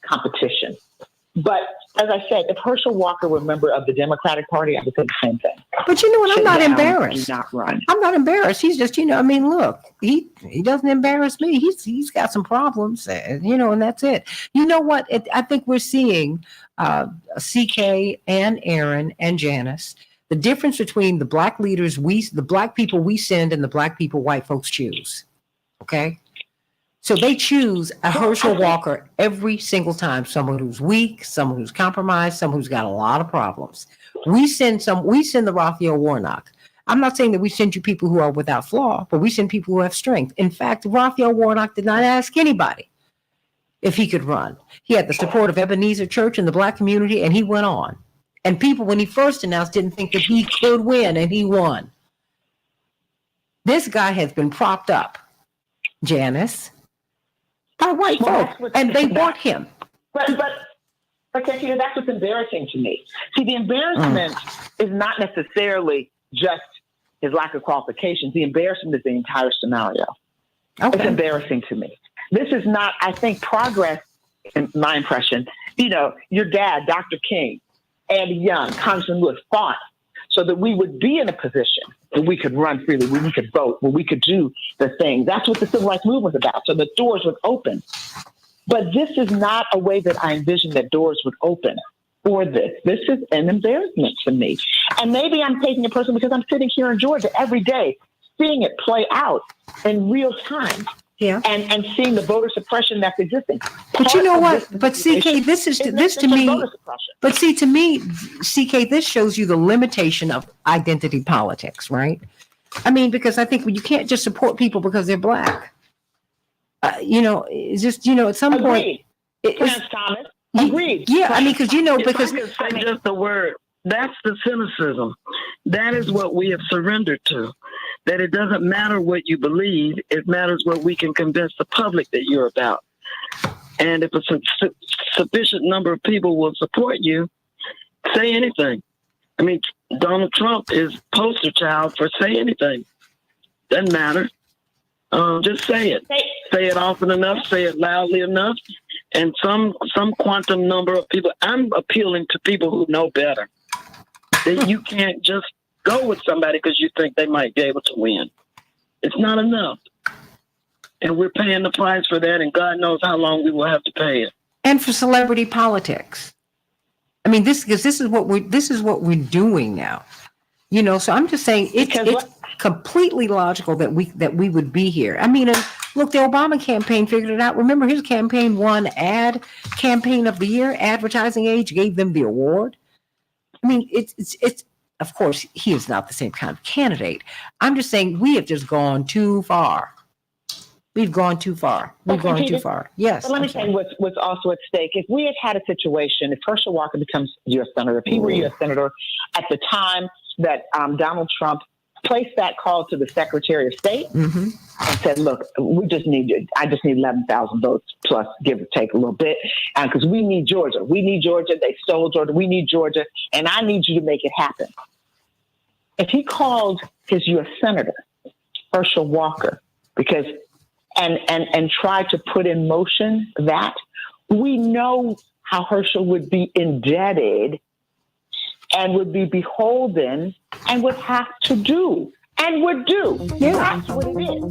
competition. But as I said, if Herschel Walker were a member of the Democratic Party, I would say the same thing. But you know what? I'm not embarrassed. Do not run. I'm not embarrassed. He's just, I mean, look, he doesn't embarrass me. He's got some problems, and that's it. You know what? I think we're seeing CK and Aaron and Janice. The difference between the black leaders, the black people we send, and the black people white folks choose. Okay? So they choose a Herschel Walker every single time. Someone who's weak, someone who's compromised, someone who's got a lot of problems. We send the Raphael Warnock. I'm not saying that we send you people who are without flaw, but we send people who have strength. In fact, Raphael Warnock did not ask anybody if he could run. He had the support of Ebenezer Church and the black community, and he went on. And people, when he first announced, didn't think that he could win, and he won. This guy has been propped up, Janice, by white folk, and they want him. But Katina, that's what's embarrassing to me. See, the embarrassment is not necessarily just his lack of qualifications. The embarrassment is the entire scenario. Okay. It's embarrassing to me. This is not, I think, progress, in my impression. Your dad, Dr. King, and Young, Congressman Lewis fought so that we would be in a position where we could run freely, where we could vote, where we could do the things. That's what the civil rights movement was about. So the doors would open. But this is not a way that I envisioned that doors would open for this. This is an embarrassment to me. And maybe I'm taking it personally because I'm sitting here in Georgia every day, seeing it play out in real time. Yeah. And seeing the voter suppression that's existing. But you know what? But CK, this to me, but see, to me, CK, this shows you the limitation of identity politics, right? I mean, because I think you can't just support people because they're black. It's just, at some point. Clarence Thomas. Agreed. Yeah, I mean, because If I could say just a word, that's the cynicism. That is what we have surrendered to. That it doesn't matter what you believe, it matters what we can convince the public that you're about. And if a sufficient number of people will support you, say anything. I mean, Donald Trump is poster child for say anything. Doesn't matter. Just say it. Say it often enough, say it loudly enough, and some quantum number of people. I'm appealing to people who know better. That you can't just go with somebody because you think they might be able to win. It's not enough. And we're paying the price for that, and God knows how long we will have to pay it. And for celebrity politics. I mean, this is what we're doing now. So I'm just saying it's completely logical that we would be here. I mean, look, the Obama campaign figured it out. Remember, his campaign won ad campaign of the year. Advertising Age gave them the award. I mean, it's of course, he is not the same kind of candidate. I'm just saying we have just gone too far. We've gone too far. Too far. Yes. But let me tell you what's also at stake. If we had a situation, if Herschel Walker becomes U.S. Senator, if he were U.S. Senator at the time that Donald Trump placed that call to the Secretary of State and said, look, I just need 11,000 votes plus give or take a little bit. Because we need Georgia. We need Georgia. They stole Georgia. We need Georgia. And I need you to make it happen. If he called his U.S. Senator, Herschel Walker, because and try to put in motion that, we know how Herschel would be indebted and would be beholden and would have to do and would do. Yeah. That's what it is.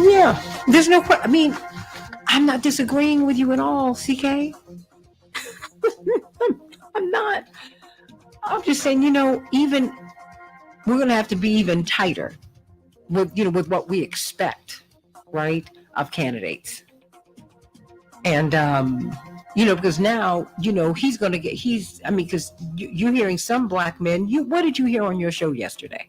Yeah. There's no question. I mean, I'm not disagreeing with you at all, CK. I'm not. I'm just saying, even we're going to have to be even tighter with, with what we expect, right, of candidates. And, because now, he's going to get, because you're hearing some black men. What did you hear on your show yesterday?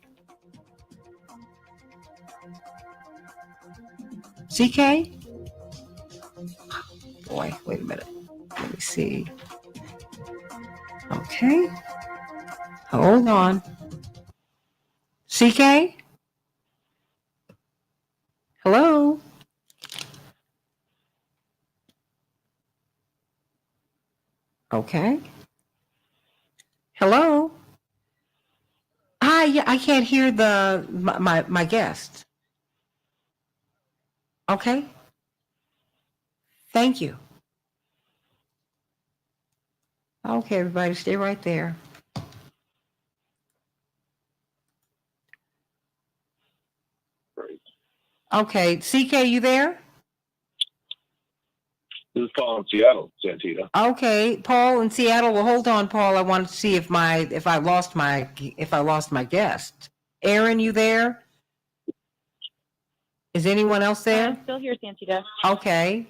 CK? Boy, wait a minute. Let me see. Okay. Hold on. CK? Hello? Okay. Hello? Hi, yeah, I can't hear my guest. Okay. Thank you. Okay, everybody, stay right there. Okay, CK, you there? This is Paul in Seattle, Santita. Okay, Paul in Seattle. Well, hold on, Paul. I wanted to see if I lost my guest. Aaron, you there? Is anyone else there? I'm still here, Santita. Okay.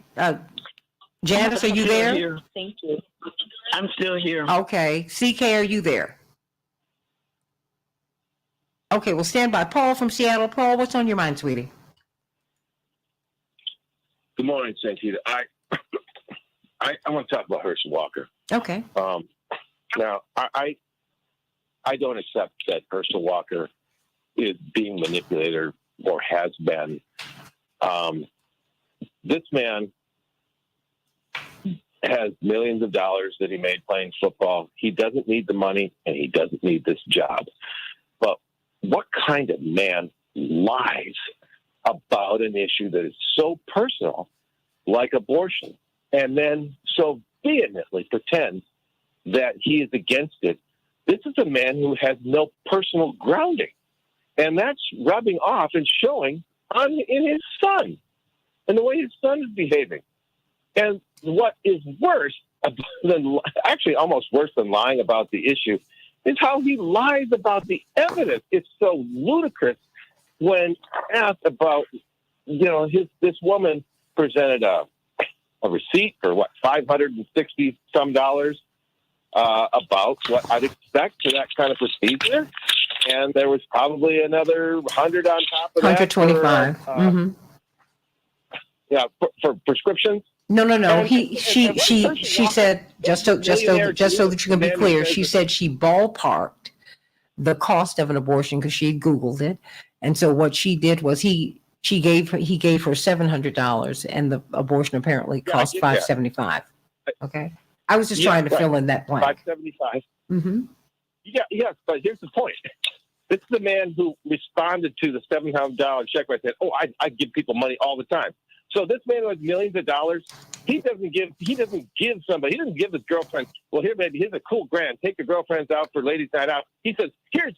Janice, are you there? Here. Thank you. I'm still here. Okay. CK, are you there? Okay, well, stand by. Paul from Seattle. Paul, what's on your mind, sweetie? Good morning, Santita. I want to talk about Herschel Walker. Okay. Now, I don't accept that Herschel Walker is being manipulated or has been. This man has millions of dollars that he made playing football. He doesn't need the money, and he doesn't need this job. But what kind of man lies about an issue that is so personal, like abortion, and then so vehemently pretends that he is against it? This is a man who has no personal grounding. And that's rubbing off and showing in his son and the way his son is behaving. And what is worse than, actually almost worse than lying about the issue, is how he lies about the evidence. It's so ludicrous when asked about, this woman presented a receipt for $560 some about what I'd expect for that kind of procedure. And there was probably another 100 on top of that. 125. Yeah, for prescriptions. No. She said, just so that you can be clear, she said she ballparked the cost of an abortion because she Googled it. And so what she did was he gave her $700, and the abortion apparently cost $575. Okay. I was just trying to fill in that blank. $575. Mm-hmm. Yes, but here's the point. This is the man who responded to the $700 check where I said, I give people money all the time. So this man who has millions of dollars, he doesn't give his girlfriend, well, here, baby, here's a cool grand. Take your girlfriends out for ladies' night out. He says, here's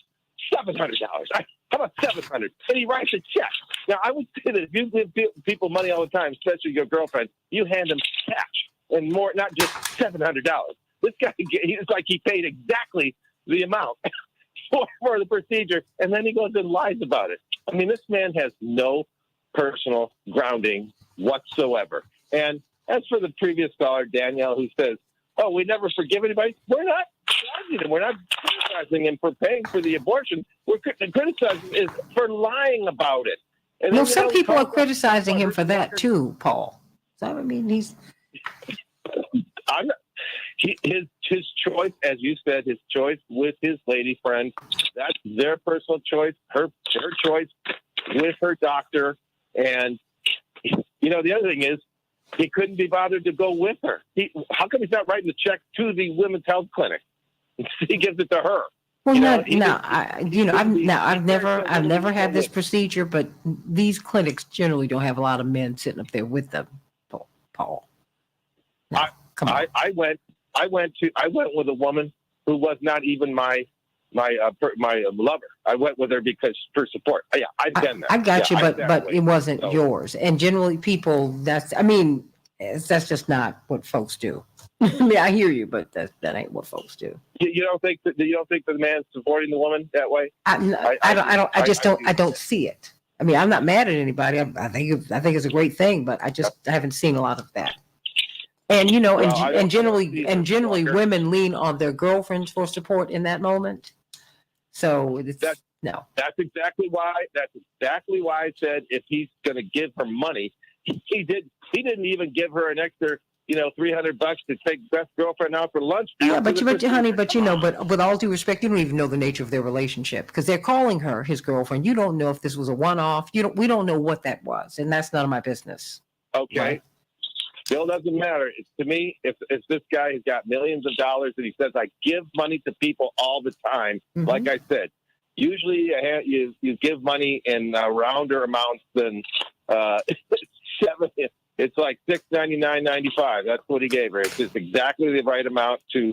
$700. How about $700? And he writes a check. Now, I would say that if you give people money all the time, especially your girlfriend, you hand them cash and more, not just $700. This guy, it's like he paid exactly the amount for the procedure, and then he goes and lies about it. I mean, this man has no personal grounding whatsoever. And as for the previous caller, Danielle, who says, we never forgive anybody, we're not judging him. We're not criticizing him for paying for the abortion. We're criticizing him for lying about it. And some people are criticizing him for that too, Paul. So, I mean, his choice, as you said, his choice with his lady friend, that's their personal choice, her choice with her doctor. And, the other thing is, he couldn't be bothered to go with her. How come he's not writing the check to the women's health clinic? He gives it to her. Well, You no, know, he no, was- I've very never had this with- procedure, but these clinics generally don't have a lot of men sitting up there with them, Paul. No, come on. I went with a woman who was not even my lover. I went with her because for support. Yeah, I've been there. I got Yeah, you, I've but been with- it wasn't so- yours. And generally, people that's that's just not what folks do. I mean, I hear you, but that ain't what folks do. You don't think that the man's supporting the woman that way? I don't see it. I mean, I'm not mad at anybody. I think it's a great thing, but I haven't seen a lot of that. And generally, women lean on their girlfriends for support in that moment. So no. That's exactly why I said if he's going to give her money, he didn't even give her an extra $300 to take best girlfriend out for lunch. Yeah, but with all due respect, you don't even know the nature of their relationship because they're calling her his girlfriend. You don't know if this was a one-off. We don't know what that was, and that's none of my business. Okay. Right? Still doesn't matter. To me, if this guy has got millions of dollars and he says, I give money to people all the time, like I said, usually you give money in rounder amounts than it's like $699.95. That's what he gave her. It's just exactly the right amount to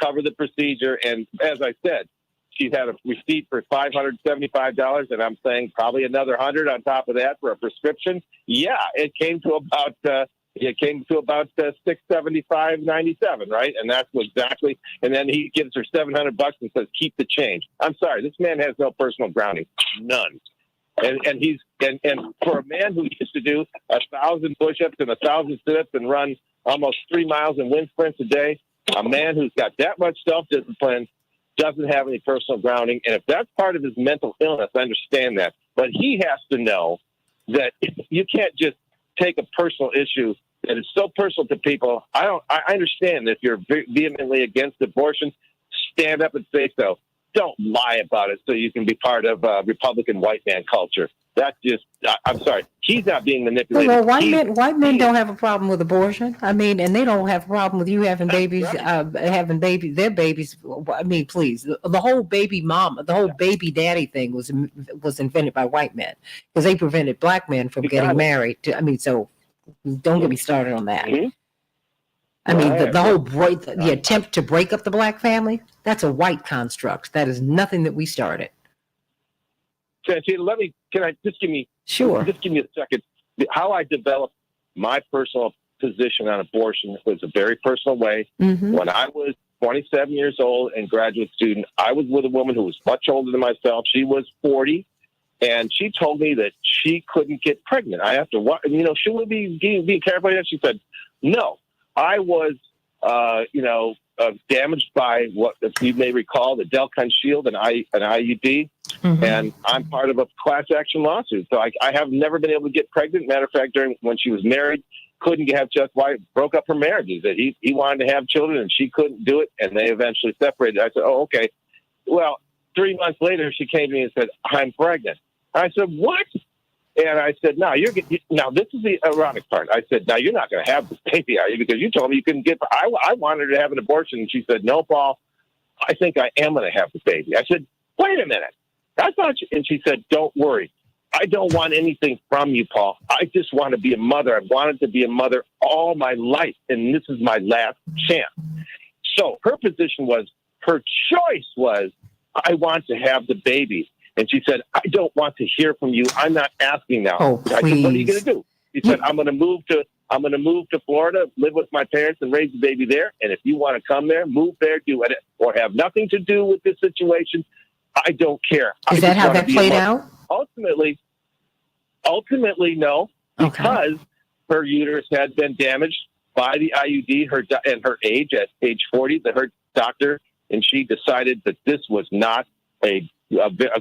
cover the procedure. And as I said, she's had a receipt for $575, and I'm saying probably another $100 on top of that for a prescription. Yeah, it came to about $675.97, right? And that's exactly. And then he gives her $700 and says, "Keep the change." I'm sorry, this man has no personal grounding, none. And for a man who used to do 1,000 push-ups and 1,000 sit-ups and run almost 3 miles in wind sprints a day, a man who's got that much self-discipline doesn't have any personal grounding. And if that's part of his mental illness, I understand that. But he has to know that you can't just take a personal issue that is so personal to people. I understand that if you're vehemently against abortion, stand up and say so. Don't lie about it so you can be part of Republican white man culture. That's just, I'm sorry. He's not being manipulated. Well, white men don't have a problem with abortion. I mean, and they don't have a problem with you having babies, their babies. I mean, please, the whole baby mama, the whole baby daddy thing was invented by white men because they prevented black men from getting married. So don't get me started on that. Mm-hmm. I mean, the attempt to break up the black family, that's a white construct. That is nothing that we started. Santita, can I just give me a second. How I developed my personal position on abortion was a very personal way. When I was 27 years old and graduate student, I was with a woman who was much older than myself. She was 40. And she told me that she couldn't get pregnant. I have to, should we be careful here? She said, no. I was, damaged by what, if you may recall, the Delcon Shield, an IUD, and I'm part of a class action lawsuit. So I have never been able to get pregnant. Matter of fact, when she was married, couldn't have just wife broke up her marriages. That he wanted to have children and she couldn't do it, and they eventually separated. I said, oh, okay. Well, 3 months later, she came to me and said, I'm pregnant. I said, what? And I said, now this is the ironic part. I said, now you're not going to have this baby, are you? Because you told me you couldn't get. I wanted her to have an abortion, and she said, no, Paul. I think I am going to have the baby. I said, wait a minute, that's not. And she said, don't worry, I don't want anything from you, Paul. I just want to be a mother. I've wanted to be a mother all my life, and this is my last chance. So her position was, her choice was, I want to have the baby. And she said, I don't want to hear from you. I'm not asking now. Oh, I said, what are you going to do? She said, I'm going to move to Florida, live with my parents and raise the baby there. And if you want to come there, move there, do it, or have nothing to do with this situation. I don't care. Is that how that played out? Ultimately, no, because her uterus had been damaged by the IUD, and her age at age 40, her doctor and she decided that this was not a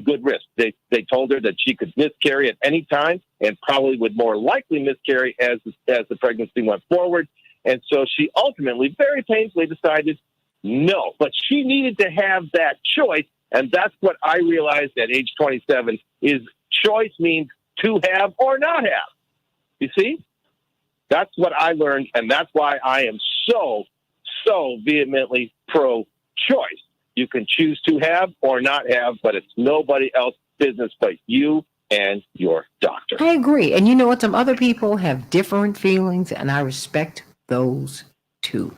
good risk. They told her that she could miscarry at any time and probably would more likely miscarry as the pregnancy went forward. And so she ultimately, very painfully, decided no. But she needed to have that choice, and that's what I realized at age 27 is choice means to have or not have. You see? That's what I learned, and that's why I am so vehemently pro-choice. you can choose to have or not have, but it's nobody else's business but you and your doctor. I agree. And you know what? Some other people have different feelings, and I respect those too.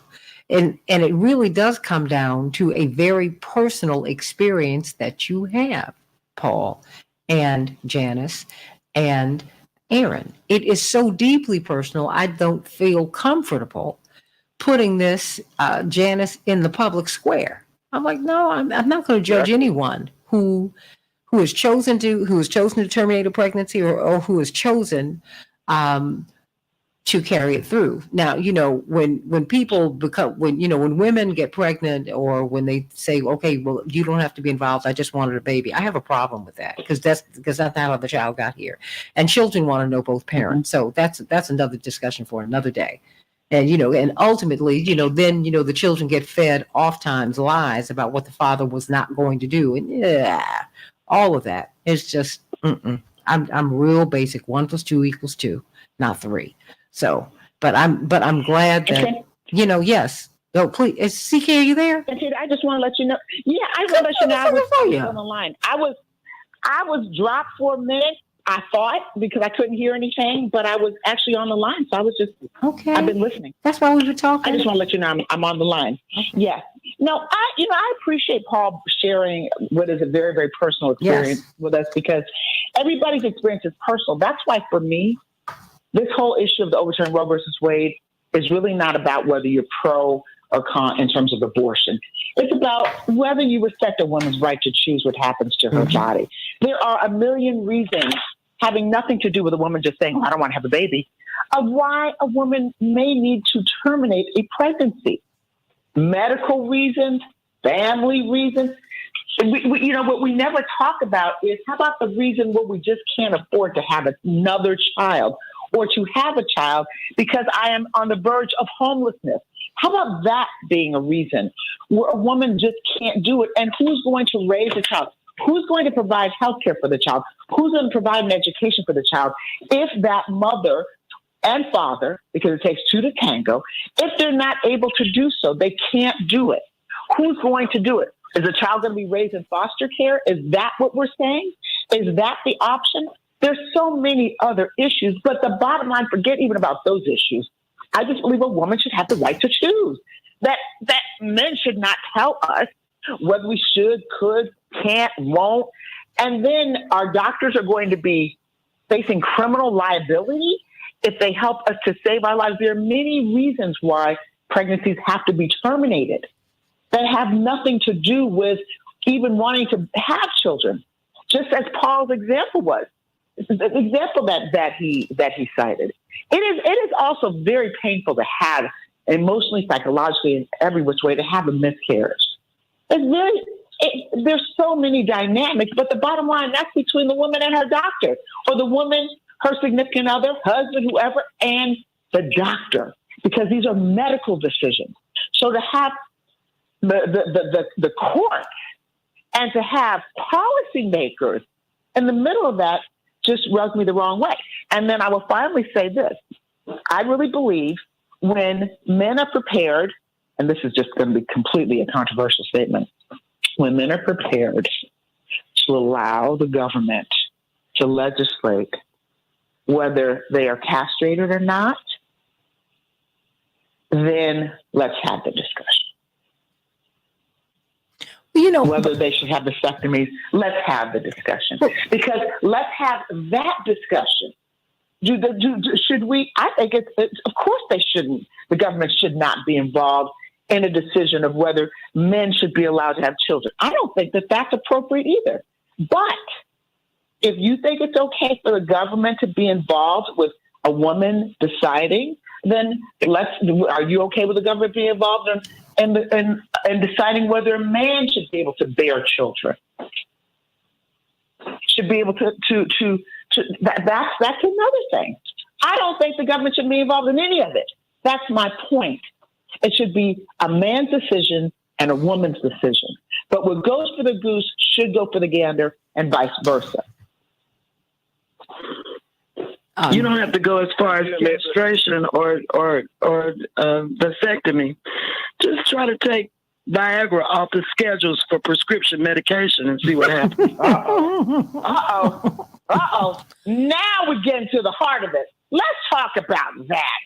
And it really does come down to a very personal experience that you have, Paul and Janice and Aaron. It is so deeply personal. I don't feel comfortable putting this Janice in the public square. I'm like, no, I'm not going to judge anyone who has chosen to terminate a pregnancy or who has chosen to carry it through. Now, when people when women get pregnant or when they say, okay, well, you don't have to be involved, I just wanted a baby. I have a problem with that because that's not how the child got here. And children want to know both parents. So that's another discussion for another day. And, and ultimately, then, the children get fed oftentimes lies about what the father was not going to do. And all of that is just, I'm real basic. 1 + 2 = 2, not 3. So, but I'm glad that, yes. No, please. Is CK, are you there? I just want to let you know. Yeah, I want to let you know I was on the line. I was dropped for a minute. I thought because I couldn't hear anything, but I was actually on the line. So I was just, okay. I've been listening. That's why we were talking. I just want to let you know I'm on the line. Okay. Yeah. No, I appreciate Paul sharing what is a very, very personal experience with us because everybody's experience is personal. That's why for me, this whole issue of the overturn Roe versus Wade is really not about whether you're pro or con in terms of abortion. It's about whether you respect a woman's right to choose what happens to her body. There are a million reasons having nothing to do with a woman just saying, I don't want to have a baby, of why a woman may need to terminate a pregnancy. Medical reasons, family reasons. What we never talk about is how about the reason where we just can't afford to have another child or to have a child because I am on the verge of homelessness. How about that being a reason where a woman just can't do it? And who's going to raise a child? Who's going to provide health care for the child? Who's going to provide an education for the child? If that mother and father, because it takes 2 to tango, if they're not able to do so, they can't do it. Who's going to do it? Is the child going to be raised in foster care? Is that what we're saying? Is that the option? There's so many other issues, but the bottom line, forget even about those issues. I just believe a woman should have the right to choose. That men should not tell us whether we should, could, can't, won't. And then our doctors are going to be facing criminal liability if they help us to save our lives. There are many reasons why pregnancies have to be terminated that have nothing to do with even wanting to have children, just as Paul's example was. The example that he cited. It is also very painful to have emotionally, psychologically, in every which way to have a miscarriage. There's so many dynamics, but the bottom line, that's between the woman and her doctor, or the woman, her significant other, husband, whoever, and the doctor, because these are medical decisions. So to have the court and to have policymakers in the middle of that just rubs me the wrong way. And then I will finally say this. I really believe when men are prepared, and this is just going to be completely a controversial statement, when men are prepared to allow the government to legislate whether they are castrated or not, then let's have the discussion. Whether they should have vasectomies, let's have the discussion. Because let's have that discussion. Should we? I think of course they shouldn't. The government should not be involved in a decision of whether men should be allowed to have children. I don't think that that's appropriate either. But if you think it's okay for the government to be involved with a woman deciding, then are you okay with the government being involved in deciding whether a man should be able to bear children? Should be able to that's another thing. I don't think the government should be involved in any of it. That's my point. It should be a man's decision and a woman's decision. But what goes for the goose should go for the gander, and vice versa. You don't have to go as far as menstruation or vasectomy. Just try to take Viagra off the schedules for prescription medication and see what happens. Now we're getting to the heart of it. Let's talk about that.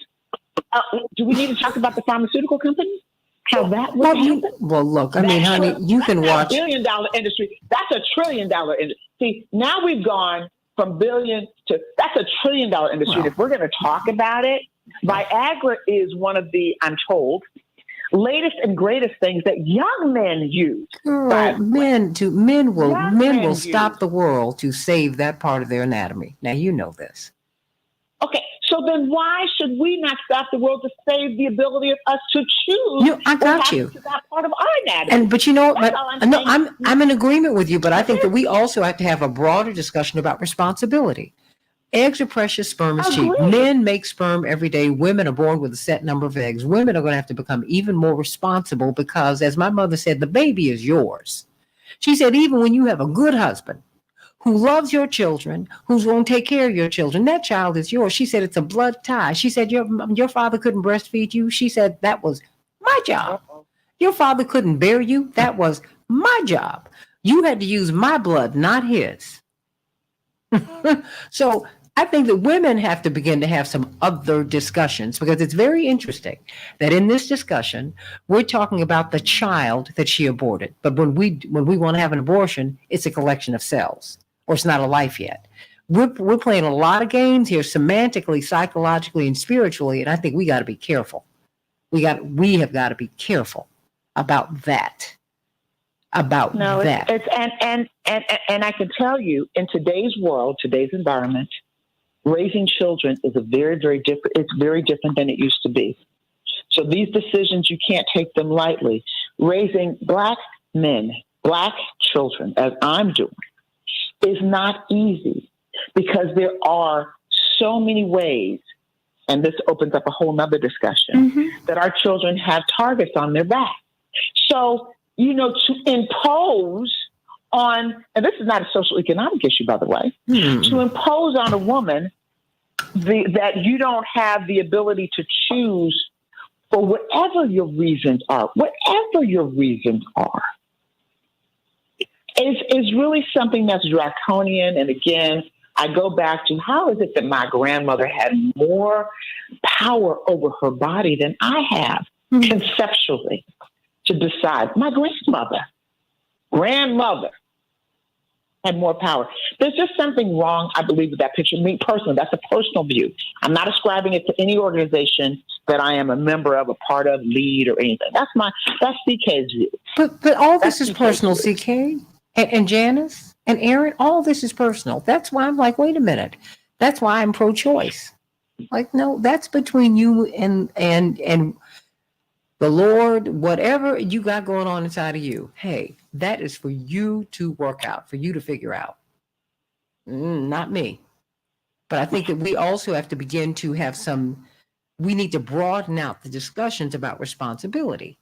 Do we need to talk about the pharmaceutical companies? How that would happen? Well, look, I mean, honey, you can watch. That's a $1 billion industry. That's a $1 trillion industry. See, now we've gone from billion to that's $1 trillion industry. Wow. If we're going to talk about it, Viagra is one of the, I'm told, latest and greatest things that young men use. Girl, men will use. stop the world to save that part of their anatomy. Now you know this. Okay, so then why should we not stop the world to save the ability of us to choose? I got you. That part of our anatomy. But you know, That's all I'm saying. I'm in agreement with you, but I think that we also have to have a broader discussion about responsibility. Eggs are precious, sperm is cheap. Men make sperm every day. Women are born with a set number of eggs. Women are going to have to become even more responsible because, as my mother said, the baby is yours. She said, even when you have a good husband who loves your children, who's going to take care of your children, that child is yours. She said, it's a blood tie. She said, your father couldn't breastfeed you. She said, that was my job. Your father couldn't bear you. That was my job. You had to use my blood, not his. So I think that women have to begin to have some other discussions because it's very interesting that in this discussion, we're talking about the child that she aborted. But when we want to have an abortion, it's a collection of cells or it's not a life yet. We're playing a lot of games here semantically, psychologically, and spiritually. And I think we got to be careful. We have got to be careful about that. And I can tell you in today's world, today's environment, raising children is very different. It's very different than it used to be. So these decisions, you can't take them lightly. Raising Black men, Black children, as I'm doing, is not easy because there are so many ways, and this opens up a whole nother discussion, that our children have targets on their back. So, to impose on, and this is not a social economic issue, by the way, to impose on a woman that you don't have the ability to choose for whatever your reasons are, is really something that's draconian. And again, I go back to how is it that my grandmother had more power over her body than I have conceptually to decide? My grandmother had more power. There's just something wrong, I believe, with that picture. Me personally, that's a personal view. I'm not ascribing it to any organization that I am a member of, a part of, lead, or anything. That's CK's view. But all this is personal, CK and Janice and Aaron. All this is personal. That's why I'm like, wait a minute. That's why I'm pro-choice. Like, no, that's between you and the Lord. Whatever you got going on inside of you, hey, that is for you to work out, for you to figure out. Not me. But I think that we also have to begin to have we need to broaden out the discussions about responsibility.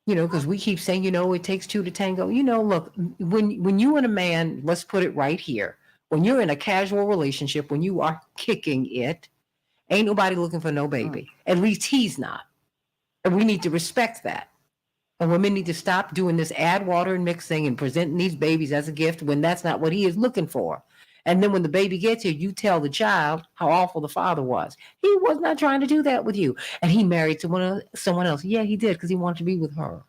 Because we keep saying, it takes two to tango. Look, when you and a man, let's put it right here, when you're in a casual relationship, when you are kicking it, ain't nobody looking for no baby. At least he's not. And we need to respect that. And women need to stop doing this add water and mix thing and presenting these babies as a gift when that's not what he is looking for. And then when the baby gets here, you tell the child how awful the father was. He was not trying to do that with you. And he married someone else. Yeah, he did because he wanted to be with her.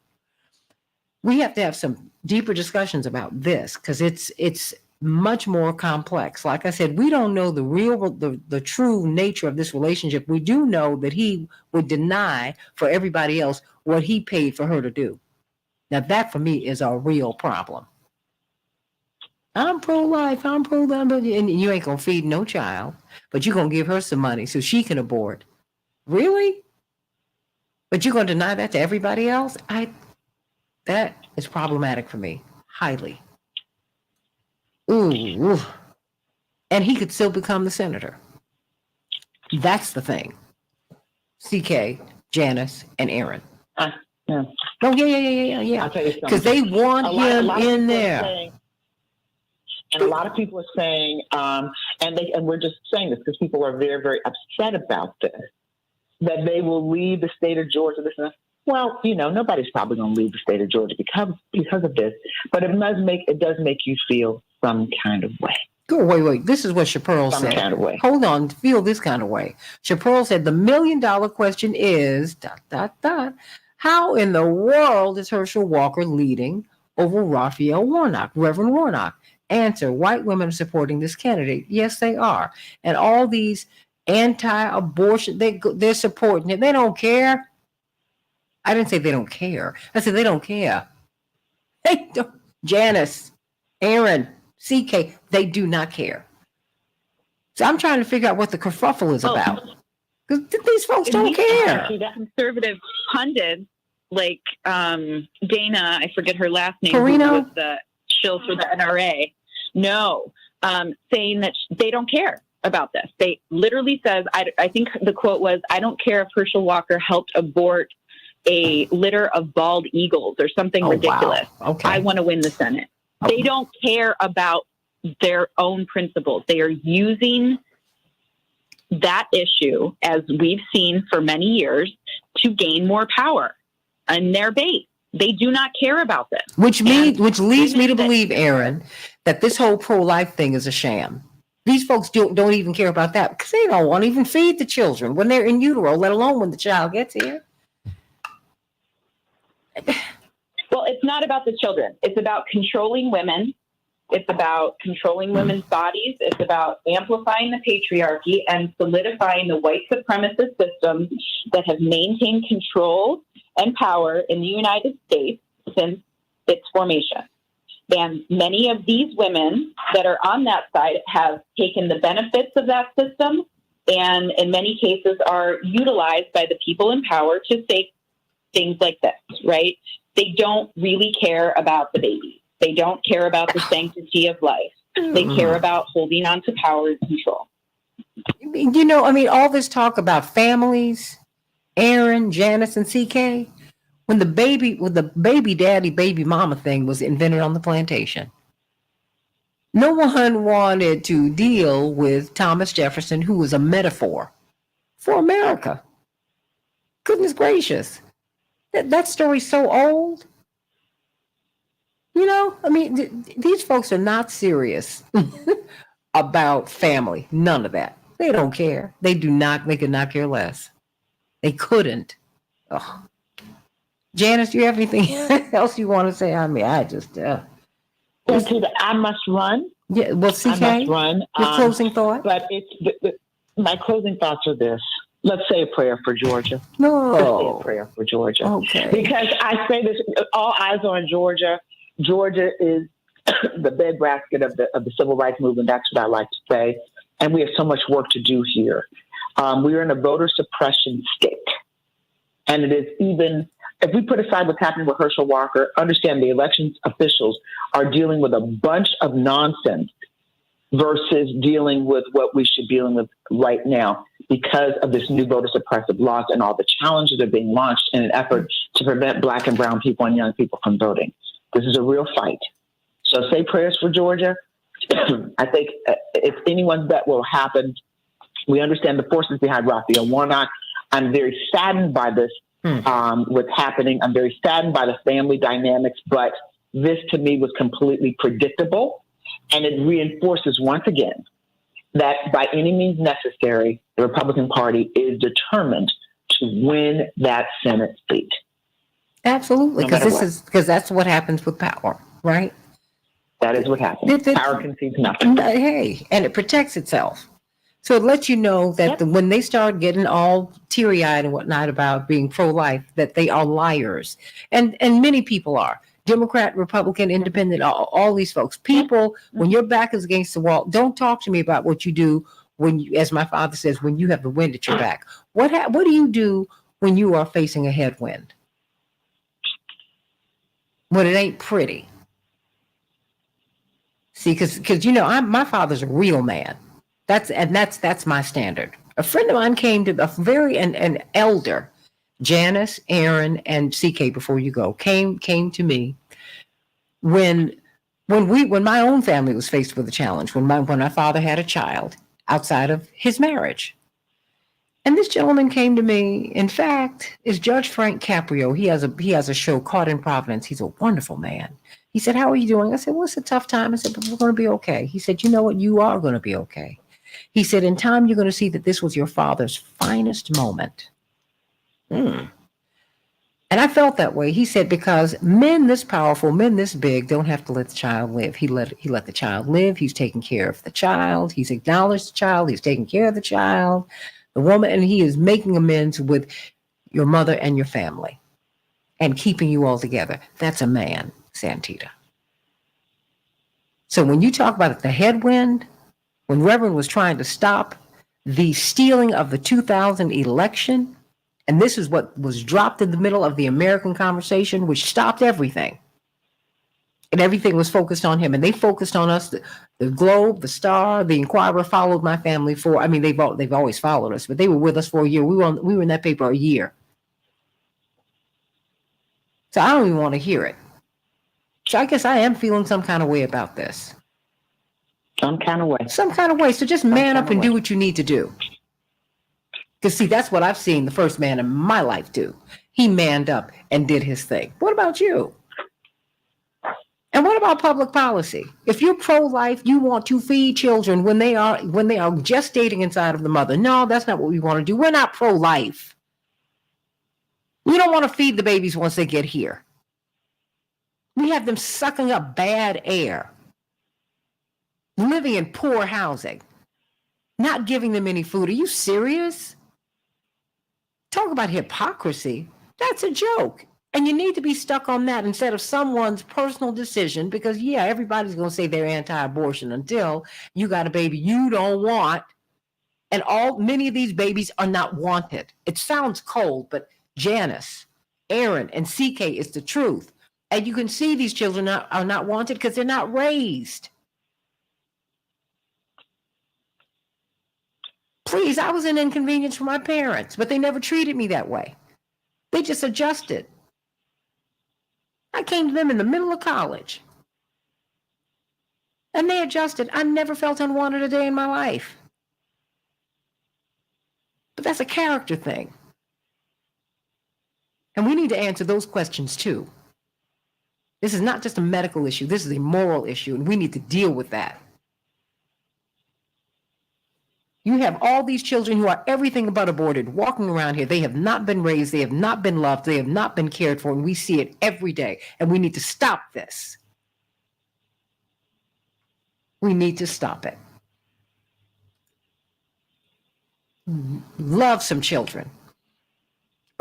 We have to have some deeper discussions about this because it's much more complex. Like I said, we don't know the true nature of this relationship. We do know that he would deny for everybody else what he paid for her to do. Now that for me is a real problem. I'm pro-life, and you ain't gonna feed no child, but you're gonna give her some money so she can abort. Really? But you're gonna deny that to everybody else? That is problematic for me, highly. Ooh. And he could still become the senator. That's the thing. CK, Janice, and Aaron. Yeah. Oh, yeah. I'll tell you something. Because they want him in there. And a lot of people are saying, and we're just saying this because people are very, very upset about this, that they will leave the state of Georgia. well, nobody's probably going to leave the state of Georgia because of this, but it does make you feel some kind of way. Go, wait. This is what Chaparral said. Some kind of way. Hold on, feel this kind of way. Chaparral said the $1 million question is ... How in the world is Herschel Walker leading over Raphael Warnock, Reverend Warnock? Answer: white women are supporting this candidate. Yes, they are. And all these anti-abortion, they're supporting it. They don't care. I didn't say they don't care. I said they don't care. They don't. Janice, Aaron, CK, they do not care. So I'm trying to figure out what the kerfuffle is about. Because these folks don't care. Conservative pundits like Dana, I forget her last name, Perino? who was the shill for the NRA, saying that they don't care about this. They literally says, I think the quote was, "I don't care if Herschel Walker helped abort a litter of bald eagles," or something ridiculous. Wow. Okay. I want to win the Senate. They don't care about their own principles. They are using that issue, as we've seen for many years, to gain more power in their base. They do not care about this. Which leads me to believe, Aaron, that this whole pro-life thing is a sham. These folks don't even care about that because they don't want to even feed the children when they're in utero, let alone when the child gets here. Well, it's not about the children. It's about controlling women. It's about controlling women's bodies. It's about amplifying the patriarchy and solidifying the white supremacist systems that have maintained control and power in the United States since its formation. And many of these women that are on that side have taken the benefits of that system and in many cases are utilized by the people in power to say things like this, right? They don't really care about the baby. They don't care about the sanctity of life. They care about holding on to power and control. All this talk about families, Aaron, Janice, and CK, when the baby daddy, baby mama thing was invented on the plantation, no one wanted to deal with Thomas Jefferson, who was a metaphor for America. Goodness gracious. That story's so old. These folks are not serious about family. None of that. They don't care. They could not care less. They couldn't. Oh. Janice, do you have anything else you want to say? I must run. Yeah, well, CK, I must run. Your closing thought? But my closing thoughts are this. Let's say a prayer for Georgia. No. Let's say a prayer for Georgia. Okay. Because I say this, all eyes are on Georgia. Georgia is the breadbasket of the civil rights movement. That's what I like to say. And we have so much work to do here. We are in a voter suppression state. And it is even, if we put aside what's happening with Herschel Walker, understand the elections officials are dealing with a bunch of nonsense versus dealing with what we should be dealing with right now because of this new voter suppressive laws and all the challenges that are being launched in an effort to prevent Black and brown people and young people from voting. This is a real fight. So say prayers for Georgia. I think if anyone's bet will happen, we understand the forces behind Raphael Warnock. I'm very saddened by this, what's happening. I'm very saddened by the family dynamics, but this to me was completely predictable. And it reinforces once again that by any means necessary, the Republican Party is determined to win that Senate seat. Absolutely, because that's what happens with power, right? That is what happens. Power concedes nothing. Hey, and it protects itself. So it lets you know that when they start getting all teary-eyed and whatnot about being pro-life, that they are liars. And many people are. Democrat, Republican, Independent, all these folks. People, when your back is against the wall, don't talk to me about what you do when you, as my father says, when you have the wind at your back. What do you do when you are facing a headwind? When it ain't pretty. See, because my father's a real man. That's my standard. A friend of mine came to an elder, Janice, Aaron, and CK. Before you go, came to me when my own family was faced with a challenge. When my father had a child outside of his marriage, And this gentleman came to me. In fact, is Judge Frank Caprio. He has a show, Caught in Providence. He's a wonderful man. He said, "How are you doing?" I said, "Well, it's a tough time." I said, "But we're going to be okay." He said, "You know what? You are going to be okay." He said, "In time, you're going to see that this was your father's finest moment." And I felt that way. He said, because men this powerful, men this big, don't have to let the child live. He let the child live. He's taking care of the child. He's acknowledged the child. He's taking care of the child, the woman, and he is making amends with your mother and your family and keeping you all together. That's a man, Santita. So when you talk about the headwind, when Reverend was trying to stop the stealing of the 2000 election, and this is what was dropped in the middle of the American conversation, which stopped everything. And everything was focused on him. And they focused on us. The Globe, the Star, the Inquirer followed my family for, I mean, they've always followed us, but they were with us for a year. We were in that paper a year. So I don't even want to hear it. So I guess I am feeling some kind of way about this. Some kind of way. Some kind of way. So just man up and do what you need to do. Because, see, that's what I've seen the first man in my life do. He manned up and did his thing. What about you? And what about public policy? If you're pro-life, you want to feed children when they are gestating inside of the mother. No, that's not what we want to do. We're not pro-life. We don't want to feed the babies once they get here. We have them sucking up bad air, living in poor housing, not giving them any food. Are you serious? Talk about hypocrisy. That's a joke. And you need to be stuck on that instead of someone's personal decision, because, yeah, everybody's going to say they're anti-abortion until you got a baby you don't want. And many of these babies are not wanted. It sounds cold, but Janice, Aaron, and CK is the truth. And you can see these children are not wanted because they're not raised. Please, I was an inconvenience for my parents, but they never treated me that way. They just adjusted. I came to them in the middle of college. And they adjusted. I never felt unwanted a day in my life. But that's a character thing. And we need to answer those questions too. This is not just a medical issue. This is a moral issue, and we need to deal with that. You have all these children who are everything but aborted walking around here. They have not been raised. They have not been loved. They have not been cared for. And we see it every day. And we need to stop this. We need to stop it. Love some children.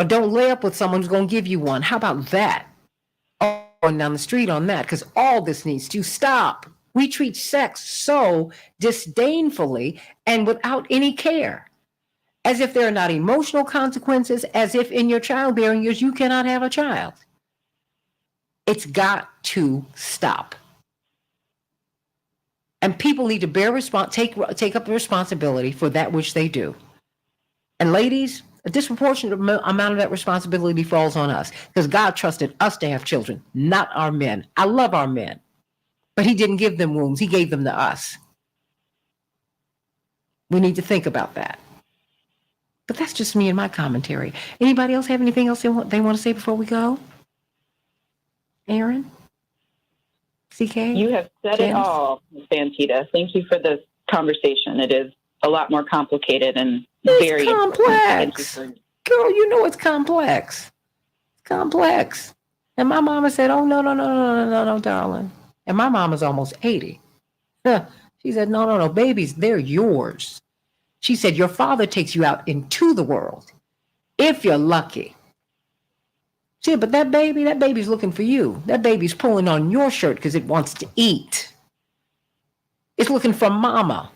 Or don't lay up with someone who's going to give you one. How about that? Or going down the street on that, because all this needs to stop. We treat sex so disdainfully and without any care, as if there are not emotional consequences, as if in your childbearing years you cannot have a child. It's got to stop. And people need to take up the responsibility for that which they do. And ladies, a disproportionate amount of that responsibility falls on us, because God trusted us to have children, not our men. I love our men. But he didn't give them wombs. He gave them to us. We need to think about that. But that's just me and my commentary. Anybody else have anything else they want to say before we go? Aaron? CK? You have said it all, Ms. Santita. Thank you for this conversation. It is a lot more complicated and very complex. Girl, you know it's complex. It's complex. And my mama said, "Oh, no, darling." And my mama's almost 80. She said, no, babies, they're yours. She said, your father takes you out into the world, if you're lucky. See, but that baby's looking for you. That baby's pulling on your shirt because it wants to eat. It's looking for mama.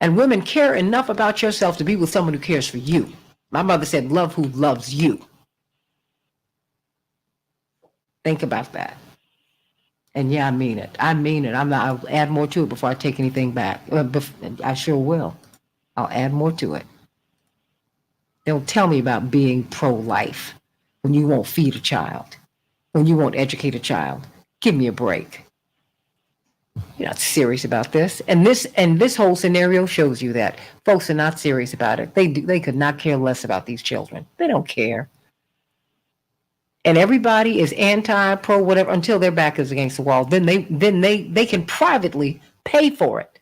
And women care enough about yourself to be with someone who cares for you. My mother said, love who loves you. Think about that. And yeah, I mean it. I'll add more to it before I take anything back. I sure will. I'll add more to it. Don't tell me about being pro-life when you won't feed a child, when you won't educate a child. Give me a break. You're not serious about this. And this whole scenario shows you that folks are not serious about it. They could not care less about these children. They don't care. And everybody is anti, pro, whatever until their back is against the wall. Then they can privately pay for it.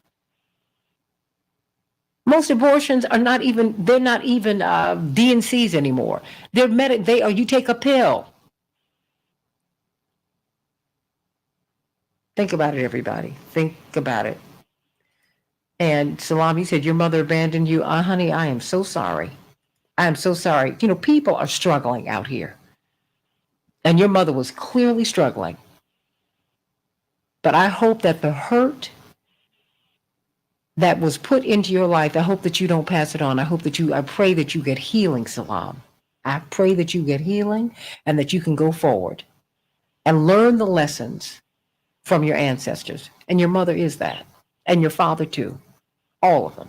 Most abortions are not even DNCs anymore. You take a pill. Think about it, everybody. Think about it. And Salami said, your mother abandoned you. Honey, I am so sorry. I am so sorry. People are struggling out here. And your mother was clearly struggling. But I hope that the hurt that was put into your life, I hope that you don't pass it on. I pray that you get healing, Salam. I pray that you get healing and that you can go forward and learn the lessons from your ancestors. And your mother is that. And your father too. All of them.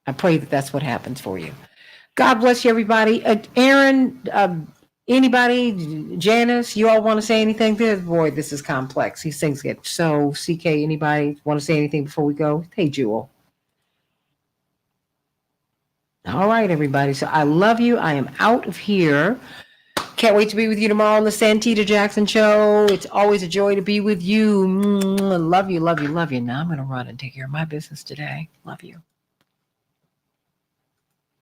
I pray that that's what happens for you. God bless you, everybody. Aaron, anybody, Janice, you all want to say anything? Boy, this is complex. These things get so CK. Anybody want to say anything before we go? Hey, Jewel. All right, everybody. So I love you. I am out of here. Can't wait to be with you tomorrow on the Santita Jackson Show. It's always a joy to be with you. Love you, love you, love you. Now I'm going to run and take care of my business today. Love you.